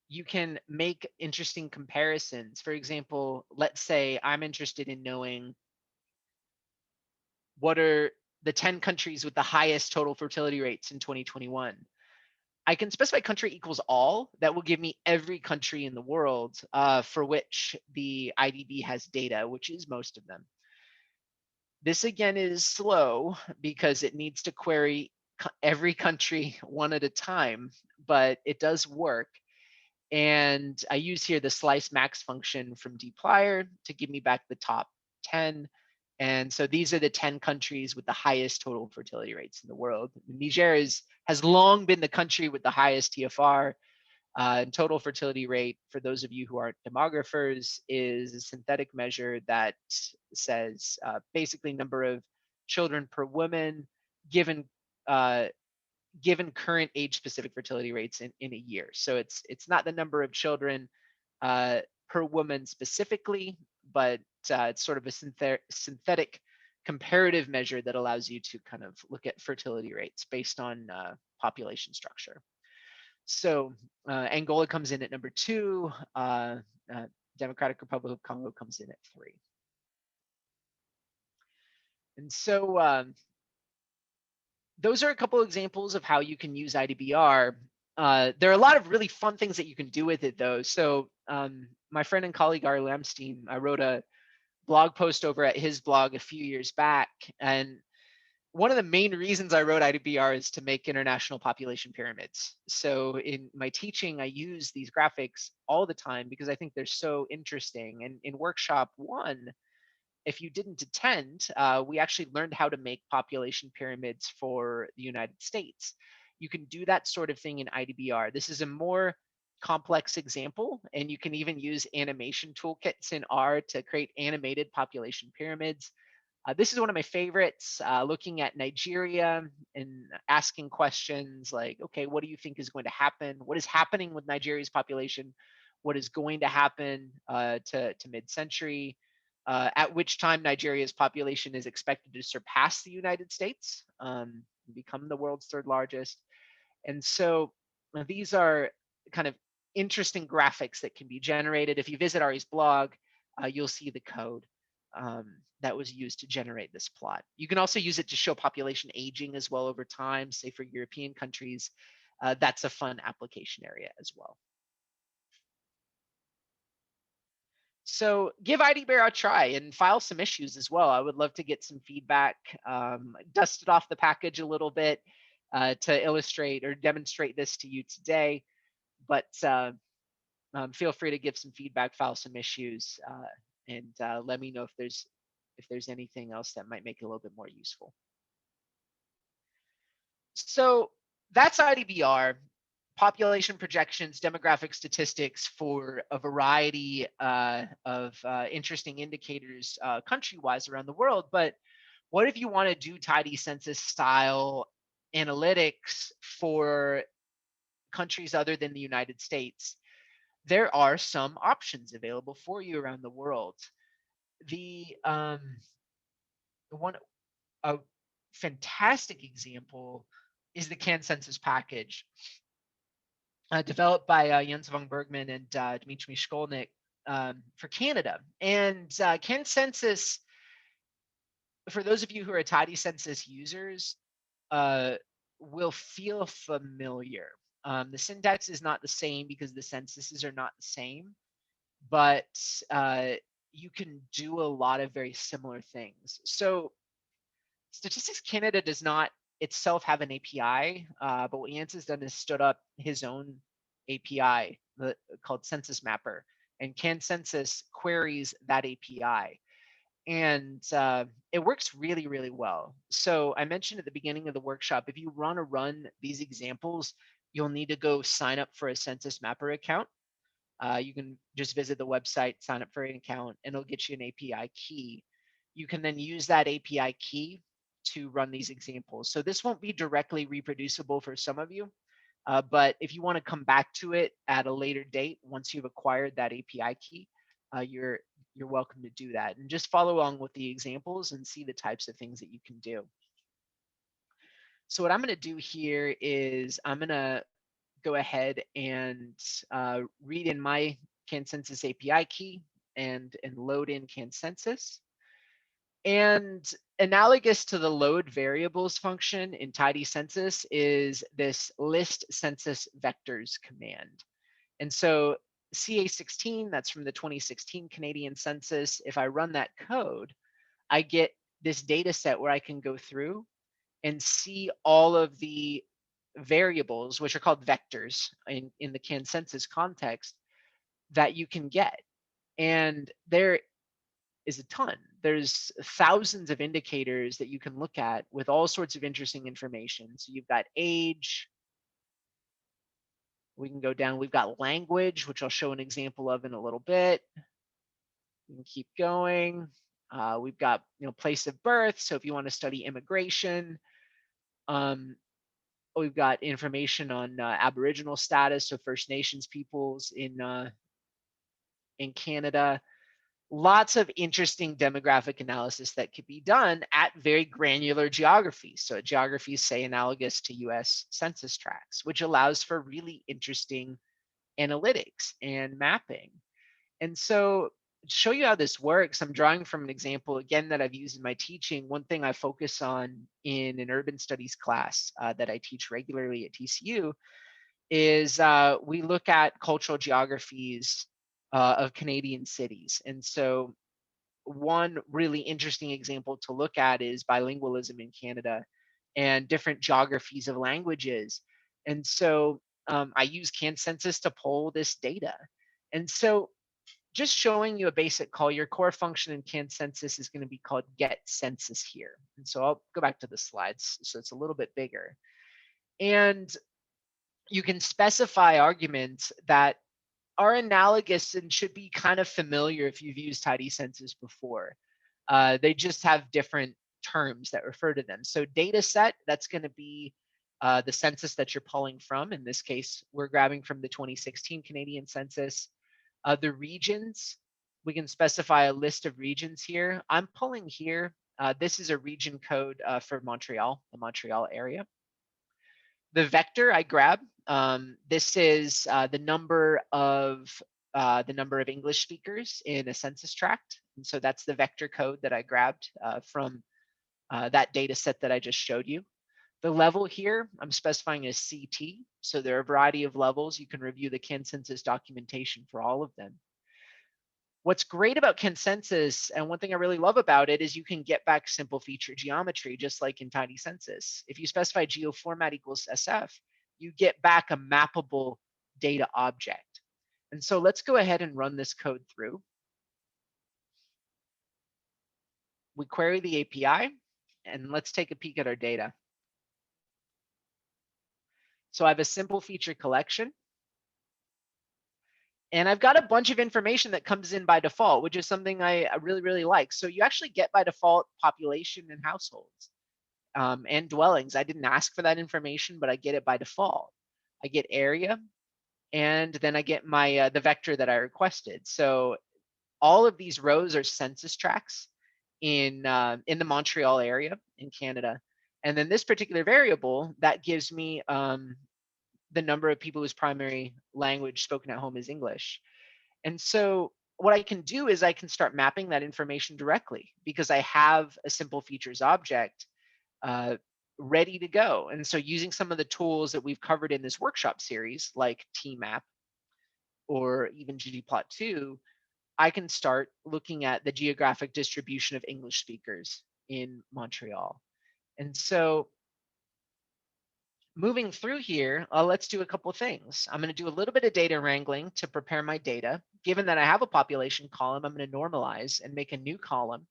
you can make interesting comparisons. For example, let's say I'm interested in knowing what are the 10 countries with the highest total fertility rates in 2021. I can specify country equals all. That will give me every country in the world for which the IDB has data, which is most of them. This again is slow because it needs to query every country one at a time, but it does work. And I use here the slice max function from dplyr to give me back the top 10. And so these are the 10 countries with the highest total fertility rates in the world. Niger has long been the country with the highest TFR. And total fertility rate, for those of you who aren't demographers, is a synthetic measure that says basically number of children per woman given given current age-specific fertility rates in a year. So it's not the number of children per woman specifically, but it's sort of a synthetic comparative measure that allows you to kind of look at fertility rates based on population structure. So Angola comes in at number 2, Democratic Republic of Congo comes in at 3. And so those are a couple examples of how you can use IDBR. There are a lot of really fun things that you can do with it, though. So my friend and colleague Ari Lamstein, I wrote a blog post over at his blog a few years back. And one of the main reasons I wrote IDBR is to make international population pyramids. So in my teaching, I use these graphics all the time because I think they're so interesting. And in workshop 1, if you didn't attend, we actually learned how to make population pyramids for the United States. You can do that sort of thing in IDBR. This is a more complex example, and you can even use animation toolkits in R to create animated population pyramids. This is one of my favorites, looking at Nigeria and asking questions like, okay, what do you think is going to happen? What is happening with Nigeria's population? What is going to happen to mid-century? At which time Nigeria's population is expected to surpass the United States, become the world's 3rd largest. And so these are kind of interesting graphics that can be generated. If you visit Ari's blog, you'll see the code that was used to generate this plot. You can also use it to show population aging as well over time, say for European countries. That's a fun application area as well. So give IDbr a try and file some issues as well. I would love to get some feedback, dust it off the package a little bit to illustrate or demonstrate this to you today. But feel free to give some feedback, file some issues, and let me know if there's anything else that might make it a little bit more useful. So that's IDBR, population projections, demographic statistics for a variety of interesting indicators country-wise around the world. But what if you want to do tidy census style analytics for countries other than the United States? There are some options available for you around the world. The one a fantastic example is the Census package, developed by Jens von Bergman and Dmitry Shkolnik for Canada. And Census, for those of you who are tidy census users, will feel familiar. The syntax is not the same because the censuses are not the same, but you can do a lot of very similar things. So Statistics Canada does not itself have an API, but what Jens has done is stood up his own API called Census Mapper, and Census queries that API. And it works really, really well. So I mentioned at the beginning of the workshop, if you want to run these examples, you'll need to go sign up for a Census Mapper account. You can just visit the website, sign up for an account, and it'll get you an API key. You can then use that API key to run these examples. So this won't be directly reproducible for some of you, but if you want to come back to it at a later date, once you've acquired that API key, you're welcome to do that. And just follow along with the examples and see the types of things that you can do. So what I'm going to do here is I'm going to go ahead and read in my Census API key and load in Census. And analogous to the load variables function in tidy census is this list census vectors command. And so CA16, that's from the 2016 Canadian census. If I run that code, I get this data set where I can go through and see all of the variables, which are called vectors in the Census context, that you can get. And there is a ton. There's thousands of indicators that you can look at with all sorts of interesting information. So you've got age. We can go down. We've got language, which I'll show an example of in a little bit. We can keep going. We've got place of birth. So if you want to study immigration, we've got information on Aboriginal status, so First Nations peoples in Canada. Lots of interesting demographic analysis that could be done at very granular geographies. So geographies, say, analogous to US Census tracts, which allows for really interesting analytics and mapping. And so to show you how this works, I'm drawing from an example, again, that I've used in my teaching. One thing I focus on in an urban studies class that I teach regularly at TCU is we look at cultural geographies of Canadian cities. And so one really interesting example to look at is bilingualism in Canada and different geographies of languages. And so I use Census to pull this data. And so just showing you a basic call, your core function in Census is going to be called get census here. And so I'll go back to the slides so it's a little bit bigger. And you can specify arguments that are analogous and should be kind of familiar if you've used tidy census before. They just have different terms that refer to them. So data set, that's going to be the census that you're pulling from. In this case, we're grabbing from the 2016 Canadian census. The regions, we can specify a list of regions here. I'm pulling here. This is a region code for Montreal, the Montreal area. The vector I grab, this is the number of English speakers in a census tract. And so that's the vector code that I grabbed from that data set that I just showed you. The level here, I'm specifying as CT. So there are a variety of levels. You can review the Census documentation for all of them. What's great about consensus, and one thing I really love about it, is you can get back simple feature geometry, just like in Tidy Census. If you specify geoformat equals SF, you get back a mappable data object. And so let's go ahead and run this code through. We query the API, and let's take a peek at our data. So I have a simple feature collection. And I've got a bunch of information that comes in by default, which is something I really, really like. So you actually get by default population and households and dwellings. I didn't ask for that information, but I get it by default. I get area, and then I get my the vector that I requested. So all of these rows are census tracts in the Montreal area in Canada. And then this particular variable, that gives me the number of people whose primary language spoken at home is English. And so what I can do is I can start mapping that information directly because I have a simple features object ready to go. And so using some of the tools that we've covered in this workshop series, like tmap or even Ggplot 2, I can start looking at the geographic distribution of English speakers in Montreal. And so moving through here, let's do a couple of things. I'm going to do a little bit of data wrangling to prepare my data. Given that I have a population column, I'm going to normalize and make a new column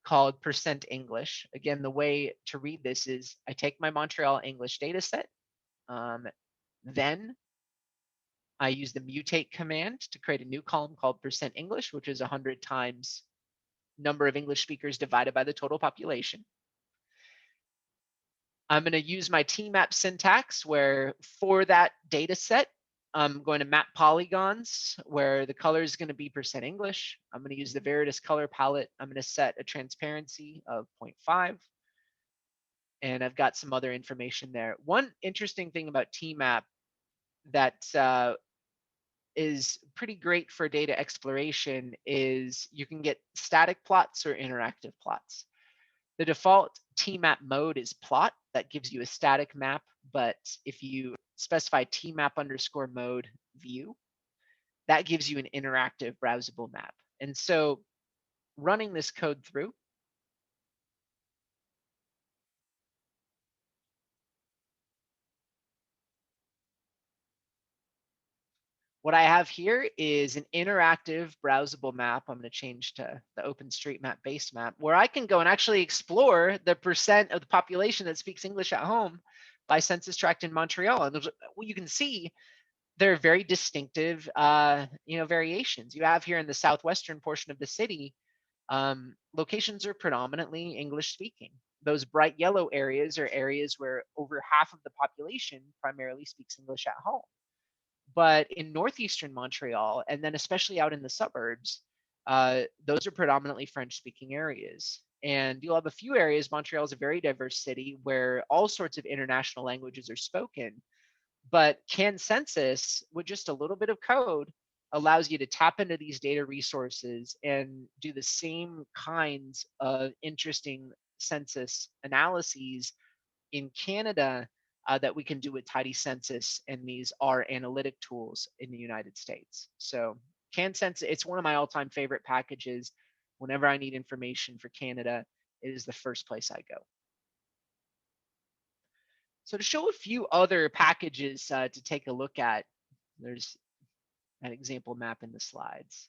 called % English. Again, the way to read this is I take my Montreal English data set, then I use the mutate command to create a new column called % English, which is 100 times number of English speakers divided by the total population. I'm going to use my tmap syntax where for that data set, I'm going to map polygons where the color is going to be % English. I'm going to use the Veritas color palette. I'm going to set a transparency of 0.5. And I've got some other information there. One interesting thing about tmap that is pretty great for data exploration is you can get static plots or interactive plots. The default tmap mode is plot. That gives you a static map. But if you specify tmap_mode view, that gives you an interactive browsable map. And so running this code through, what I have here is an interactive browsable map. I'm going to change to the OpenStreetMap base map, where I can go and actually explore the % of the population that speaks English at home by census tract in Montreal. And what you can see, there are very distinctive variations. You have here in the southwestern portion of the city, locations are predominantly English speaking. Those bright yellow areas are areas where over half of the population primarily speaks English at home. But in northeastern Montreal, and then especially out in the suburbs, those are predominantly French-speaking areas. And you'll have a few areas. Montreal is a very diverse city where all sorts of international languages are spoken. But CanCensus, with just a little bit of code, allows you to tap into these data resources and do the same kinds of interesting census analyses in Canada that we can do with Tidy Census and these R analytic tools in the United States. So CanCensus, it's one of my all-time favorite packages. Whenever I need information for Canada, it is the first place I go. So to show a few other packages to take a look at, there's an example map in the slides.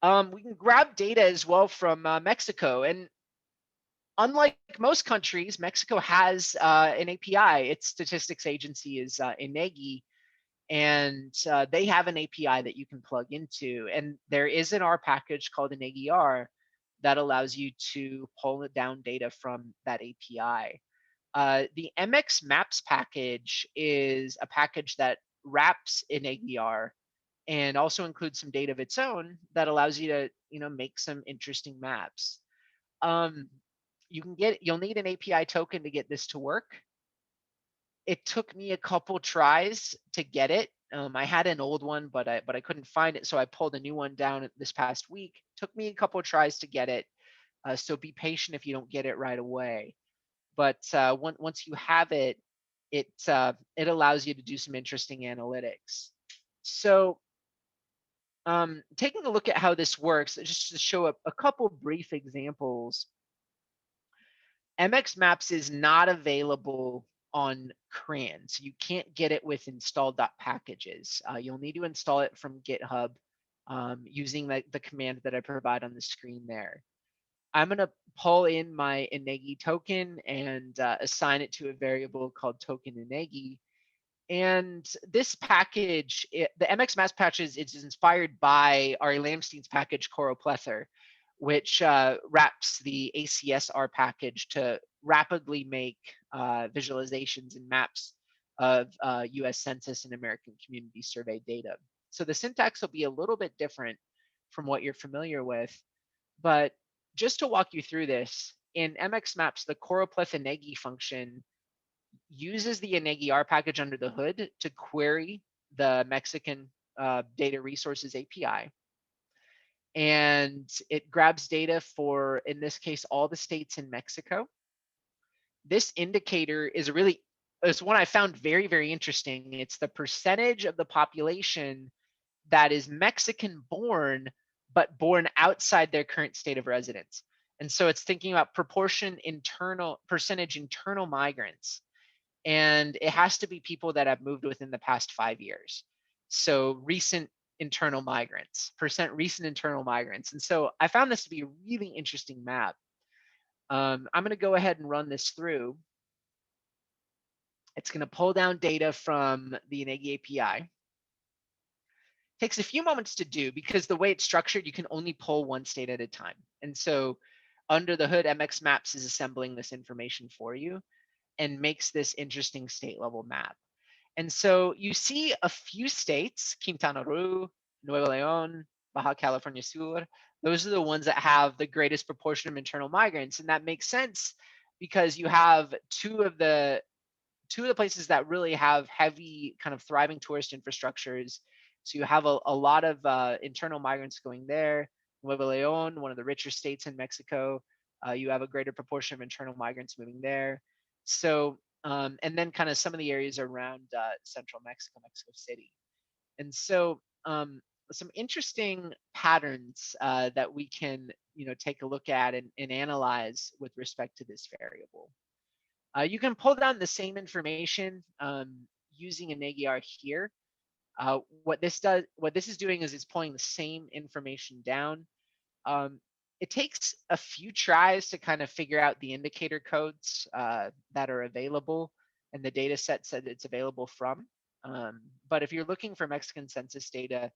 We can grab data as well from Mexico. And unlike most countries, Mexico has an API. Its statistics agency is INEGI, and they have an API that you can plug into. And there is an R package called INEGI-R that allows you to pull down data from that API. The MX Maps package is a package that wraps INEGI-R and also includes some data of its own that allows you to make some interesting maps. You'll need an API token to get this to work. It took me a couple tries to get it. I had an old one, but I couldn't find it, so I pulled a new one down this past week. Took me a couple tries to get it, so be patient if you don't get it right away. But once you have it, it allows you to do some interesting analytics. So taking a look at how this works, just to show a couple brief examples. MX Maps is not available on CRAN, so you can't get it with install.packages. You'll need to install it from GitHub using the command that I provide on the screen there. I'm going to pull in my Inegi token and assign it to a variable called token Inegi. And this package, the MX Maps package is inspired by Ari Lamstein's package Choroplether, which wraps the ACSR package to rapidly make visualizations and maps of US Census and American Community Survey data. So the syntax will be a little bit different from what you're familiar with, but just to walk you through this, in MX Maps, the Choroplether Inegi function uses the InegiR package under the hood to query the Mexican data resources API. And it grabs data for, in this case, all the states in Mexico. This indicator is it's one I found very, very interesting. It's the percentage of the population that is Mexican born, but born outside their current state of residence. And so it's thinking about percentage internal migrants. And it has to be people that have moved within the past 5 years. So recent internal migrants, recent internal migrants. And so I found this to be a really interesting map. I'm going to go ahead and run this through. It's going to pull down data from the Inegi API. Takes a few moments to do because the way it's structured, you can only pull one state at a time. And so under the hood, MX Maps is assembling this information for you and makes this interesting state level map. And so you see a few states, Quintana Roo, Nuevo León, Baja California Sur, those are the ones that have the greatest proportion of internal migrants. And that makes sense because you have two of the places that really have heavy kind of thriving tourist infrastructures. So you have a lot of internal migrants going there. Nuevo León, one of the richer states in Mexico, you have a greater proportion of internal migrants moving there. So, and then kind of some of the areas around central Mexico, Mexico City. And so some interesting patterns that we can, take a look at and analyze with respect to this variable. You can pull down the same information using InegiR here. What this is doing is it's pulling the same information down. It takes a few tries to kind of figure out the indicator codes that are available and the data sets that it's available from. But if you're looking for Mexican census data,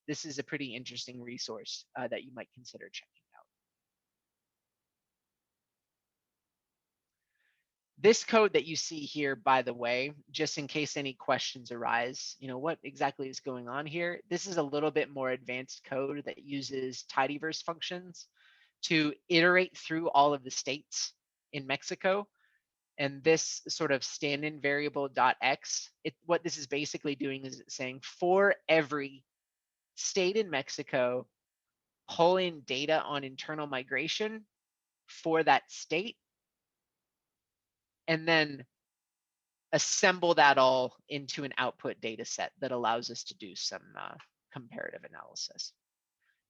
this is a pretty interesting resource that you might consider checking out. This code that you see here, by the way, just in case any questions arise, what exactly is going on here? This is a little bit more advanced code that uses tidyverse functions to iterate through all of the states in Mexico. And this sort of stand-in variable .x, what this is basically doing is it's saying for every state in Mexico, pull in data on internal migration for that state, and then assemble that all into an output data set that allows us to do some comparative analysis.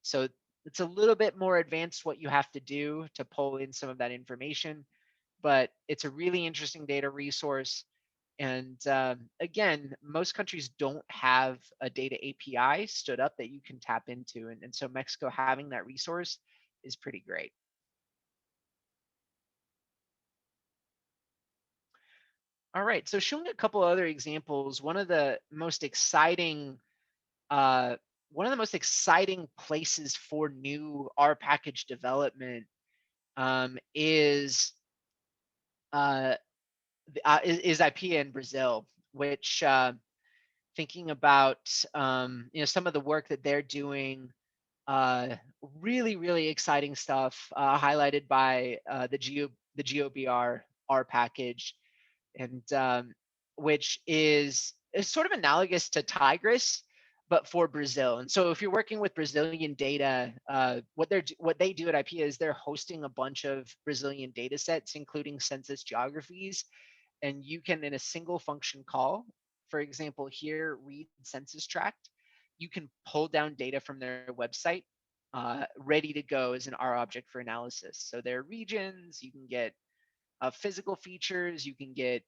So it's a little bit more advanced what you have to do to pull in some of that information, but it's a really interesting data resource. And again, most countries don't have a data API stood up that you can tap into. And so Mexico having that resource is pretty great. All right, so showing a couple other examples, one of the most exciting places for new R package development is IP in Brazil, which thinking about some of the work that they're doing, really, really exciting stuff highlighted by the GeoBR R package, and which is sort of analogous to Tigris, but for Brazil. And so if you're working with Brazilian data, what they do at IP is they're hosting a bunch of Brazilian data sets, including census geographies, and you can, in a single function call, for example, here, read census tract, you can pull down data from their website ready to go as an R object for analysis. So there are regions, you can get physical features, you can get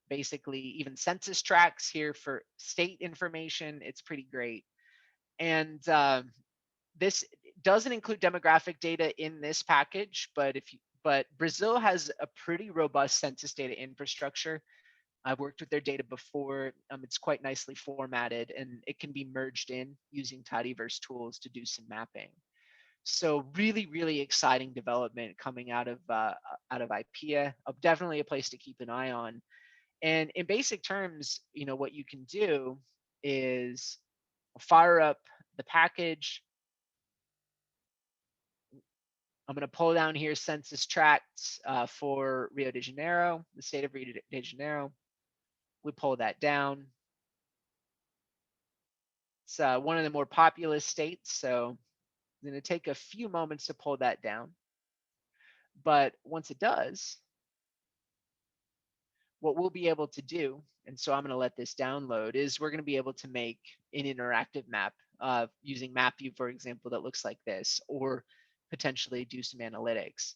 basically even census tracts here for state information. It's pretty great. And this doesn't include demographic data in this package, but Brazil has a pretty robust census data infrastructure. I've worked with their data before. It's quite nicely formatted, and it can be merged in using tidyverse tools to do some mapping. So really, really exciting development coming out of IPEA. Definitely a place to keep an eye on. And in basic terms, what you can do is fire up the package. I'm going to pull down here census tracts for Rio de Janeiro, the state of Rio de Janeiro. We pull that down. It's one of the more populous states, so I'm going to take a few moments to pull that down. But once it does, what we'll be able to do, and so I'm going to let this download, is we're going to be able to make an interactive map using MapView, for example, that looks like this, or potentially do some analytics.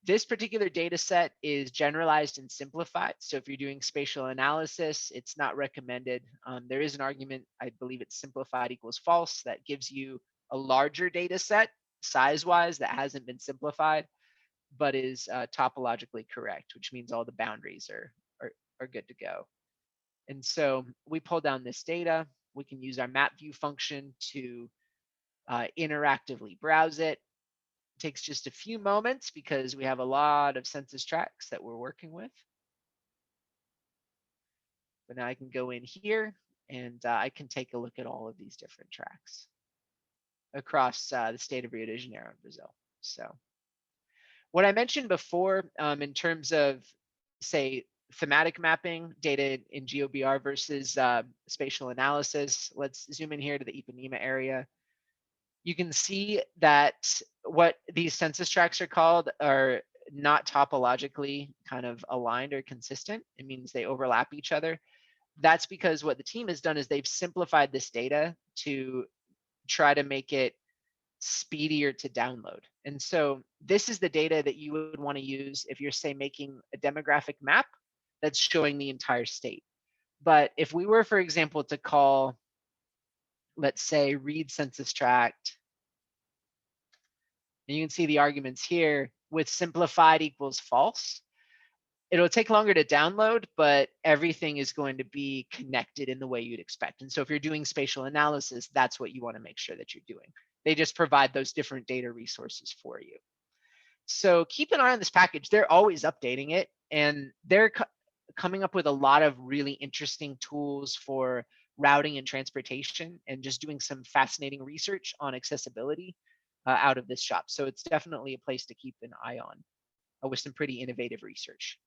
This particular data set is generalized and simplified. So if you're doing spatial analysis, it's not recommended. There is an argument, I believe it's simplified equals false, that gives you a larger data set size-wise that hasn't been simplified, but is topologically correct, which means all the boundaries are good to go. And so we pull down this data. We can use our map view function to interactively browse it. Takes just a few moments because we have a lot of census tracts that we're working with. But now I can go in here and I can take a look at all of these different tracts across the state of Rio de Janeiro in Brazil. So what I mentioned before in terms of, say, thematic mapping, data in GeoBR versus spatial analysis, let's zoom in here to the Ipanema area. You can see that what these census tracts are called are not topologically kind of aligned or consistent. It means they overlap each other. That's because what the team has done is they've simplified this data to try to make it speedier to download. And so this is the data that you would want to use if you're, say, making a demographic map that's showing the entire state. But if we were, for example, to call, let's say, read census tract, and you can see the arguments here with simplified equals false, it'll take longer to download, but everything is going to be connected in the way you'd expect. And so if you're doing spatial analysis, that's what you want to make sure that you're doing. They just provide those different data resources for you. So keep an eye on this package. They're always updating it, and they're coming up with a lot of really interesting tools for routing and transportation, and just doing some fascinating research on accessibility out of this shop. So it's definitely a place to keep an eye on with some pretty innovative research.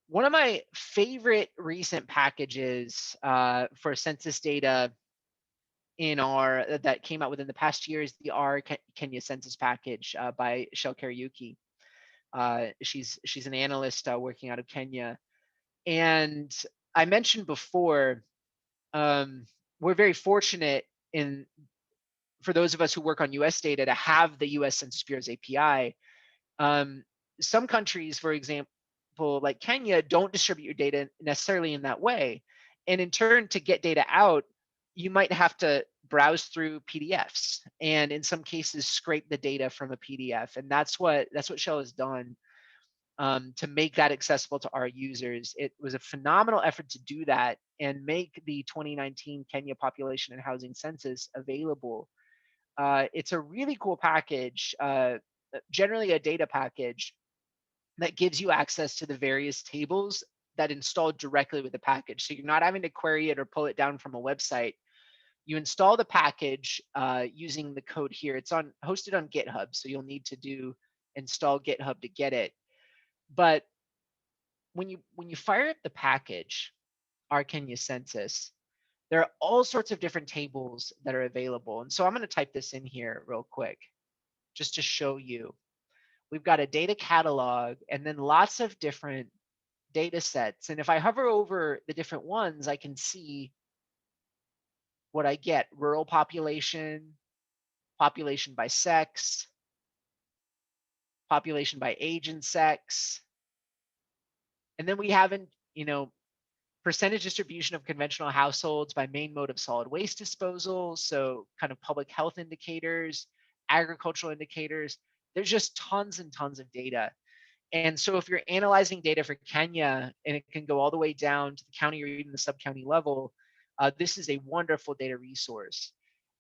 One of my favorite recent packages for census data in R that came out within the past year is the R Kenya census package by Shel Kariuki. She's an analyst working out of Kenya. And I mentioned before, we're very fortunate for those of us who work on US data to have the US Census Bureau's API. Some countries, for example, like Kenya, don't distribute your data necessarily in that way. And in turn, to get data out, you might have to browse through PDFs, and in some cases scrape the data from a PDF. And that's what Shell has done to make that accessible to our users. It was a phenomenal effort to do that and make the 2019 Kenya Population and Housing Census available. It's a really cool package, generally a data package that gives you access to the various tables that install directly with the package. So you're not having to query it or pull it down from a website. You install the package using the code here. It's hosted on GitHub, so you'll need to do install GitHub to get it. But when you fire up the package, our Kenya Census, there are all sorts of different tables that are available. And so I'm going to type this in here real quick just to show you. We've got a data catalog and then lots of different data sets. And if I hover over the different ones, I can see what I get: rural population, population by sex, population by age and sex. And then we have, percentage distribution of conventional households by main mode of solid waste disposal. So kind of public health indicators, agricultural indicators. There's just tons and tons of data. And so if you're analyzing data for Kenya, and it can go all the way down to the county or even the sub-county level, this is a wonderful data resource.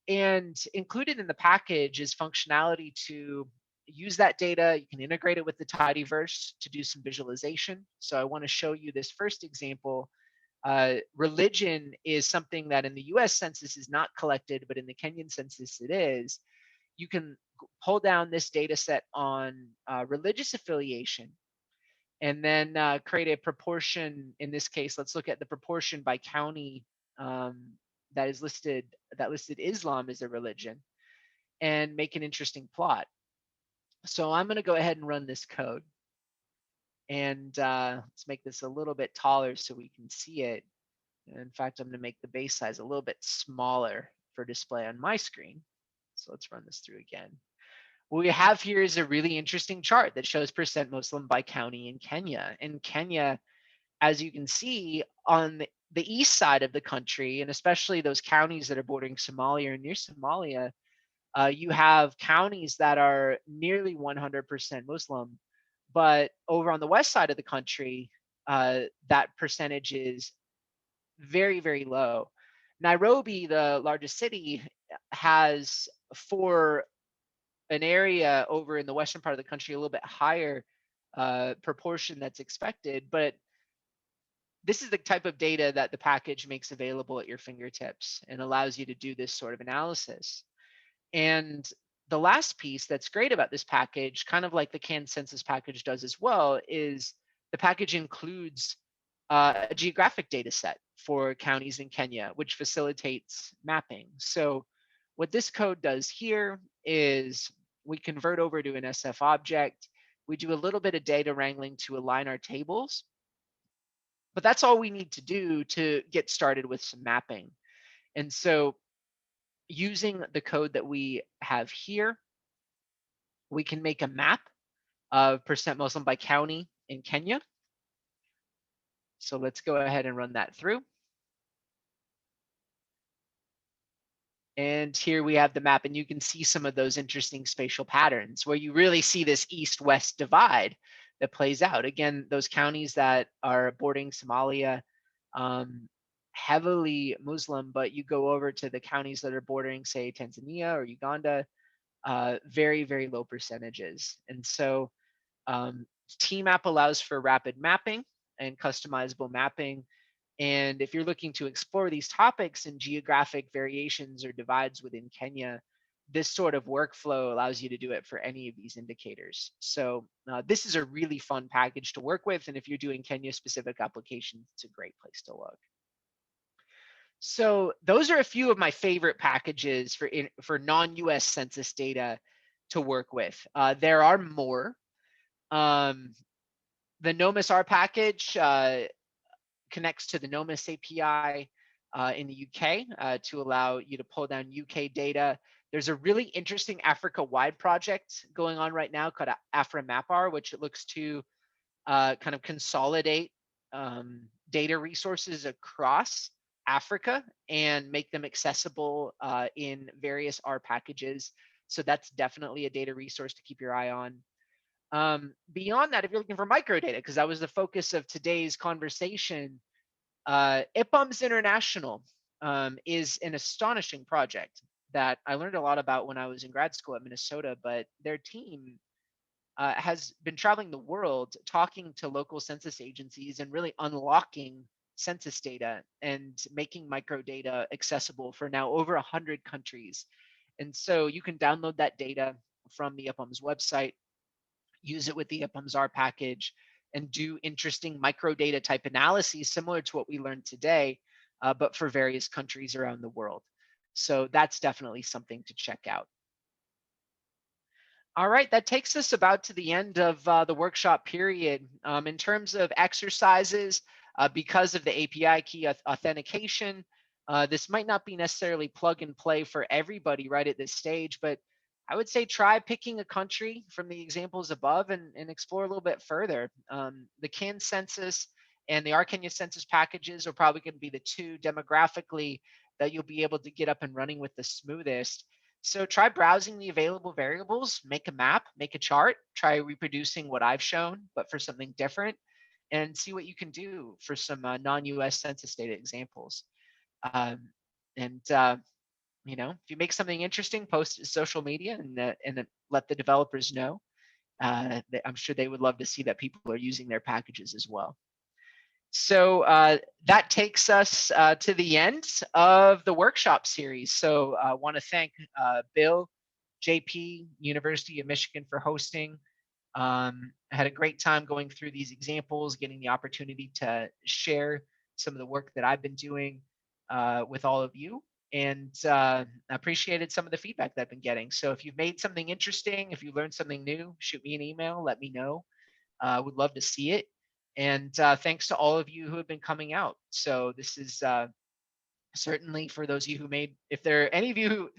And included in the package is functionality to use that data. You can integrate it with the tidyverse to do some visualization. So I want to show you this first example. Religion is something that in the US Census is not collected, but in the Kenyan Census it is. You can pull down this data set on religious affiliation, and then create a proportion. In this case, let's look at the proportion by county that listed Islam as a religion, and make an interesting plot. So I'm going to go ahead and run this code. And let's make this a little bit taller so we can see it. In fact, I'm going to make the base size a little bit smaller for display on my screen. So let's run this through again. What we have here is a really interesting chart that shows percent Muslim by county in Kenya. In Kenya, as you can see, on the east side of the country, and especially those counties that are bordering Somalia or near Somalia, you have counties that are nearly 100% Muslim. But over on the west side of the country, that percentage is very, very low. Nairobi, the largest city, has, for an area over in the western part of the country, a little bit higher proportion that's expected. But this is the type of data that the package makes available at your fingertips and allows you to do this sort of analysis. And the last piece that's great about this package, kind of like the Can Census package does as well, is the package includes a geographic data set for counties in Kenya, which facilitates mapping. So what this code does here is we convert over to an SF object. We do a little bit of data wrangling to align our tables. But that's all we need to do to get started with some mapping. And so using the code that we have here, we can make a map of percent Muslim by county in Kenya. So let's go ahead and run that through. And here we have the map, and you can see some of those interesting spatial patterns where you really see this east-west divide that plays out. Again, those counties that are bordering Somalia, heavily Muslim, but you go over to the counties that are bordering, say, Tanzania or Uganda, very, very low percentages. And so TMAP allows for rapid mapping and customizable mapping. And if you're looking to explore these topics and geographic variations or divides within Kenya, this sort of workflow allows you to do it for any of these indicators. So this is a really fun package to work with. And if you're doing Kenya-specific applications, it's a great place to look. So those are a few of my favorite packages for non-US Census data to work with. There are more. The NOMIS R package connects to the NOMIS API in the UK to allow you to pull down UK data. There's a really interesting Africa-wide project going on right now called AfriMapR, which it looks to kind of consolidate data resources across Africa and make them accessible in various R packages. So that's definitely a data resource to keep your eye on. Beyond that, if you're looking for microdata, because that was the focus of today's conversation, Pums International is an astonishing project that I learned a lot about when I was in grad school at Minnesota, but their team has been traveling the world talking to local census agencies and really unlocking census data and making microdata accessible for now over 100 countries. And so you can download that data from the Pums website, use it with the Pums R package, and do interesting microdata type analyses similar to what we learned today, but for various countries around the world. So that's definitely something to check out. All right, that takes us about to the end of the workshop period. In terms of exercises, because of the API key authentication, this might not be necessarily plug and play for everybody right at this stage, but I would say try picking a country from the examples above and explore a little bit further. The CAN census and the Arcania census packages are probably going to be the two demographically that you'll be able to get up and running with the smoothest. So try browsing the available variables, make a map, make a chart, try reproducing what I've shown, but for something different, and see what you can do for some non-US census data examples. Um, and you know, if you make something interesting, post it to social media and let the developers know. I'm sure they would love to see that people are using their packages as well. So that takes us to the end of the workshop series. So I want to thank Bill, JP, University of Michigan for hosting. I had a great time going through these examples, getting the opportunity to share some of the work that I've been doing with all of you. And I appreciated some of the feedback that I've been getting. So if you've made something interesting, if you learned something new, shoot me an email, let me know. Would love to see it. And thanks to all of you who have been coming out. So this is certainly for those of you who made, if there are any of you who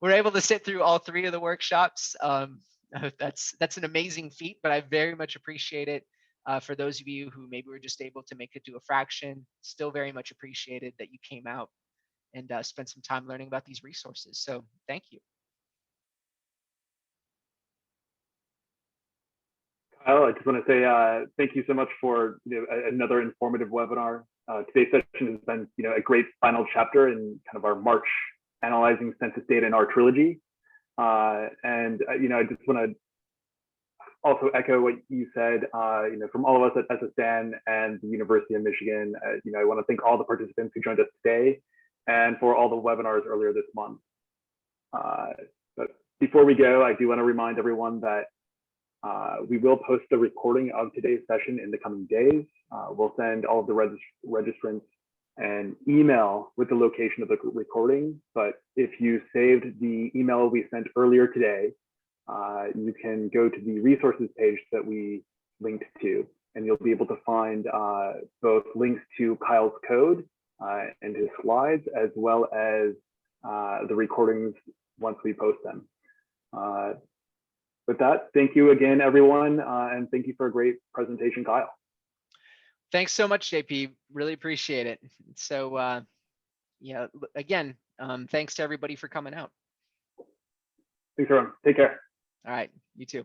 were able to sit through all three of the workshops, that's an amazing feat, but I very much appreciate it. For those of you who maybe were just able to make it to a fraction, still very much appreciated that you came out and spent some time learning about these resources. So thank you. Kyle, I just want to say thank you so much for another informative webinar. Today's session has been a great final chapter in kind of our March analyzing census data in our trilogy. And I just want to also echo what you said. From all of us at SSDAN and the University of Michigan, I want to thank all the participants who joined us today and for all the webinars earlier this month. But before we go, I do want to remind everyone that we will post the recording of today's session in the coming days. We'll send all of the registrants an email with the location of the recording. But if you saved the email we sent earlier today, you can go to the resources page that we linked to, and you'll be able to find both links to Kyle's code and his slides, as well as the recordings once we post them. With that, thank you again, everyone, and thank you for a great presentation, Kyle. Thanks so much, JP. Really appreciate it. So, yeah, again, thanks to everybody for coming out. Thanks, everyone. Take care. All right, you too.